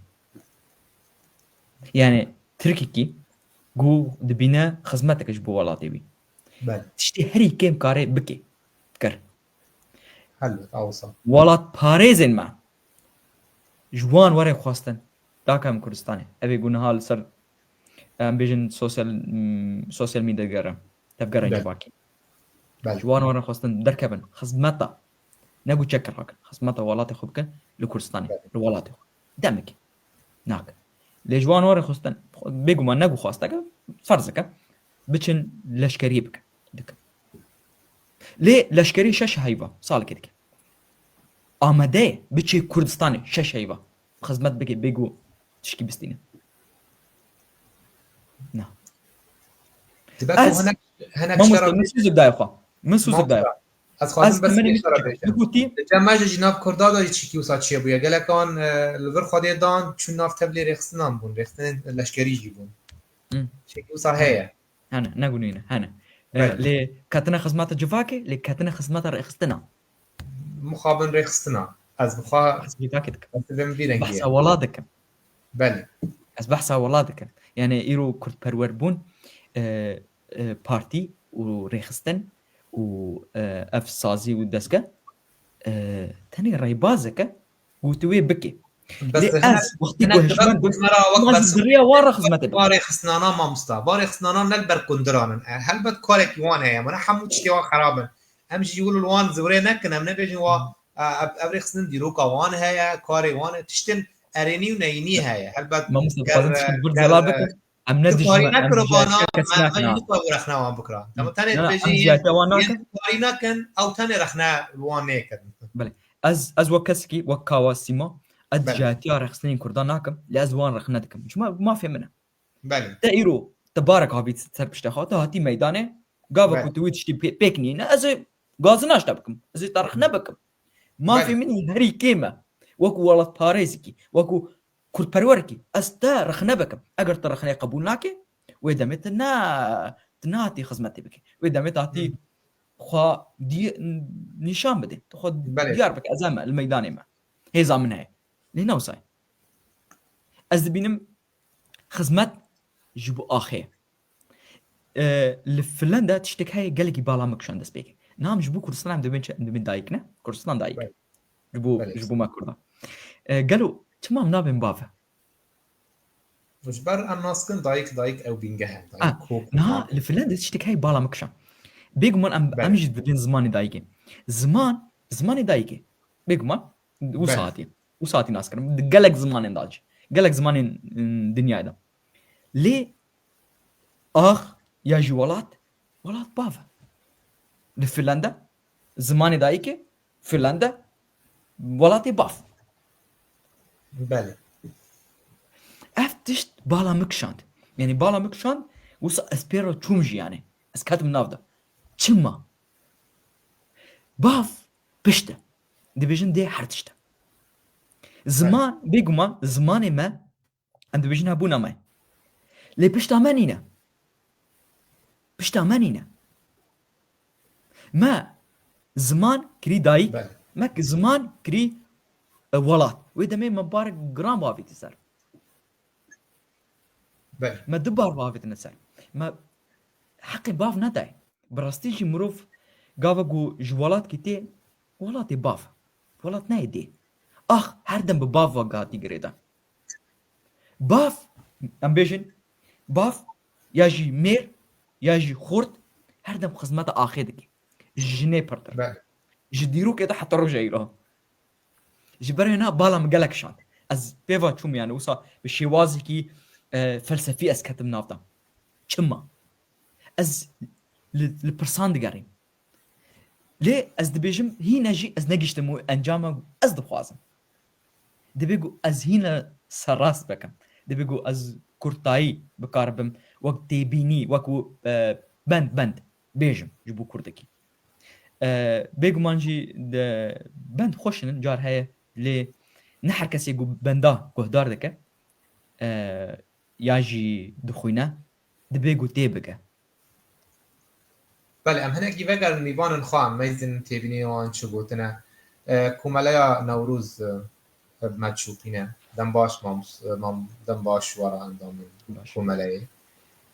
Speaker 3: يعني تركيكي جو دبينا خدمتك جبو ولاتي بي تشتي هري كيم كاري بكي كر
Speaker 2: حلو اوصل
Speaker 3: ولات باريزن ما جوان وري خواستن داكم كردستاني ابي قلنا هال سر بيجن سوشيال ميديا جرا تفقر باكي جوان وري خواستن دركبن خدمتا نقول تشكر هاك خدمتا ولاتي خبك لكردستاني الولاتي دمك ناك لي جوان وري خواستن بيقو ما نقول خواستك فرزك بچن لشکری بکن دکن لی لشکری شش هیوا سال که دکن آمده بچه کردستان شش هیوا خدمت بگی بگو تشکی بستینه نه
Speaker 2: هناك
Speaker 3: شرط من سوزك داي خو من سوزك داي
Speaker 2: از خواستم بس بگوتی جمعه جناب کردادا چیکی وسا چیه بویا گله کان لور خودی دان چون ناف تبلی رخصنان بون رخصن لشکری جی بون چیکی وسا هيا
Speaker 3: هنا نقولينا هنا لي كاتنا خدمات جفاكي لي كاتنا خدمات رخصتنا
Speaker 2: مخابن رخصتنا از بخا
Speaker 3: بيتاكدك
Speaker 2: بم بيرنجي
Speaker 3: بحث ولادك
Speaker 2: بله
Speaker 3: از بحث ولادك يعني يرو كرد پروربون بارتي ورخصتن و اف سازي ودسكه تاني رايبازك وتوي بكي
Speaker 2: بس
Speaker 3: وقتی گوشمن بس دریا واره خدمت
Speaker 2: باره خسنانا ما مستا باره خسنانا نلبر کندرانن هل بد کارك وان هي من حمود شتي خرابن امشي يقولوا الوان زوري نكن ام نبيجي وا ابري خسن ديروكا وان هي كاري وان تشتن ارینی و نینی هيا هلبت
Speaker 3: ما مستفازن تشكي برد زلابك ام ندج
Speaker 2: كفاري
Speaker 3: ام
Speaker 2: نكر بانا
Speaker 3: جاكا كسناك
Speaker 2: ما
Speaker 3: نا
Speaker 2: نكر ورخنا وان بكره تمام تاني
Speaker 3: لا ام
Speaker 2: بيجي
Speaker 3: جاكا واناك
Speaker 2: كفاري نكن او تاني رخنا وان نيكن
Speaker 3: بله از وكسكي وكاوا سيما اد
Speaker 2: بله
Speaker 3: جاتيا رخصنين كردان ناكم لازوان رخنتكم ما في منه
Speaker 2: بله
Speaker 3: تايرو تبارك هابيت سربشتا خاطا هاتي ميدانه قابا
Speaker 2: بله
Speaker 3: كنت ويتشتي بيكني از غازناش تبكم از طرخنا بكم ما في
Speaker 2: بله
Speaker 3: مني هري كيمه وكو والله باريسكي وكو كرد بروركي استا رخنا بكم اگر ترخنا قبولناكي ويدمت تناتي خزمتي بك ويدمت تعطي خو دي نشان بدي تاخذ
Speaker 2: بله
Speaker 3: ديار بك ازامه الميداني ما هي زامنها لينا وصاي از بينم خزمت جبو اخي لفنلندا تشتك هاي قالك بالا مكشان دس بيك نعم جبو كردستان دبن دايكنا كردستان دايك
Speaker 2: بله
Speaker 3: جبو ما كردا قالوا تمام نابن بافا
Speaker 2: مجبر الناس كن دايك او بينجهل دايك كوك
Speaker 3: نا لفنلندا تشتك هاي بالا مكشان بيجمان امجد بدين زماني دايكي زماني دايكي بيجمان وساعتي ناس كرم قالك زمان داج قالك زمان دنيا ده ليه ياجي ولات بافا لفنلندا زماني دايكي فنلندا ولاتي باف
Speaker 2: بله
Speaker 3: افتشت بالا مكشاند يعني بالا مكشاند وصا اسبيرو تشومجي يعني اسكاتم نافدا چما باف بشته ديفيجن دي حرتشته زمان بيجمان زماني ما عند ديفيجن ابونا ما لي بشتا مانينا ما زمان كري دايك ما زمان كري ولات وإذا مبارك جرام بافي تسر ما دبار بافي تنسر ما حقي باف نداي براستيجي مروف قافقو جوالات كتير ولاتي باف ولات نايدي هردم بباف وقاتي قريدا باف امبيجن باف ياجي مير ياجي خورت هردم خزمتا آخيدك جنيه برتر جديرو كده حتى رجع يلوها جبري هنا بالا مقالك شان از بيفا تشوم يعني وصا بشيوازي كي فلسفي اس كتب نافتا چما از البرسان دقارين ليه از دبيجم هي نجي از نجيشتمو انجامه از دبخوازم دبيجو از هنا سراس بكم دبيجو از كورتاي بكاربم وقت تيبيني وكو بند بيجم جبو كردكي بيجو مانجي بند خوشن جار هي لي نحر كسي جو بندا كهدار دكه ياجي دخوينا دبيجو تيبقى
Speaker 2: بله ام هناك يفقر نيفان الخام ميزن تيبيني وان شبوتنا كوماليا نوروز بمتشوبينا دم باش مام دم باش ورا اندام كوماليا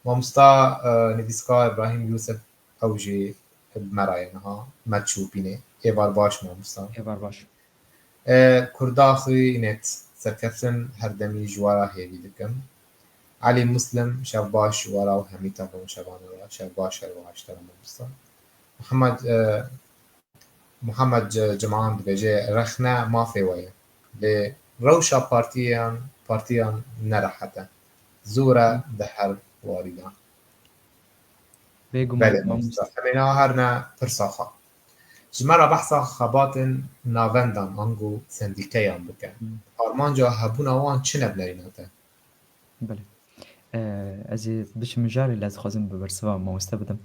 Speaker 2: مامستا نویسکا ابراهیم یوسف اوجی بمراینها متشوبينا ايوار باش مامستا كرداخي انت سركتن هردمي جوارا هيدي دكم علي مسلم شباش ورا وهميتا بون شبان ورا شباش الواش ترى مامستا محمد جمعان بيجي رخنا ما في ويا لروشا بارتيان نرحته زورا دحر واردان بله مامستا همينا هرنا برساخا جمرا بحثا خباتن ناوندان انگو سندیکیان بکن آرمانجا هبونا وان چه نبنریناته؟
Speaker 3: بله از بش مجاري اللي خازن ببرسوا ما مستبدم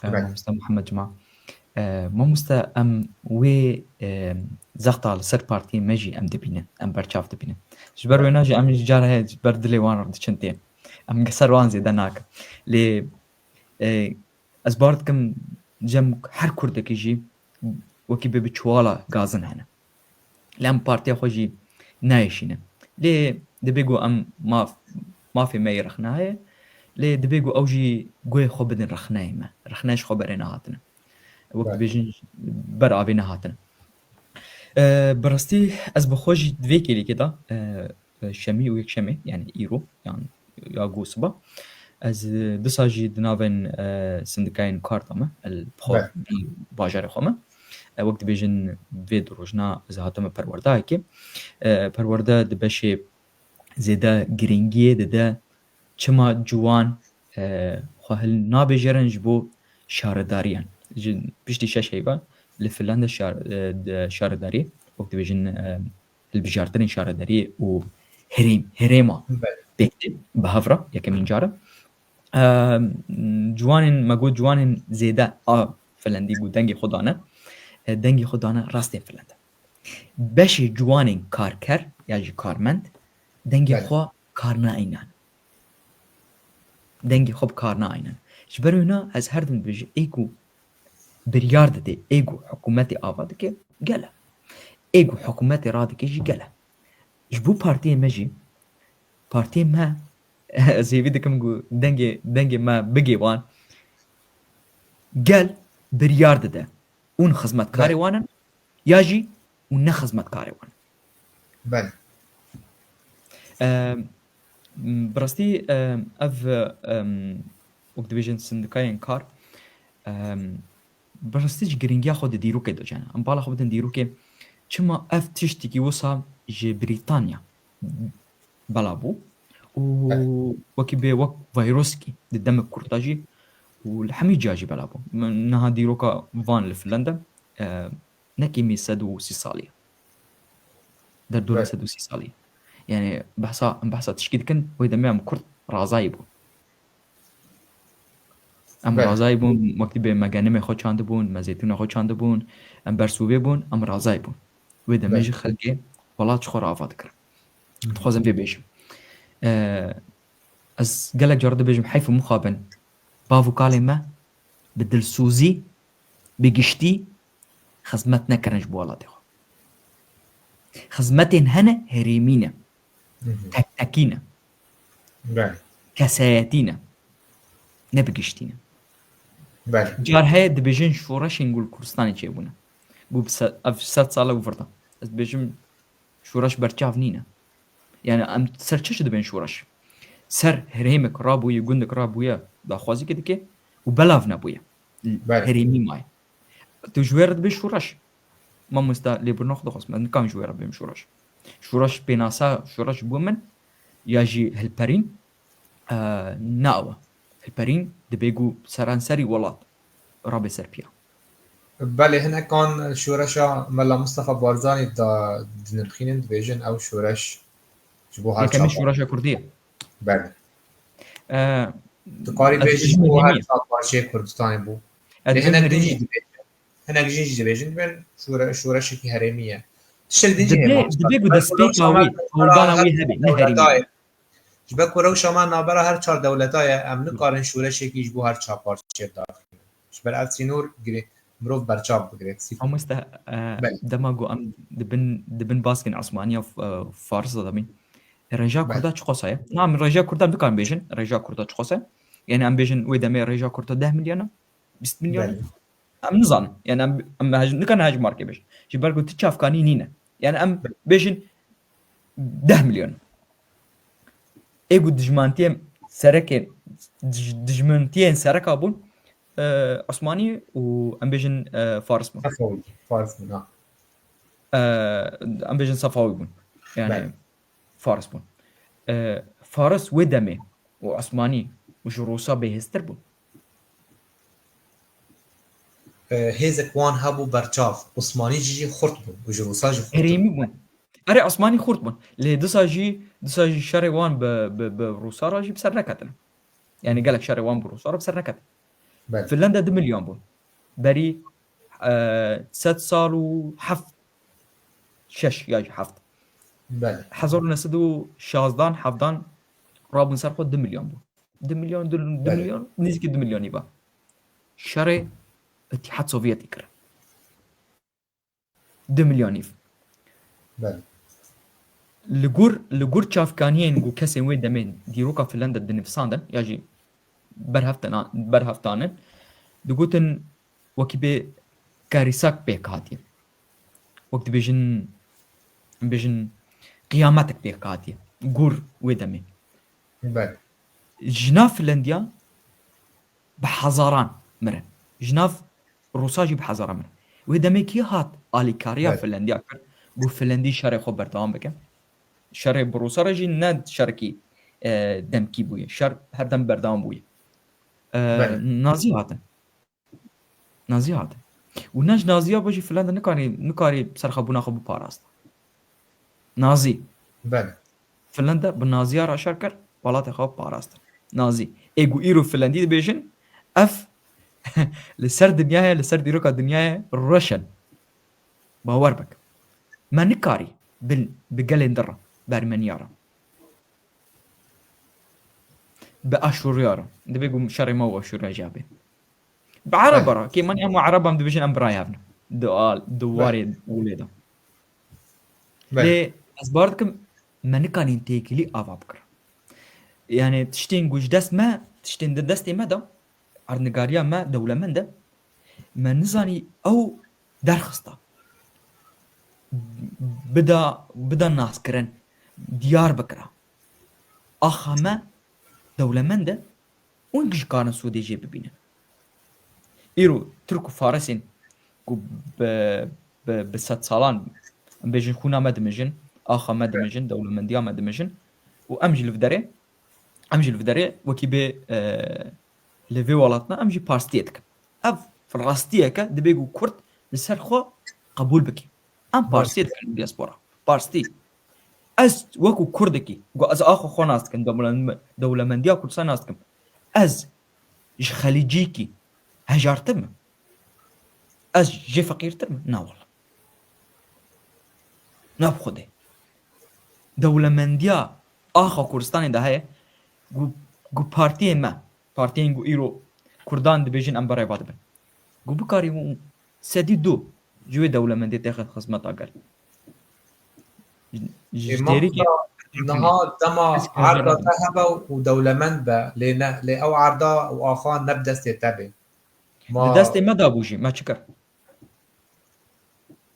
Speaker 3: مستم محمد جماعة ما مست ام وي زغط على سر بارتي ماجي ام دبينا ام برشاف دبينا جبر ويناجي ام جار هي بردلي وان رد چنتين ام قصر وان زيدناك لي ازبارتكم جم هر كردك يجي وكي ببچوالا غازن هنا لام بارتي خوجي نايشينه لي دبيغو ام ما في مي رخناي لي دبيغو اوجي غوي خو بدن رخناي ما رخناش خو برينا هاتنا وقت بيجي برا بينا هاتنا برستي از بخوجي دويكي لي كده شمي ويك شمي يعني ايرو يعني يا غوسبا از دساجي دناوين سندكاين كارتما البخو باجاري خوما وقت بيجن فيد روجنا زهاتم پرورده که پرورده دبشه زیده گرینگیه ده چما جوان خواهل نابجرن جبو شارداریان بشتی شش هیبا لفنلندا شارداری وقت بيجن البجارتين شارداری و هريما بيكتب بهفرة يا كمين جارة جوانن مجود جوانن زيادة فنلندي جو دنگي خدانا راستين فنلندا باش جوانن كاركر يعني كارمند دنگي خو كارنا اينان دنگي خوب كارنا اينان جبرو هنا از هر دون بيجي ايجو بريارد دي ايجو حكومتي آبادك قال ايجو حكومتي رادك يجي قال جبو بارتي مجي بارتي ما زي بدكم جو دنگي ما بقي وان قال بريارد ده اون خدمت كاري وانا ياجي ون خدمت كاري وانا
Speaker 2: بله
Speaker 3: برستي اف وقت بيجن سندكاين كار برستيج گرینگیا خود دیرو که دو جانا ام بالا خودن دیرو که چما اف تشتی کی وسا ج بریتانیا بلابو و وكي بي وك فيروسكي دم الكورتاجي والحمي جاجي بلابو نها ديروكا فان لفنلندا نكي مي سدو سيساليا در دور سدو سيساليا يعني بحصا تشكيد كن ويدا ميام كورت رازايبو ام رازای بون وقتی به مگانه خود چانده بون مزیتون خود چانده بون ام برسوبه بون ام رازای بون و دمیج خلقه ولات خور آفاد کرد تخوازم في بيجم از قالك جرد بيجم حيث مخابن بافو كلمة بدل سوزي بقشتي خزمتنا كرنج بوالاتي خزمتين هنا هريمينا تكتكينا كساياتينا نبقشتينا جار هاي دبيجن شورش نقول كردستاني جيبونا قو اف 7 ساله وفرطه از بيجم شورش برچاف نينا يعني ام سرچش دبين شورش سر هريمك رابوي گوندك رابويا دا خوازي كده وبلافنا بويا هريمي ماي تو جوير دبي شورش ما مستا ليبرنوخ دخص ما كان جوير بهم شورش بيناسا شورش بومن ياجي هالبرين ناوا البرين دبيجو سرانسري ولات رابي سربيا
Speaker 2: بله هنا كان شورشا ملا مصطفى بارزاني دا دنرخينن دبيجن او شورش جبو هر
Speaker 3: كم شورشا كردية
Speaker 2: بله تقاري بيجن جبو هر بارشي كردستاني بو هنا جيجي دبيجن هنا جيجي دبيجن بين شورش كي هرمية تشل ديجي
Speaker 3: دبيجو دا سبيكاوي ولداناوي هبي نهرمية
Speaker 2: جبه کرو شما نابرا هر 4 دولتای امن کارن شورش یکی جبو هر 4 پارچه داخل جبر اتسینور گری مروف برچاب بگريت
Speaker 3: هم است دماغو ام دبن باسكن عثمانية فارس دامين رجا كردا چقوسا نعم رجا كردا بكان بيجن رجا كردا چقوسا يعني ام بيجن ويدامي رجا كردا 10 مليون 20 مليون ام نظن يعني ام نكن هاج ماركه بيج جبر قلت تشاف كاني نينا يعني ام بيجن 10 مليون ايغو دجمانتين سركه دجمانتين سركه بون عثماني و امبيجن فارس بون
Speaker 2: فارس بون
Speaker 3: امبيجن صفاوي بون يعني فارس بون فارس ودمي وعثماني وجروسا بهستر بون
Speaker 2: هيزك وان هابو برچاف عثماني جي خرط بون وجروسا جي خرط
Speaker 3: هريمي بون اري عثماني خرط بون لي دساجي شاري وان بروسا راجي بسر نكتل يعني قالك شاري وان بروسا بسر نكتل فنلندا 2 مليون بون بري 6 سال وحفت شش ياجي حفت
Speaker 2: بله
Speaker 3: حضرنا سدو شازدان حفدان رابن سر خود 2 مليون بون 2 مليون 2 مليون نزيك 2 مليون يبا شاري اتحاد سوفيتي كره 2 مليون يف
Speaker 2: بله
Speaker 3: لغور چافکانین گو کسی وی دمین دیروکا فنلندا دنفساندن یاجی برهفتانن دگوتن وکی به کاریساک بیکاتی وقت بیجن قیامتک بیکاتی گور وی دمین
Speaker 2: بله
Speaker 3: جناف فنلندیا بحزاران مرن جناف روساجي بحزاران مرن و دمکی هات آلیکاریا
Speaker 2: بله.
Speaker 3: فنلندیا کرد گو فنلندی شر خو بردام بکن شر بروسا را جی ند شرکی دمکی بوی شر هر دم بردام بوی
Speaker 2: بله.
Speaker 3: نازی هاتن و نج نازیا باشی فنلند نکاری سرخبونا خو بپاراست نازی
Speaker 2: بله.
Speaker 3: فنلندا به نازیا را شر کرد ولات خو پاراست نازی ایگو ایرو فنلندی بیشن اف لسر دنیاه لسر دیروکا دنیاه روشن باور بک ما نکاری بگلین در برمنیارا به اشوریارا دبی گم شر ما و اشوریا جابه بعرب
Speaker 2: بله.
Speaker 3: را کی من ام عرب ام دبیشن ام برايابنا دواري وليدا
Speaker 2: بله.
Speaker 3: لي اسبارتكم ما نكانين تيكلي افابكر يعني تشتين جوج دست ما تشتين دستي ما دا ارنگاريا ما دولة من ده ما نزاني او درخستا بدا ناس كرن ديار بكرا اخا ما دولة من ده ونجش كان سودي جي ببينه ايرو تركو فارسين كو بست سالان بيجن خونا مدمجن اخا مدمجن دولة من ديا مدمجن وامجي الفدري وكي بي لفي ولاتنا امجي بارستيتك اف فراستيك دبيغو كورت لسر خو قبول بكي ام بارستيتك الدياسبورا بارستي از وكو كردكي جو از اخو خوناستكن دولة من ديا كردستان ناستكم از اش خليجيكي هجارتم از جي فقيرتم نا والله نا بخده دولة من ديا اخو كردستان ده هي جو بارتي ما بارتين جو ايرو كردان دبيجن ام براي بادبن جو بكاري سدي دو جوي دولة من دي تاخذ خدمات اقل جديري
Speaker 2: نها دما عرضة ذهب ودولمند با لأو عرضة وآخان نبدأ ستتابع
Speaker 3: دستي ما دابوجي ما شكر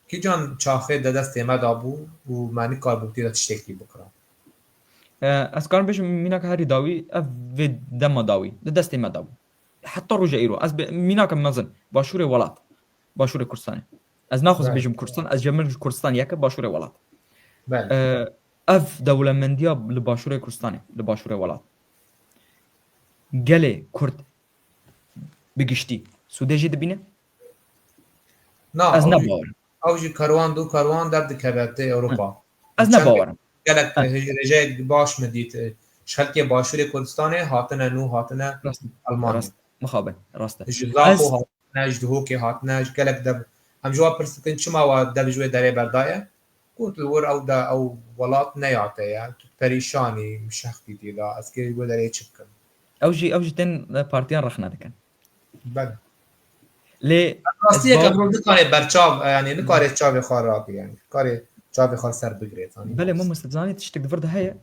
Speaker 2: کی جان چافه دست ما دابو و معنی کار بودی را تشتکی بکرم
Speaker 3: از کارم بيش ميناك هاري داوي اف في دم داوي دستي ما داوي حتى رجع ايرو از ميناك مزن باشوري ولات باشوري كردستان از ناخذ بيجم كردستان از جمل كردستان ياك باشوري ولات
Speaker 2: بله
Speaker 3: اف دولة من ديا لباشوري كردستان لباشوري ولات قالي كرد بقشتي سوداجي دبينه
Speaker 2: نا
Speaker 3: از نباور
Speaker 2: او جی کاروان دو کاروان در دکبرته اروپا
Speaker 3: از نباورم
Speaker 2: گلک رجای باش مدید شلکی باشور کردستان هاتنه نو هاتنه آلمانی
Speaker 3: راست مخابن راست
Speaker 2: جزاقو هاتنه جدهوکی هاتنه گلک دب هم جواب پرسکن چما و دب جوی داره بردایه قلت الور او دا او ولات نیاته پریشانی مشختی دیدا از که جو داره چکن
Speaker 3: او جي تن بارتيان رخنا دكن
Speaker 2: بله
Speaker 3: لي
Speaker 2: راستیه که برو نکاره برچاو یعنی نکاره چاو خار را یعنی کاره چاو خار سر بگیره
Speaker 3: بله مو مستزاني تشتك فرد هي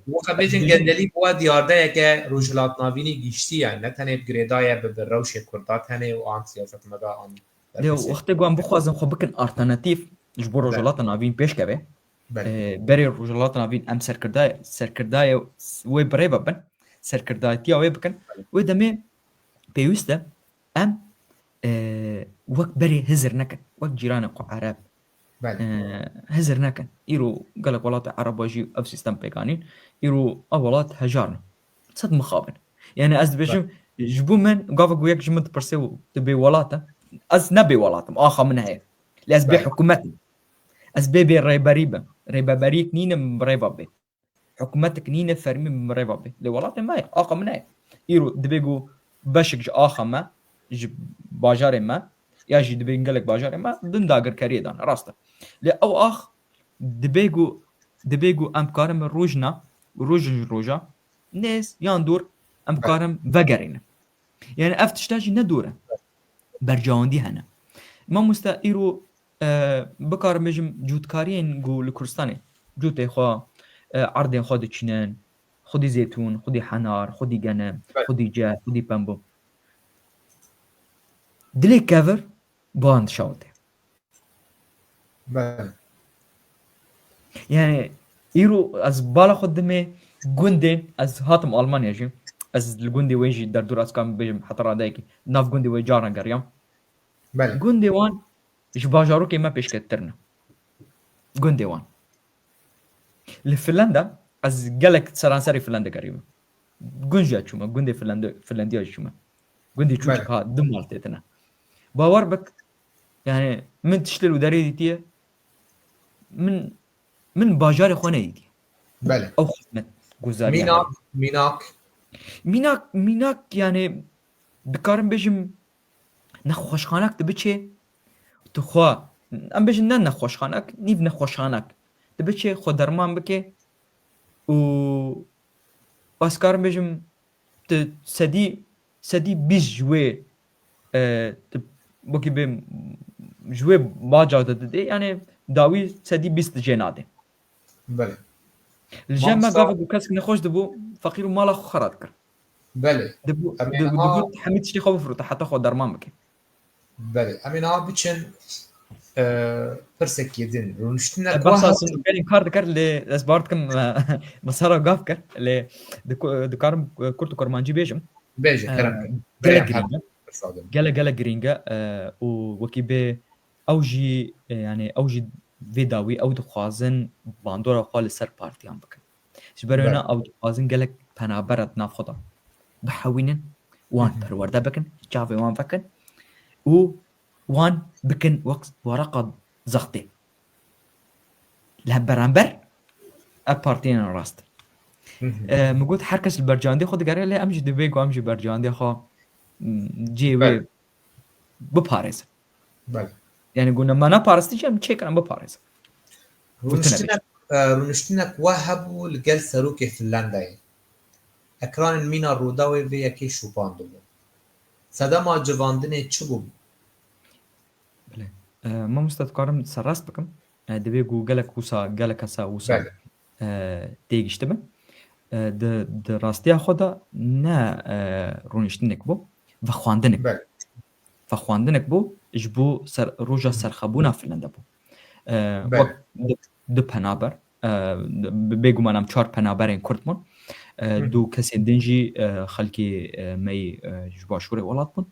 Speaker 2: وقت بیشتر گندلی بود دیارده که روجلات ناوینی گیشتی یعنی نه تنه گریدای به روش کردات هنه و آن سیاست مدا آن
Speaker 3: لي وقت قوام بخوازم خو بكن الترناتيف جبر رجلات ناوين بيش كبه بري رجلات ناوين ام سركرداي وي بريبا بن سركرداي تي وي بكن ودمي بيوستا ام وقت بري هزر نكن وقت جيران عرب هزر نكن يرو قالك ولات عرب واجي اف سيستم بيقانين يرو اولات هجارنا صد مخابن يعني از بيجم جبو من قافك وياك جمد برسيو تبي ولاته از نبي ولاتم اخا من هي لاز بي حكومتي از بي ريبا بريك نينا مريبا بي حكومتك نينا فرمي مريبا بي لي ولاتم ما اخا من هي يرو دبيغو باشك اخا ما باجاري ما ياجي دبي نقلك باجاري ما دن داقر كريدان راسته لي او اخ دبيغو ام كارم روجنا روجا ناس ياندور ام كارم فقرين يعني افتشتاجي ندوره برجاوندي هنا ما مستائرو بكار مجم جودكارين قو لكردستاني جوتي خو عرضين خود تشنان خودي زيتون خودي حنار خودي غنم خودي جاه خودي بامبو دلي كافر باند شاوتي يعني يرو از بالا خدمي جوندي از هاتم المانيا جي از الجوندي ويجي دردور از كان بيجم حتى رادايكي ناف جوندي ويجارنا قريم جوندي وان ji bajarokê me pêşkettirine gundê wan. Li Finlanda ez gelek seranserê Finlanda gerîme. Gund jî çûme, gundê Finlandiya jî çûme. Gundê çûçik ha di mal tê tune. Bawer bik yani min tiştê li derê dîtiye min bajarê xwe nedîtiye.
Speaker 2: بله
Speaker 3: Ew xizmet guzariya
Speaker 2: میناک میناک
Speaker 3: mînak yani dikarim bêjim nexweşxanek dibiçe tu xwe em bêjin ne nexweşxanek nîv nexweşxanek dibiçe xwe derman bike û ez karim bêjim tu sedî bîst ji wê tu wekî bê ji wê baca de didê yani dawî sedî bîst dijê nadê.
Speaker 2: بله
Speaker 3: Li jem me
Speaker 2: Mamsta-
Speaker 3: gavek û keskî nexweş dibû feqîr û mala xwe xerat kir.
Speaker 2: بله
Speaker 3: Dibû
Speaker 2: Em ê
Speaker 3: dibû hemî tiştê xwe bifirûte heta xwe derman bike.
Speaker 2: بله امین ها بچن پرسک یدین رونشتنک
Speaker 3: بس
Speaker 2: واه
Speaker 3: سندوقين كارد كار اللي اسبارتكم مسارة قافكر اللي دكارم كورتو كرمانجي بيجم
Speaker 2: بیجه کرم
Speaker 3: جلا
Speaker 2: بله
Speaker 3: جرينجا
Speaker 2: پرسادم
Speaker 3: جلا جرينجا وكي بي اوجي يعني اوجي فيداوي او دخوازن باندورا خال سر بارتيان بكن جبرونا او دخوازن جلا بنابرت نافخدا بحوينن وان بروردا بكن جافي وان بكن و وان بكن وقت ورقة زغطي لها برانبر ابارتين راست موجود حركس البرجاندي خود قال لي امجي دبيك وامجي برجاندي خو جي وي بباريس
Speaker 2: بله
Speaker 3: يعني قلنا ما انا بارستي جام تشيك انا بباريس
Speaker 2: رونشتنک واه هبو لگل سروک فنلندای اکران مینا روداوی و یکی شوپاندو بو صدا ما جواندنه چو بو
Speaker 3: ما مستذكرم سراست بكم دبي جالك وسا جالك اسا وسا
Speaker 2: بله
Speaker 3: تيجشتبه د راستیا خدا نه رونشتنک بو و خواندنک
Speaker 2: بله
Speaker 3: فخواندنک بو جبو سر روجا سرخبونا فنلندا بو
Speaker 2: بله
Speaker 3: د پنابر بگو منم 4 پنابرین کردمون دو کسی دنجی خلکی می جباشور ولات بون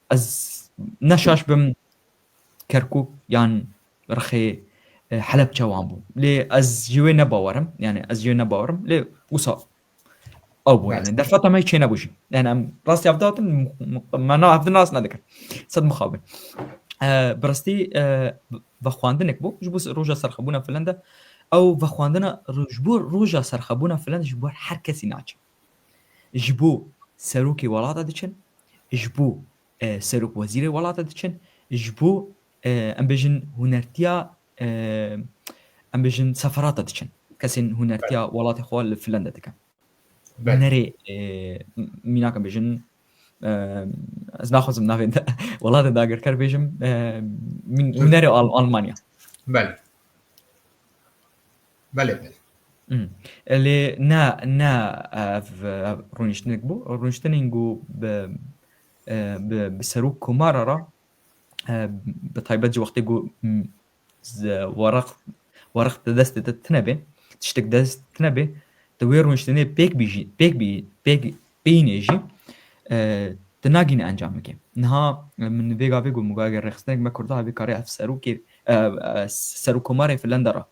Speaker 3: از نشاش بم كركوك يعني رخي حلب جوان بو لي از جوي نباورم يعني از جوي نباورم لي وصا ابو يعني در فتره ما يشينا بوشي يعني راستي افضات ما انا افضل ناس نذكر صد مخابل برستي بخواندنك بو جبو روجا سرخبونا فنلندا او بخواندنا جبو روجا سرخبونا فنلندا جبو هر كسي ناچ جبو سروكي ولاتا دچن جبو سروك وزير ولاتا دچن جبو ام بيجن هنرتيا ام بيجن سفرات دچن كسين هنرتيا ولات خوال فنلندا دكن نري ميناك بيجن از ناخذ من نافين ولات داغر كر بيجن من نري المانيا
Speaker 2: بله بله بله
Speaker 3: اللي نا رونشتنينجو بسروك كومارا بطيبات جي وقتي جو ورق دست تنبه تشتك دست تنبه توير رونشتني بيك بينيجي تناگين انجام بكي نها من فيغا مغاغر رخصتنك ما كردها بكاري اف سروكي سروك كومارا فنلندا را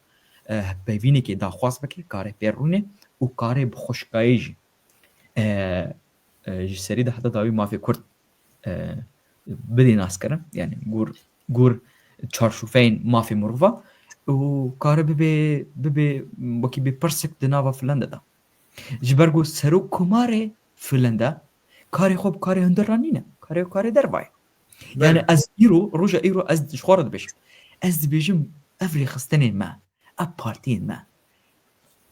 Speaker 3: بيبيني كي دا خواص بكي كاري بيروني و كاري بخشكايجي جسري ده حتى داوي ما في كرد بدي ناس كرم يعني جور تشارشوفين ما في مروفا و كاري ببي وكي ببرسك دنافا فنلندا ده جبرجو سروك كوماري فنلندا كاري خوب كاري هندرانينا كاري درباي يعني از ايرو روجا ايرو از شخورد بيش از بيجم افري خستنين ما ابارتين ما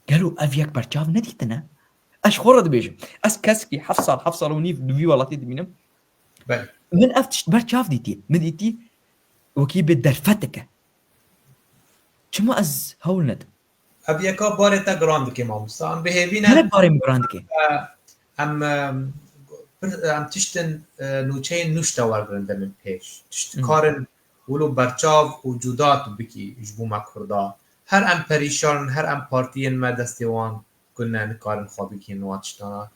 Speaker 3: قالوا افياك برجاف نديتنا اش خورد بيجم اس كاسكي حفصل ونيف دوي والله دمينم
Speaker 2: بله
Speaker 3: من افتش برجاف ديتي مديتي وكي بدرفتك چما از هولند
Speaker 2: اب یکا بار تا گراند که مامستا ام بهوینه
Speaker 3: هل بارم گراندكي
Speaker 2: ام تشتن نوچه نوشتا ورگرنده من پیش تشت کارن ولو برچاو و جودات بکی جبو ما کردا هر ام پریشان هر ام پارتین ما دستیوان کنن کارن خوابی که نواتشتانا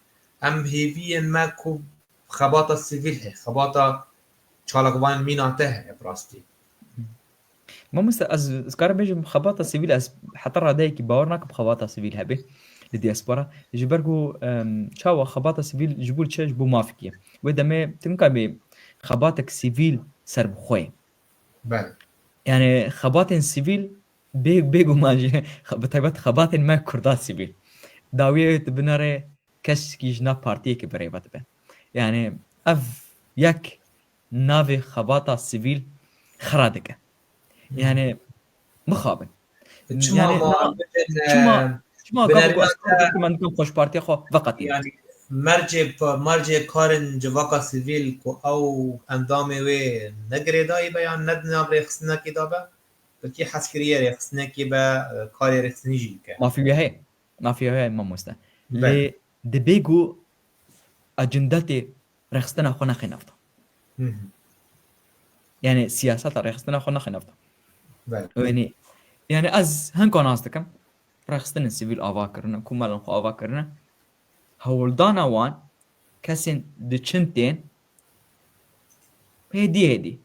Speaker 2: ام هیوین ما کو خباتا سیویل هی خباتا چالکوان میناته براستی
Speaker 3: ما از کار بيجي خباطة سيفيل از حتى رادايك باور ناك بخباطة سيفيل هبه للدياسبورا جبرجو شاوا خباطة سيفيل جبول تشاج بو مافيكية وإذا ما تمكن بخباطك سيفيل سرب خوي
Speaker 2: بله
Speaker 3: يعني خباطن سيفيل بيجو ماجي بطيبات خباطن ما كردات سيفيل داوية بناره كش كيجنا بارتي كبريبات به يعني اف يك نافي خباطة سيفيل خرادك يعني مخابن
Speaker 2: چما
Speaker 3: يعني
Speaker 2: ما
Speaker 3: شما كابو اسكار كمان كم خوش بارتي خو فقط
Speaker 2: يعني مرجع کارن جواکا سیویل کو او اندام وی نگری دایی بیان ندنا برخصنا کی دابه بلکی حسکریه رخصنا کی به کار رخصنی جی که
Speaker 3: ما في هي ما مستا لي دبيجو اجندتي رخصتنا خونا خنفتا يعني سياسات رخصتنا خونا خنفتا يعني از هن كون استكم رخصتنا السيفيل افاكرنا كمال خو افاكرنا هولدانا وان كاسين دچنتين هدي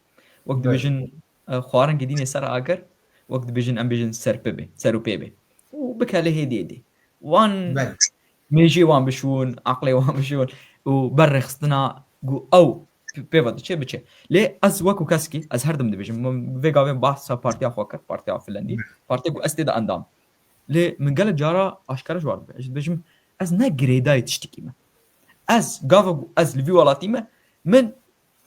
Speaker 3: وقت بيجن خوارن قدين سر اگر وقت بيجن ام بيجن سرو بيبي وبكاله هدي وان ميجي وان بشون عقلي وان بشون وبرخصتنا او بيفضل شيء بشيء ليه از وكو كاسكي از هردم دبيجن فيغا وين بحث بارتي اخوكر بارتي فنلندي بارتي استيد اندام ليه من قال جارا اشكال جوار بيجم از نجريداي تشتكي ما از قافو از لفي ولاتيمه من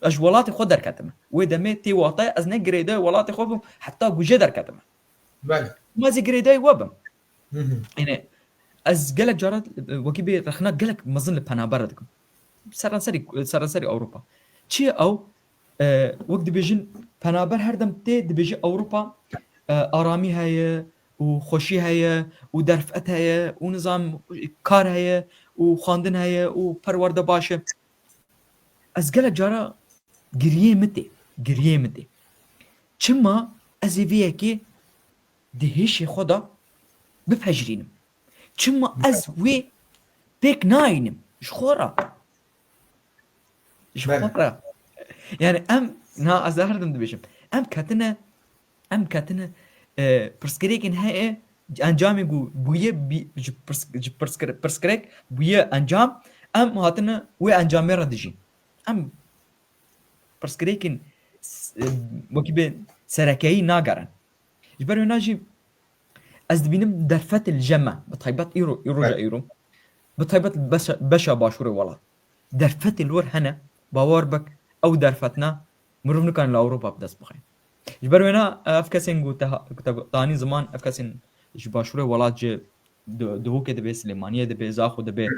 Speaker 3: اجولاتي خود دركتمه ودمي تي واطي از نجريداي ولاتي خو حتى بوجه دركتمه
Speaker 2: بله
Speaker 3: ما زي جريداي وبم يعني از قالك جارات وكيبي رخنا قالك مظن لبنابردكم سرانسري اوروبا تشي او وقت بيجن بنابر هردم تي دبيجي اوروبا ارامي هي وخوشي هي ودرفت هي ونظام كار هي وخاندن هي وپرورده باشه از قالك جارا گریه متي چما از ویکی دهش خدا بپجرینم چما از وی بيك ناينم شخورا يعني نا ازهردم دبيشم ام كاتنا برسكريك هي انجامي بويه برسكريك بويه انجام ام هاتنا وي انجامي ردجي ام برسكريك وكيبه سركاي ناغران جبرو ناجي از دبينم درفت الجمع بطيبات ايرو بطيبات بشا باشوري والله درفت الور هنا باور بك او درفتنا مروفنا كان لاوروبا بدس بخين جبرو هنا افكاسين تاني زمان افكاسين باشوري والله جي دهو كده بي سليمانيه دبي زاخو دبي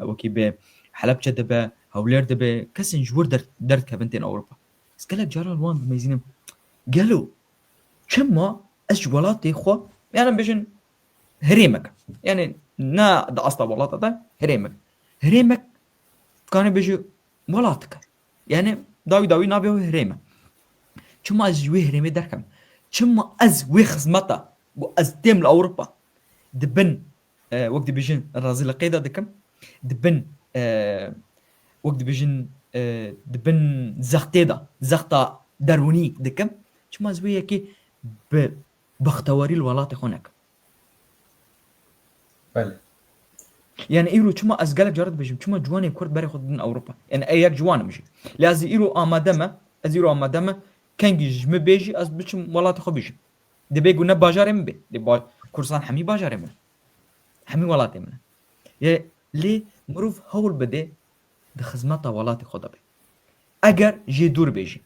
Speaker 3: وكيبه حلبجه دبي هولير دبي كاسين جور درت كبنتين اوروبا اسكلك جارا الوان بميزينم قالوا كما اجولاتي خو يعني بيجن هريمك يعني نا دا اصلا ولاتة دا هريمك كان بيجي ولاتك يعني داوي نابيو هريمة كما از جوي هريمة دركم كما از وي خزمتا از تيم لأوروبا دبن وقت بيجن الرازيل قيدة دكم دبن وقت بيجن دبن زغطة دروني دكم كما از وي يكي بختواري الولات هناك
Speaker 2: بله
Speaker 3: يعني ايرو كما از قالك جارد بيجم كما جواني كرد بري خد من اوروبا يعني اياك جوان مشي لازم ايرو امادمه كانجي جم بيجي از بچم ولات خو بيجي دي بيجو نه باجار ام بي دي كورسان حمي باجار ام حمي ولات ام لي مروف هول بده د خدمته ولات خود بي اگر جي دور بيجي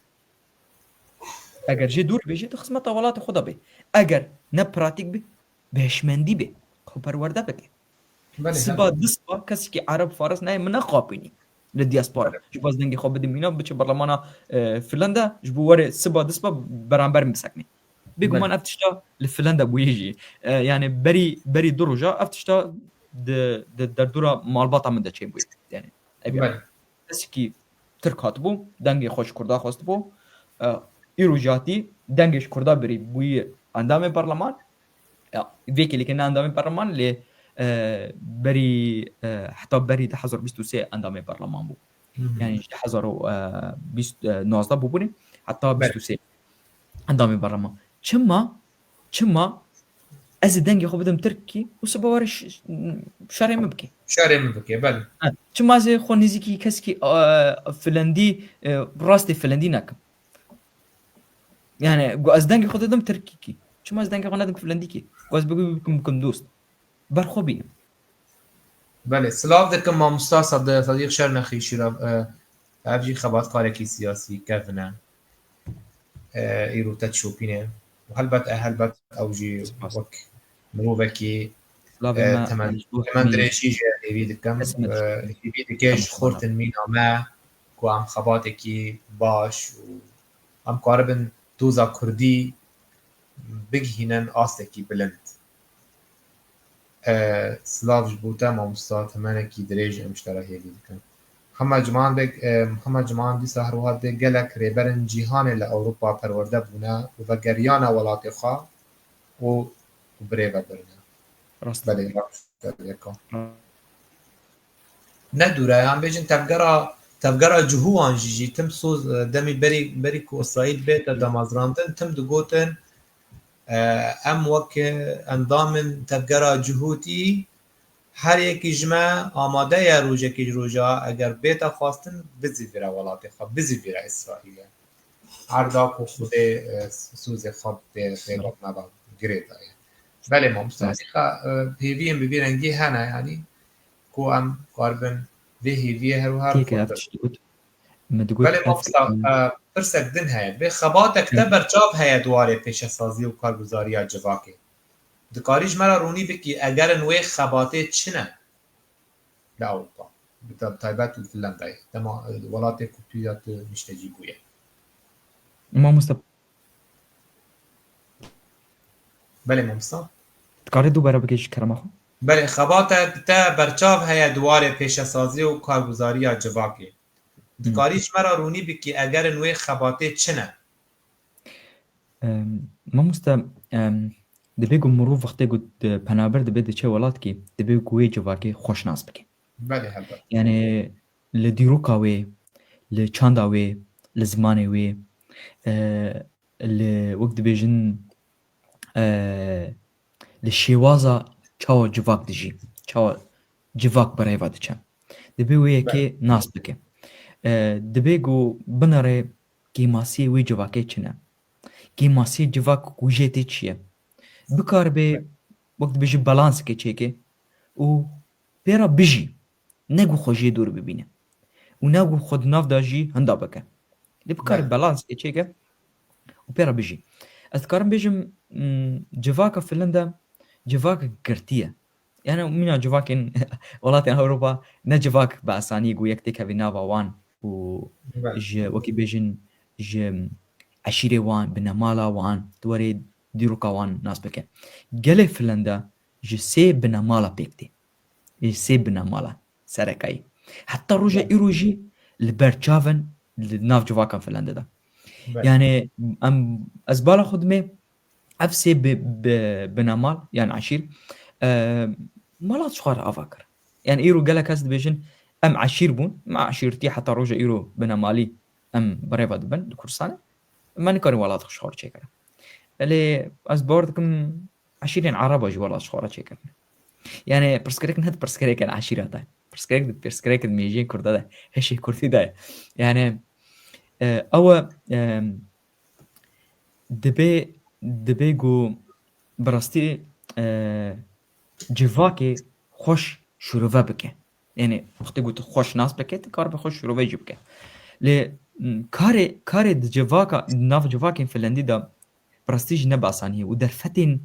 Speaker 3: د خدمته ولات خود بي اگر نه براتيك بي بهشمندي بي خو پرورده بك سبا دسبا کسی که عرب فارس نه من خاپینی للدياسبورا جباز دنگي خو بدي مينا بچ برلمان فنلندا جبو ور سبا دسبا برانبر مسكني بيجو من افتشتا لفنلندا بويجي يعني بري دروجا افتشتا د دورا مالباتا من دچين بو يعني ابي کسی که ترک هاتبو دنگي خوش کردا خواست بو ایروجاتی دنگش کردا بری بوی اندام برلمان فيكي اللي كنا اندام برلمان اللي بري حتى بري تحضر 23 اندام برلمان بو يعني 2019 ببونه حتى
Speaker 2: بله
Speaker 3: 23 اندامي برما چما از دنگی خو بدم ترکی و سبوارش شرعی مبکی
Speaker 2: شارع مبكي بله
Speaker 3: چما از خو نزیکی کسکی فنلندی راستی فنلندی نکم يعني از دنگی خود دم ترکی کی چما از دنگی خو ندم فنلندی کی از بگو بکم دوست برخو بینم
Speaker 2: بله سلاف دكم ما مستا صديق شرنخي شيرا افجي خبات قاركي سياسي كافنا ايرو تتشوبينه وهلبت اوجي
Speaker 3: سپاس
Speaker 2: وك مروبكي
Speaker 3: سلاوی ما
Speaker 2: تمن دريشي جا هيفي دكم
Speaker 3: اسمت
Speaker 2: هيفي دكيش خورتن مينا ما كو عم خباتكي باش و عم قاربن دوزا كردي بگهینن آستکی بلند سلاف جبوتا ما مستا تمنكي دريج امشترا هيفي دكم محمد جمان دی سهروات ده گلک ریبرن جیهان لأوروپا پرورده بونه و گریان ولاتی خواه و بریبه برنه
Speaker 3: راست
Speaker 2: بله راست یکا ندوره هم بیجن تفگرا جهوان جیجی تم سوز دمی بری که اسرائیل بیتا دمازراندن تم دو گوتن ام وک اندامن تفگرا جهوتی هر یکی جمع آماده یا روژا اگر بیتا خواستن بزی بیره ولاتی خواه بزی بیره اسرائیل هر دا که خود سوز خواب بیگاب نبا گره دایه بله ما مستحقیقا هیوی ببیرنگی هنه یعنی که هم قاربن به هیوی هر و هر
Speaker 3: كيك تشتغل ما تقول
Speaker 2: بله ما مستحقیقا پرسک دن هید به خباتک تبر چاپ هید دواره پیش سازی و کارگزاری جواکی دکاریش مرا رونی بکی اگر نوی خباته چنه لأوروبا بتايبات وفنلندا دما ولات كوتيات مشتجي بويا
Speaker 3: ما مست
Speaker 2: بله ممسا
Speaker 3: تقاري دوباره بكيش كرم اخو
Speaker 2: بله خباته تا برچاو هيا دواره پیش سازی و کارگزاری جواکی دکاریش مرا رونی بکی اگر نوی خباته چنه
Speaker 3: ما مست دبيجو مرو وقتی گود پنابر دبید چه ولات کی دبيجو وی جواکی خوشناس بکی
Speaker 2: بله هلبا
Speaker 3: يعني لديروكا وي لچاندا وي لزماني وي لوقت بيجن لشيوازا چاو جواك دجي چاو جواك برايفا دچا دبي وي كي ناس بكي دبيجو بنري كي ماسي وي جواكي چنا كي ماسي جواك وجيتي چيه بكار بي وقت بيجي بالانس كي چيكي و بيرا بيجي نگو خوشی دور ببینه و نگو خود ناف داجی هندا بکه لی بکار بالانس که چیکه و پیرا بجی از کارم بجم جواکا فنلندا جواکا گرتیه يعني من جواكن ولاتن اوروبا نجواك باساني جو يكتك في نافا وان و وكي بيجن ج عشيري وان بنمالا وان دوري ديروكا وان ناس بكه جلي فنلندا ج سي بنمالا بيكتي سي بنمالا سركاي حتى روجا ايروجي البرچاون الناف جواكا فنلندا ده يعني ام ازبالا خدمه افسي بنمال يعني عشير مالات شخار افكر يعني ايرو قالك هاس دبيجن ام عشير بون مع عشيرتي حتى روجا ايرو بنمالي ام بريفا دبن الكورسانه ما نكون ولات شخار تشيكر اللي ازبوردكم عشيرين عربه جوالا شخار تشيكر يعني برسكريك نهد برسكريك عشيرة برسكريك ميجين كردا ده هشي كرتي ده يعني او دبيجو براستي جواكي خوش شروفا بكه يعني وقتی گوت خوش ناس بكه کار به خوش شروفا جبكه ل کار جواكا ناف جواكين فنلندي ده براستيج نباسانيه و درفتين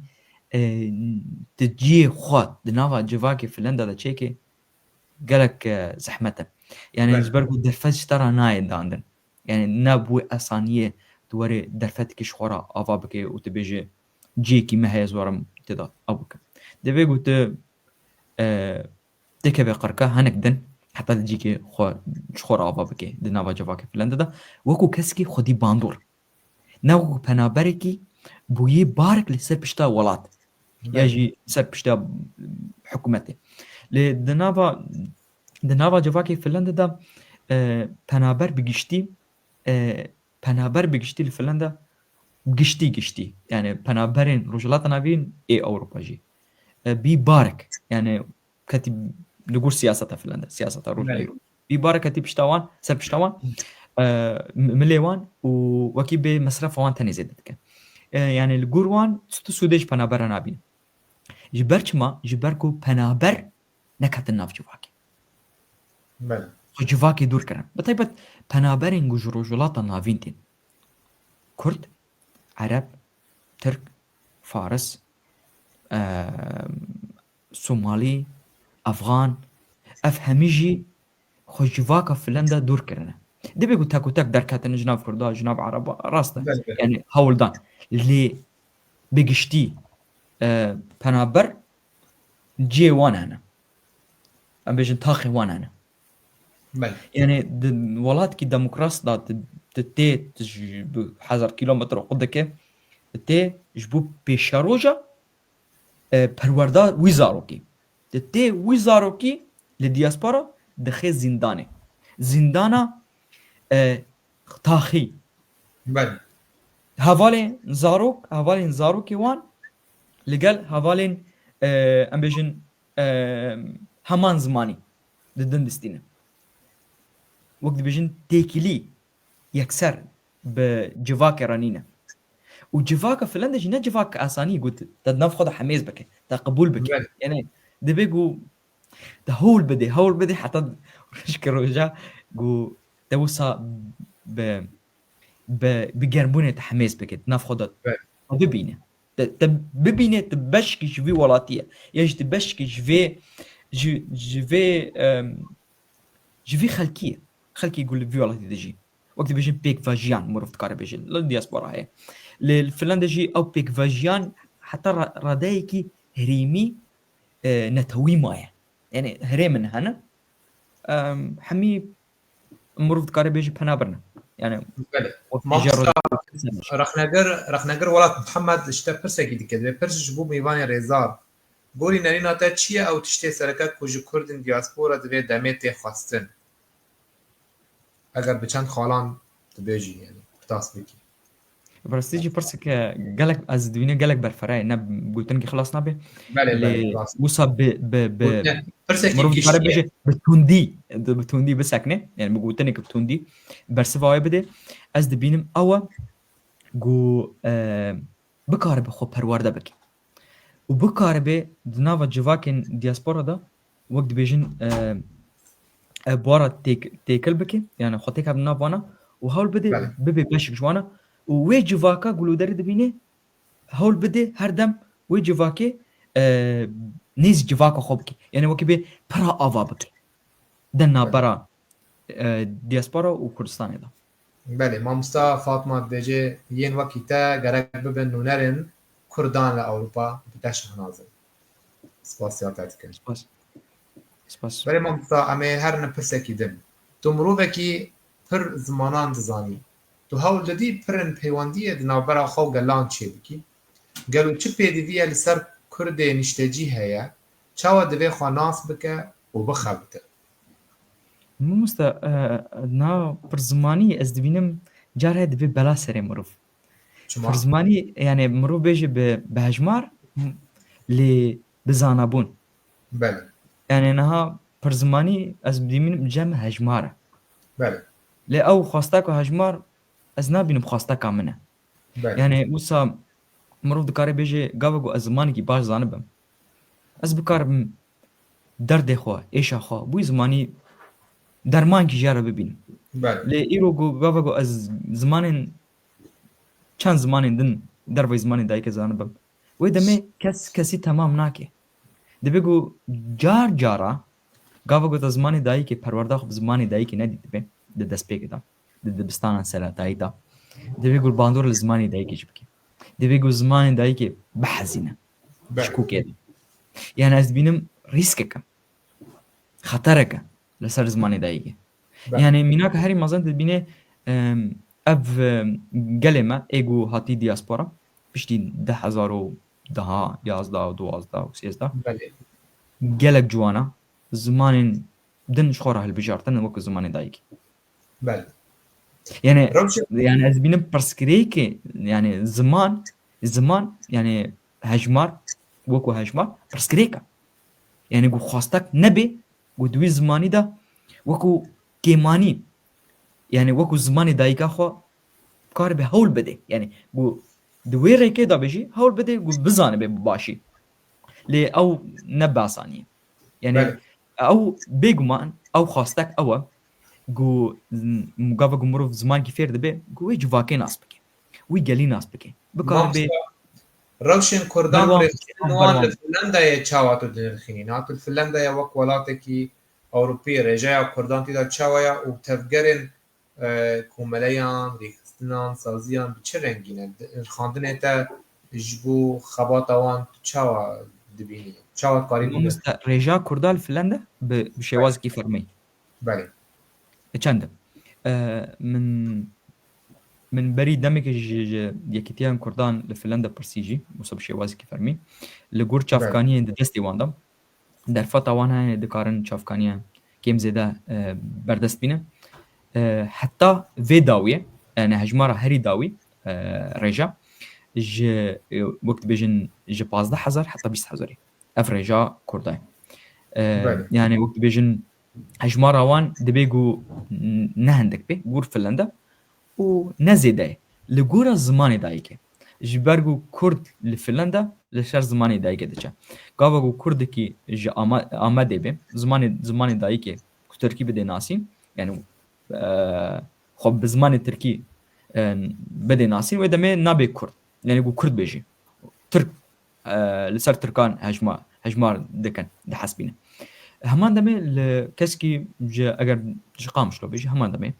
Speaker 3: تجي خود دنافا جواكي فنلندا دا تشيكي قالك زحمته يعني جبرقو درفتش ترى نايد عندن يعني نابوي أسانية دوري درفتك شخورا أفابكي وتبيجي جيكي ما هي زورم تدا أبوك دبيجو تكبي قركا هنكدن حتى تجيكي شخورا أفابكي دنافا جواكي فنلندا دا وكو كسكي خدي باندور ناوكو بنابركي بوي بارك لسر بشتا ولات يجي سر بشتا حكومتي لدنافا جواكي فنلندا دا پنابر بگشتی لفنلندا گشتی يعني پنابرین رجلات نابین ای اوروبا جی بی بارك يعني كتب نقول سياسة فنلندا سياسة روج
Speaker 2: بله.
Speaker 3: ايرو بي بارك كتب بشتاوان سر بشتاوان مليوان وكي بمصرف وان تاني زيدتك يعني الجوروان سودش پنابر نابين جبركو پنابر نكت الناف جواكي
Speaker 2: بله.
Speaker 3: جواكي دور كرن بطيبت پنابرين رجلات نافينتين كرد عرب ترك فارس سومالي افغان افهميجي خوجواكا فنلندا دور كرنا دبي قلت تاك دركات جناب كردا جناب عرب راسته
Speaker 2: بله. بله.
Speaker 3: يعني هولدان اللي بقشتي پنابر جي وانا هنا ام بيجن تاخي وانا هنا
Speaker 2: بله.
Speaker 3: يعني ولات كي ديمقراس دا تتي حزر كيلومتر قدك تتي جبو بيشاروجا پروردار ويزاروكي تتي ويزاروكي للدياسبورا دخل زندانه تاخي
Speaker 2: بله.
Speaker 3: هاوالين زاروكي وان لقال هاوالين ام بيجن همان زماني ضدن دستينه وقت بيجن تيكلي يكسر بجواك رانينا وجواك فنلندا جنا جواك اساني قلت تدناف خد حميز بك تقبول بك
Speaker 2: بله.
Speaker 3: يعني دبيقو ده هول بدي حتى شكرو جا قو توسا بجربونه تحميز بك تناف خدت
Speaker 2: بله.
Speaker 3: ببينه ببينه تبشكي جوي ولاتيه يج تبشكي جوي خلقي يقول في ولاتي دجي وقت بيجي بيك فاجيان مرفت كار بيجي للدياسبورا هي للفنلندا جي او بيك فاجيان حتى رادايكي هريمي نتوي مايا يعني هريمن هنا حمي مرفت كار بيجي بنابرنا يعني
Speaker 2: بله.
Speaker 3: تجرد
Speaker 2: رخنگر ولات محمد اشتا پرسکی دیگه پرسش بو میوان رزار گوری نرینا تا چیه او تشتی سرکت کجو کردن دیاسپورا دوی دمیت خواستن اگر بچند خالان تبیجی یعنی تاس بکی
Speaker 3: برستيجي برسك قالك از دوينه قالك برفراي نب قلتن كي خلاص نبي
Speaker 2: بله. بله.
Speaker 3: اللي
Speaker 2: راست.
Speaker 3: وصل
Speaker 2: پرسکی
Speaker 3: مرور
Speaker 2: گشتیه
Speaker 3: باربجي بتوندي بسكنه يعني قلتني بتوندي برسفاي بده از دبينم او جو بكارب خو پرورده بك وبكارب دناوا جواكن دياسبورا دا وقت بيجن بورا تيكل بك يعني خطيك بنافانا وهول بده
Speaker 2: بله.
Speaker 3: ببي بشك جوانا ووي جواكا قولوا داري دبينه هول بده هردم وي جواكي نيز جواكا خوبكي يعني وكي بي برا آوا بكي دنا
Speaker 2: بله.
Speaker 3: برا دياسبورا وكردستان دا
Speaker 2: بله. مامستا فاطمه بيجي ين وقتی تا گرک ببن نونرن کردان لأوروبا بتاش هنازل سپاسیات کن.
Speaker 3: سپاس
Speaker 2: بله مامستا اما هر نپرسکی دم تو مروفکی پر زمانان تزانی تو هول دادی پرن پیواندی دنابرا خو گلان چی بکی گلو چه پیدیویه لسر کرد نشتجی هیا چاوا دوی خواناس بکه و بخبته
Speaker 3: مامستا نا برزماني از دبينم جار هاد بي بلا سري مروف
Speaker 2: چما
Speaker 3: برزماني يعني مروف بيجي بهجمار لي بزانابون
Speaker 2: بله.
Speaker 3: يعني نها برزماني از دبينم جم هجماره
Speaker 2: بله.
Speaker 3: لي او خواستاكو هجمار از نابينم خواستاكا منه
Speaker 2: بله.
Speaker 3: يعني وسا مروف دكاري بيجي قابقو از زماني كي باش زانبم از بكار درد خوا ايشا خوا بوي زماني درمان كي جاره ببين
Speaker 2: بله.
Speaker 3: لي ايرو قابقو از زمانين چند زمانين دن دربي زمانين دايك زانبم ويدمي كسي تمام ناكي دبيگو جارا قابقو تا زماني دايكي پرورده خب زماني دايكي ندي دبي دست بيك دا دبستان سلا دايتا دبيگو الباندور لزماني دايكي جبكي دبيگو زماني دايكي بحزينه شكو كده يعني از بينم ريسكك خطرك لسر زماني دايكي يعني ميناك هاري مازن تبينه اف قلمه ايگو هاتي دياسبورا بشتي 10,000 11 و 12 و 13 و 13
Speaker 2: بله.
Speaker 3: قلق جوانا زمان بدن شخوره هالبجارتن وكو زماني دايكي
Speaker 2: بله
Speaker 3: يعني
Speaker 2: روشن
Speaker 3: يعني از بینم پرسکریکی يعني زمان يعني هجمار وكو هجمار پرسکریکا يعني قو خواستك نبي قو دوي زماني دا وكو كيماني يعني وكو زماني دايكا خو كار به هول بده يعني قو دوي ريكي دا بيجي هول بده قو بزانه بباشي لي او نبع ثانية يعني
Speaker 2: بله
Speaker 3: او بيجمان او خواستك او قو مقابل مرو زمان كيفير دبي قو وي جواكي ناس بكي وي قالي ناس بكي بكار
Speaker 2: مامسا
Speaker 3: بي
Speaker 2: روشن كردان
Speaker 3: بروان
Speaker 2: رسنوان
Speaker 3: بروان
Speaker 2: لفنلندا يا تشاواتو دنخيني ناتو فنلندا يا وك ولاتكي أوروبية رجايا كردان تيدا تشاويا وتفجرن كومليان ريخستنان سازيان بچه رنگينه خاندنه تا جبو خباتا وان تشاوا دبيني تشاوا قريب بودن
Speaker 3: مامستا ريجا كردال فنلندا بشواز كي فرمي
Speaker 2: بله
Speaker 3: چند من بري دمك يكتيان كردان لفنلندا برسيجي مصاب شواز كي فرمي لغور
Speaker 2: بله
Speaker 3: چافكاني دستي واندم در فتا وانها دكارن چافكاني كيم زيدا بردست بينه حتى في داوية يعني هجمارة هري داوي رجع ج وقت بيجن ج 15000 حتى 20000 اف رجع كرداي
Speaker 2: بله
Speaker 3: يعني وقت بيجن هجمارة وان دبيجو نهندك بي جور فنلندا ونزيده لجورا زماني دايكه جبرجو كرد لفنلندا لشر زماني دايكه دچا قاوغو كردكي ج آمده به زماني دايكه تركي بده ناسي يعني خب بزمان تركي بده ناسي ودمه نابي كرد يعني جو كرد بيجي ترك لسر تركان هجمار دكن دحسبينه همان دمه كسكي اگر قامش لو بيجي همان دمه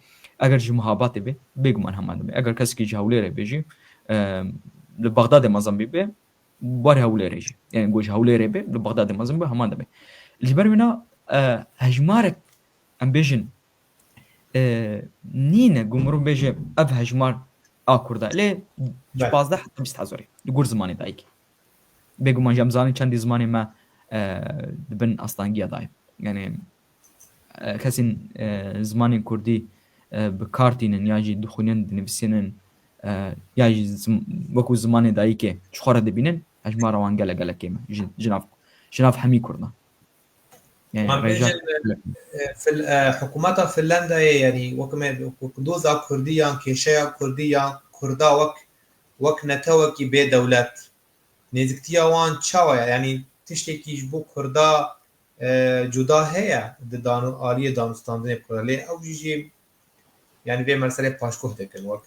Speaker 3: اگر جي مهاباتي بي بيگمان همان دمه اگر كسكي جهوليره بيجي لبغداد مازن بي بار هوليره يجي يعني جوج هوليره بي لبغداد مازن بي همان دمه الجبر منا هجمارك ام بيجن نينا قمرو بيجي اب هجمار كردا ليه
Speaker 2: بله
Speaker 3: 15 حتى 20000 يقول زماني دايك بيگمان جمزاني چندي زماني ما دبن أسطانجيا داي يعني كسين زماني كردي بكارتين ياجي دخونين دنفسينن ياجي وكو زماني دايكي شخورة دبينن هجمار وان قلق كيما جناف حمي كردنا يعني
Speaker 2: ام
Speaker 3: رجال
Speaker 2: بيجن في حكومات فنلندا يعني وكما دوزا كرديا كيشيا كرديا كردا وك نتوكي بي دولات نزكتيا وان تشاويا يعني تشتكي جبو كردا جدا هي دانو آلية دانستاندن بكردا لي او جيجي يعني في مسألة باشكوه دكن وك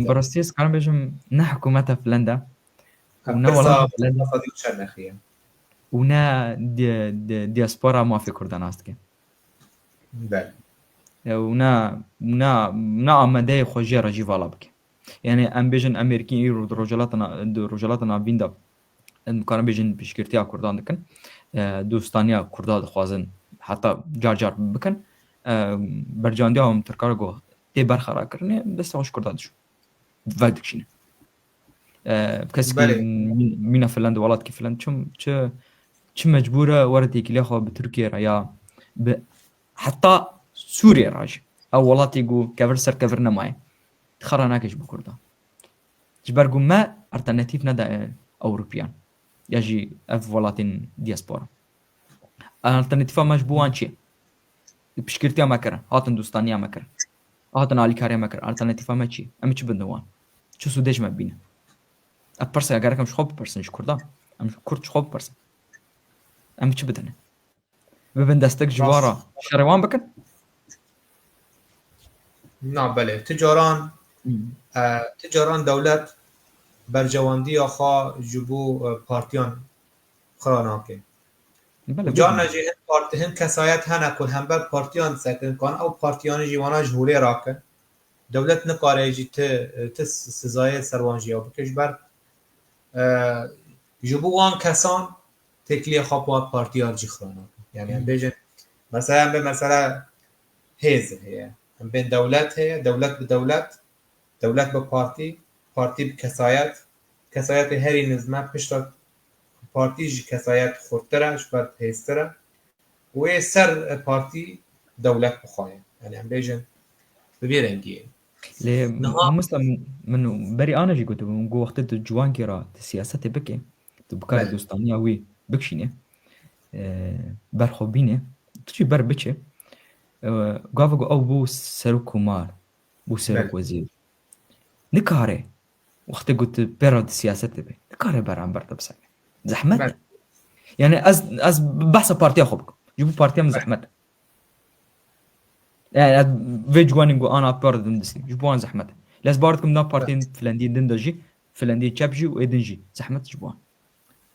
Speaker 3: برستيس كان بيجم نا حكومتها فنلندا ونا
Speaker 2: برسا
Speaker 3: ولا فنلندا
Speaker 2: صديق شرنخية
Speaker 3: ونا دياسبورا ما في كردان استكي
Speaker 2: بل
Speaker 3: ونا عمدي خوجي رجي فالابك يعني ام بيجن امريكي رجالاتنا بيندا كان بيجن بشكرتيا كردان دكن دوستانيا كردا دخوازن حتى جار بكن برجانديا هم تركارغو تي برخرا كرني بس خوش كردا دشو فادكشين كسكي
Speaker 2: بله
Speaker 3: مينا فنلندا ولات كي فنلندا چم مجبوره ورتي كلي خو بتركيا رايا حتى سوريا راج او ولاتي جو كفر سر كفرنا معي خراناكش بكردا جبرغو ما الترناتيف ندا اوروبيان يجي اف ولاتين دياسبورا الترناتيفا مجبوان شي بشكرتيا مكر هاتن دوستانيا مكر هاتن علي كاريا مكر الترناتيفا ما شي ام تش بدوان شو سودج ما بينا ابرسا اگركم شخوب برسن كردا ام كرد شخوب برسن ام تش بدنا ببن دستك جوارا شروان بكن
Speaker 2: نعم بله تجاران دولت برجواندی آخا جبو پارتیان خراناکه
Speaker 3: بله
Speaker 2: جان نجی هن کسایت هنه کن هم بر پارتیان سکن کن او پارتیان جیوانا جهولی راکن دولت نکاره جی ت سزای سروانجی ها بکش بر جبو وان کسان تکلی خواب پارتیان جی خراناکه یعنی هم بیجن مثلا به مثلا هیز هیه هم بین دولت هیه دولت به دولت به پارتی به کسایت هری نظمه پشتا پارتی جی کسایت خورتره اش بر هیستره و سر پارتی دولت بخواهیم يعني عم بيجن ببيرنجي
Speaker 3: لي
Speaker 2: نهار
Speaker 3: مثلا من بري انا جي قلت جو وقت جوان كيرا السياسات بكي تبكار
Speaker 2: بله
Speaker 3: دوستانيا وي بكشينه برخوبينه تجي بر بچه قافقو او بو سرو كومار بو سرو
Speaker 2: بله
Speaker 3: وزير نكاري وقت قلت بيرا السياسات بي نكاري برام برتا بسك زحمت
Speaker 2: بله
Speaker 3: يعني از بحث بارتي اخوك جيبو بارتي من زحمت يعني في جوان نقول انا بارد دندسي جبوان زحمت لاز باردكم نا بارتين فنلندي دندجي فنلندي تشابجي وادنجي زحمت جبوان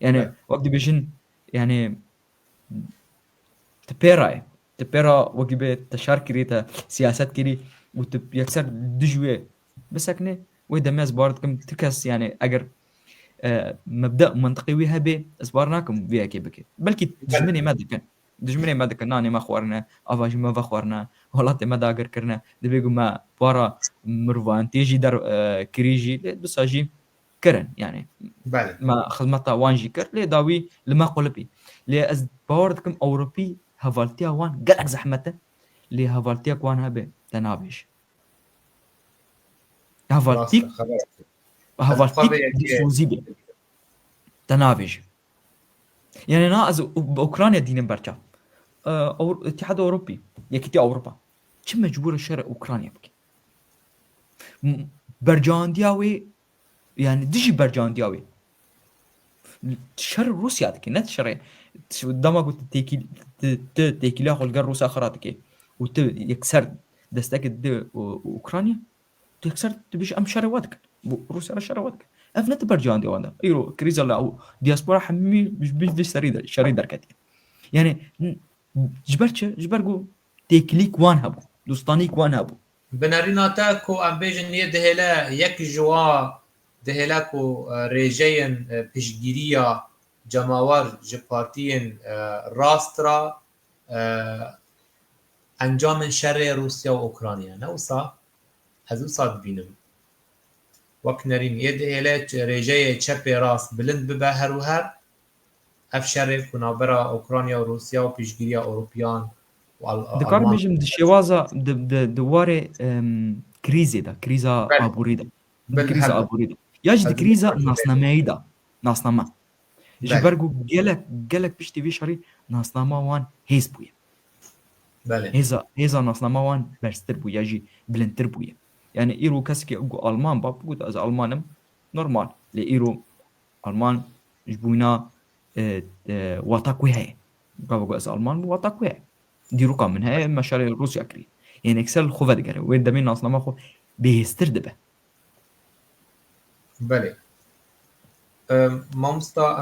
Speaker 3: يعني
Speaker 2: بله
Speaker 3: وقت بيجن يعني تبيرا وقت بيت تشار كريتا سياسات كري وتب يكسر دجوي بس هكني وإذا ما باردكم تكس يعني اگر مبدأ منطقي ويها بي اسبارناكم بيها كي بكي بلكي دجمني ما دكن دجمني ما دكن ناني ما خوارنا افاجي ما فخورنا ولاتي ما داگر كرنا دبيگو ما بارا مروان تيجي در كريجي بساجي كرن يعني
Speaker 2: بله
Speaker 3: ما خدمتا وانجي كر لي داوي لما قلبي لي از باردكم اوروبي هفالتيا وان قلق زحمته لي هفالتيا كوان هبه تنابش
Speaker 2: راست
Speaker 3: هفالتيك
Speaker 2: خبر از بخواه
Speaker 3: هفالتيك
Speaker 2: یکی
Speaker 3: ديفوزيبي تنابش يعني ناقص باوكرانيا دينين برشا أو اتحاد اوروبي يكتي اوروبا كم مجبور الشرق اوكرانيا بك برجاندياوي يعني ديجي برجاندياوي شر روسيا دك نت شر قدامك قلت تيكي لا خلق روسيا اخراتك وت يكسر دستك اوكرانيا تكسر تبيش ام شرواتك روسيا شرواتك افنت برجاندي وانا ايرو كريزا لا او دياسبورا حمي مش شري دركتي يعني جبرگو تکلیک وان هبو دوستانیک وان هبو
Speaker 2: بنارينا تاكو ام بيجن يدهلا يك جوا دهلا كو ريجين بيشجيريا جماور جبارتين راسترا انجام شر روسيا واوكرانيا نوصا هزوصا بينم وكنرين يدهلا ريجي تشابي راس بلند ببا هروهر اف شر كنابرا اوكرانيا وروسيا وبيشجيريا اوروبيان
Speaker 3: دكار
Speaker 2: والالمان
Speaker 3: بيجم دشيوازا دواري كريزي دا كريزا
Speaker 2: بل
Speaker 3: ابوريدا
Speaker 2: بل
Speaker 3: كريزا
Speaker 2: هذا
Speaker 3: ابوريدا ياج دي
Speaker 2: هذا
Speaker 3: كريزا ناسناميدا ناسناما
Speaker 2: بل
Speaker 3: جبرگو جلك بيشتي في شري ناسناما وان هيز بويا
Speaker 2: بل
Speaker 3: هيزا ناسناما وان برستر بويا جي بلنتر بويا يعني ايرو كسكي اقو المان باب قلت از المانم نورمال لي ايرو المان جبونا واتاكوي هاي بابا از المان واتاكوي هاي دي رقم من هاي مشاريع روسيا كري يعني اكسل خوفا دقري وين دمين اصلا ما خو بيستردبه
Speaker 2: بله مامستا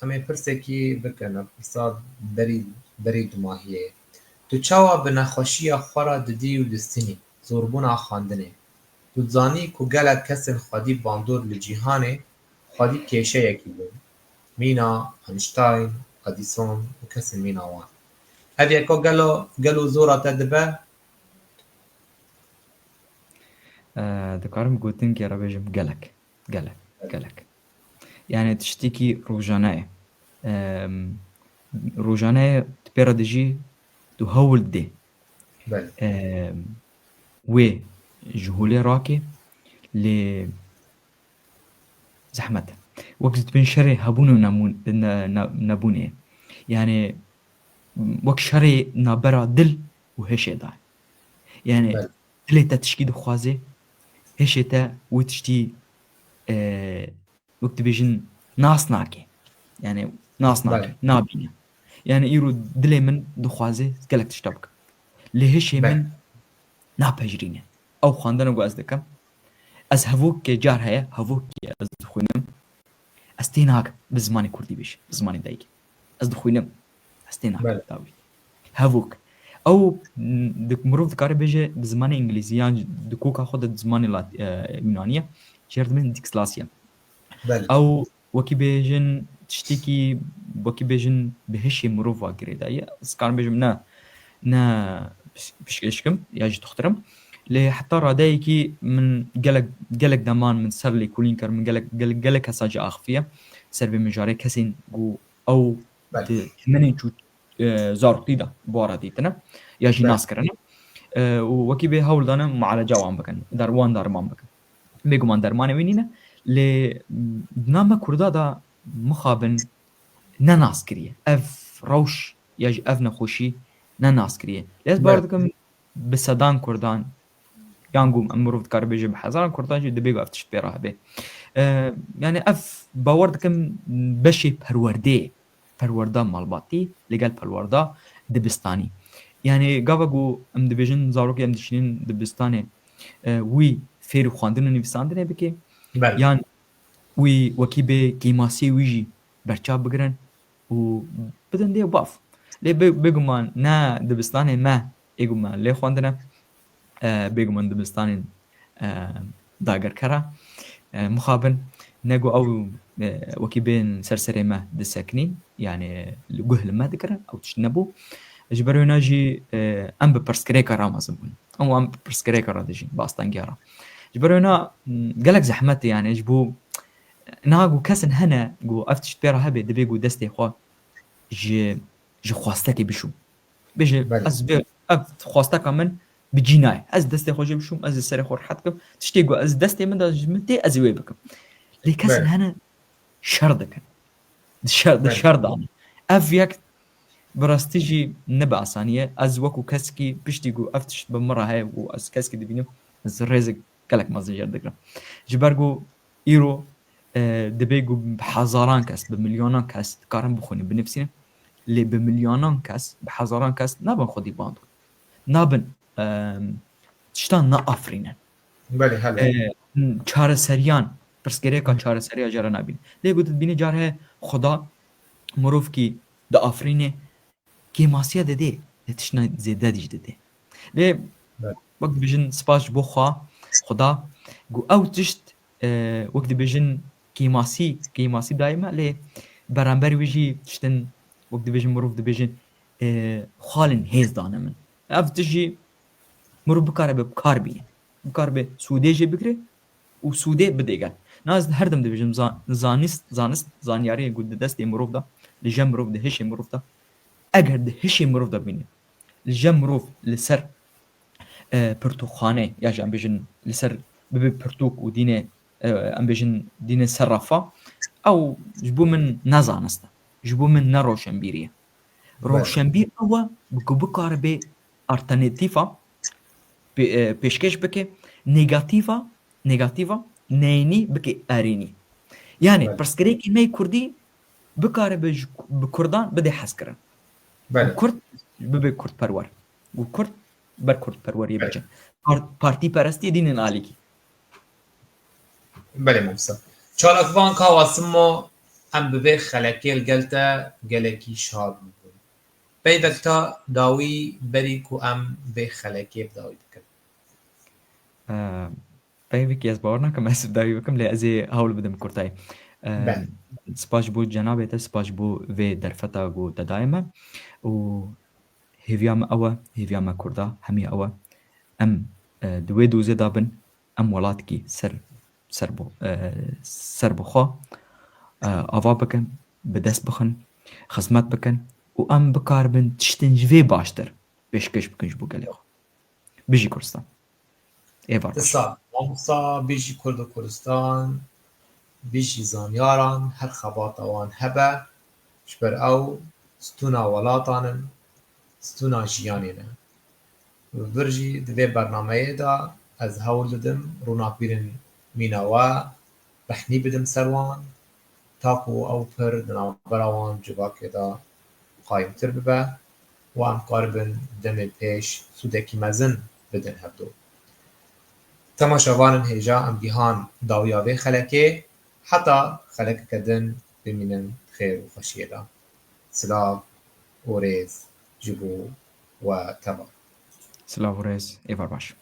Speaker 2: امي پرسکی بکنه پرسا برید ماهیه تو چاوا بنخوشی خورا ددی و دستینی زوربونا خواندنه تو زانی کو گلک کسن خودی باندور لجیهانه خودی کیشه یکی بود مینا انشتاین ادیسون و کسن مینا وان هذه یکو گلو زورا تدبه
Speaker 3: دكارم قوتن كي رابيجم قالك يعني تشتكي روجاناي روجاناي تبيرا دجي تهول دي
Speaker 2: بله
Speaker 3: وي جهولي راكي ل زحمته وقت تبين شري هبونو نبوني يعني وقت شري نابرا دل وهشي داي يعني
Speaker 2: بله
Speaker 3: دلي تشكي دخوازي هشي تا وتشتي وقت بيجن ناس ناكي يعني ناس ناكي
Speaker 2: بله
Speaker 3: نابينا يعني ايرو دلي من دخوازي قالك تشتبك لهشي
Speaker 2: بله
Speaker 3: من نابجرينه او خواندن گو از دکم از هفوک که جار هيا هفوک از دخوینم استيناك بزماني كردي بيش بزماني دايك از دخوينم استيناك
Speaker 2: بله
Speaker 3: داوي هفوك او دك مروف دكاري بيجي بزماني انجليزيان دكوكا خود بزماني يونانية شيرد من ديكسلاسيا
Speaker 2: بله
Speaker 3: او وكي بيجن تشتكي وكي بيجن بهشي مروف واقري دايا سكار بيجم نا بشكم ياجي تخترم لي حتى رادايكي من قلق دمان من سر لي كولين كر من قلق هساجي اخفيه سر بمجاري كسين جو او
Speaker 2: بله
Speaker 3: منين جو زارقی دا بوارا دیتنه یا جی
Speaker 2: بله.
Speaker 3: ناس کرنه و وکی به هول دانه معالجه وان بکن دروان درمان بکن بگمان درمان وینینه لی نام کردا دا مخابن نناس کریه اف روش یا جی اف نخوشی نناس کریه لیز باردکم بسدان کردان یانگوم امروز کار بیجه بحزاران کردان جی دبیگو افتش بیراه به يعني اف باوردكم بشي پرورده مالباتی لگل پرورده دبستانی يعني قابقو ام دبيجن زاروكي ام دشنين دبستاني وي فيرو خواندن و نویساندنه بکه
Speaker 2: بله.
Speaker 3: یان وی وکی به کیماسی ویجی برچاب بگرن و بدن دیو باف لی بگمان نه دبستانه ما ایگمان لی خواندنه بگمان دبستانه داگر کرا مخابن نقو او وكي بين سرسري ما دسكنين يعني الجهل ما ذكره او تشنبو جبرو ناجي ام برسكريكا رامزبون او ام برسكريكا رادجين باستانجارا جبرونا قالك زحمتي يعني جبو ناقو كسن هنا جو افتش بيرا هبي دبيقو دستي خوا جي خواستكي بشو بيجي از بي اف خواستكا من بجيناي از دستي خو جبشوم از سري خور حدكم تشتيقو از دستي من دجمتي از ويبكم لي كسن هنا شردكن شردان اف يك براستيجي نبع ثانيه از وكو كسكي بيشتيقو افتش بمره هاي و از كسكي دبينو از رزق قالك ما زجر دقرا جبرقو ايرو دبيقو بحزاران كاس بمليونان كاس كارن بخوني بنفسنا اللي بمليونان كاس بحزاران كاس نابن خدي باندو نابن تشتان نا افرينن
Speaker 2: بله هلا
Speaker 3: چاره سریان پرسکریکا چاره سریا جرا نبین لی گوت بینی جاره خدا مروف کی د افرینه کی ماسیا دده تشنا زیاده دیجده لی وقت بیژن سپاش بو خدا گو او تشت وقت بیژن کی ماسی دائما لی برانبر ویجی تشتن وقت بیژن مروف د بیژن خالن هیز دانه من اف تجی مروف بکاره بکار بی بکار به سوده جه بکره و سوده بدهگن ناز هر دم دبیجم زانست زانیاری گود دست مروف دا لجم مروف ده هش مروف دا اگر ده هش مروف دا بینه لجم مروف لسر پرتوخانه یا جم بیجن لسر ببی پرتوک و دینه ام بیجن دینه صرفا او جبو من نزانسته جبو من نروشنبیریه روشنبیر او بکار به ارتنتیفا پیشکش بکه نيجاتيفا نيني بكي اريني يعني برسكريكي ماي كردي بكار بكردان بدي حسكرن كرد ببي كرد پرور و كرد بر كرد پرور يبجن پارتي پرستی دين ناليكي
Speaker 2: بله موسى چالکوان کا واسمو ام ببي خلقي الجلتا جلكي شاد بيدكتا داوي بريكو ام بخلقي بداوي دكن
Speaker 3: طيب كياس باورنا كم اسف داوي بكم لازي هول بدم كورتاي سپاش بو جنابه ته سپاش بو و درفتا گو دائما و هیویام کردا همي اوا ام دوی دوزه دابن ام ولات کی سر بخوا اوا بکن بدست بخن خدمت بکن و ام بکار بن تشتنجوی باشتر پیشکش بکنج بو گلی خو بيجي كردستان ايوار
Speaker 2: مامسا بيجي كردستان بيجي زانياران هر خبات اوان هبه شبر او ستونا ولاتانن ستونا جيانينه برجي دوی برنامه دا از هول ددم رونا بیرن میناوا بحنی بدم سروان تاکو او پر دنا براوان جواکه دا قایم تر ببه و ام قاربن دم پیش سودکی مزن بدن هبدو تماشاوانن هیجا ام گیهان داویاوی خلکه حتی خلک کدن بمینن خیر و خشیه دا سلاو اوريز جبو و تبا
Speaker 3: سلاو اوريز ايوار باش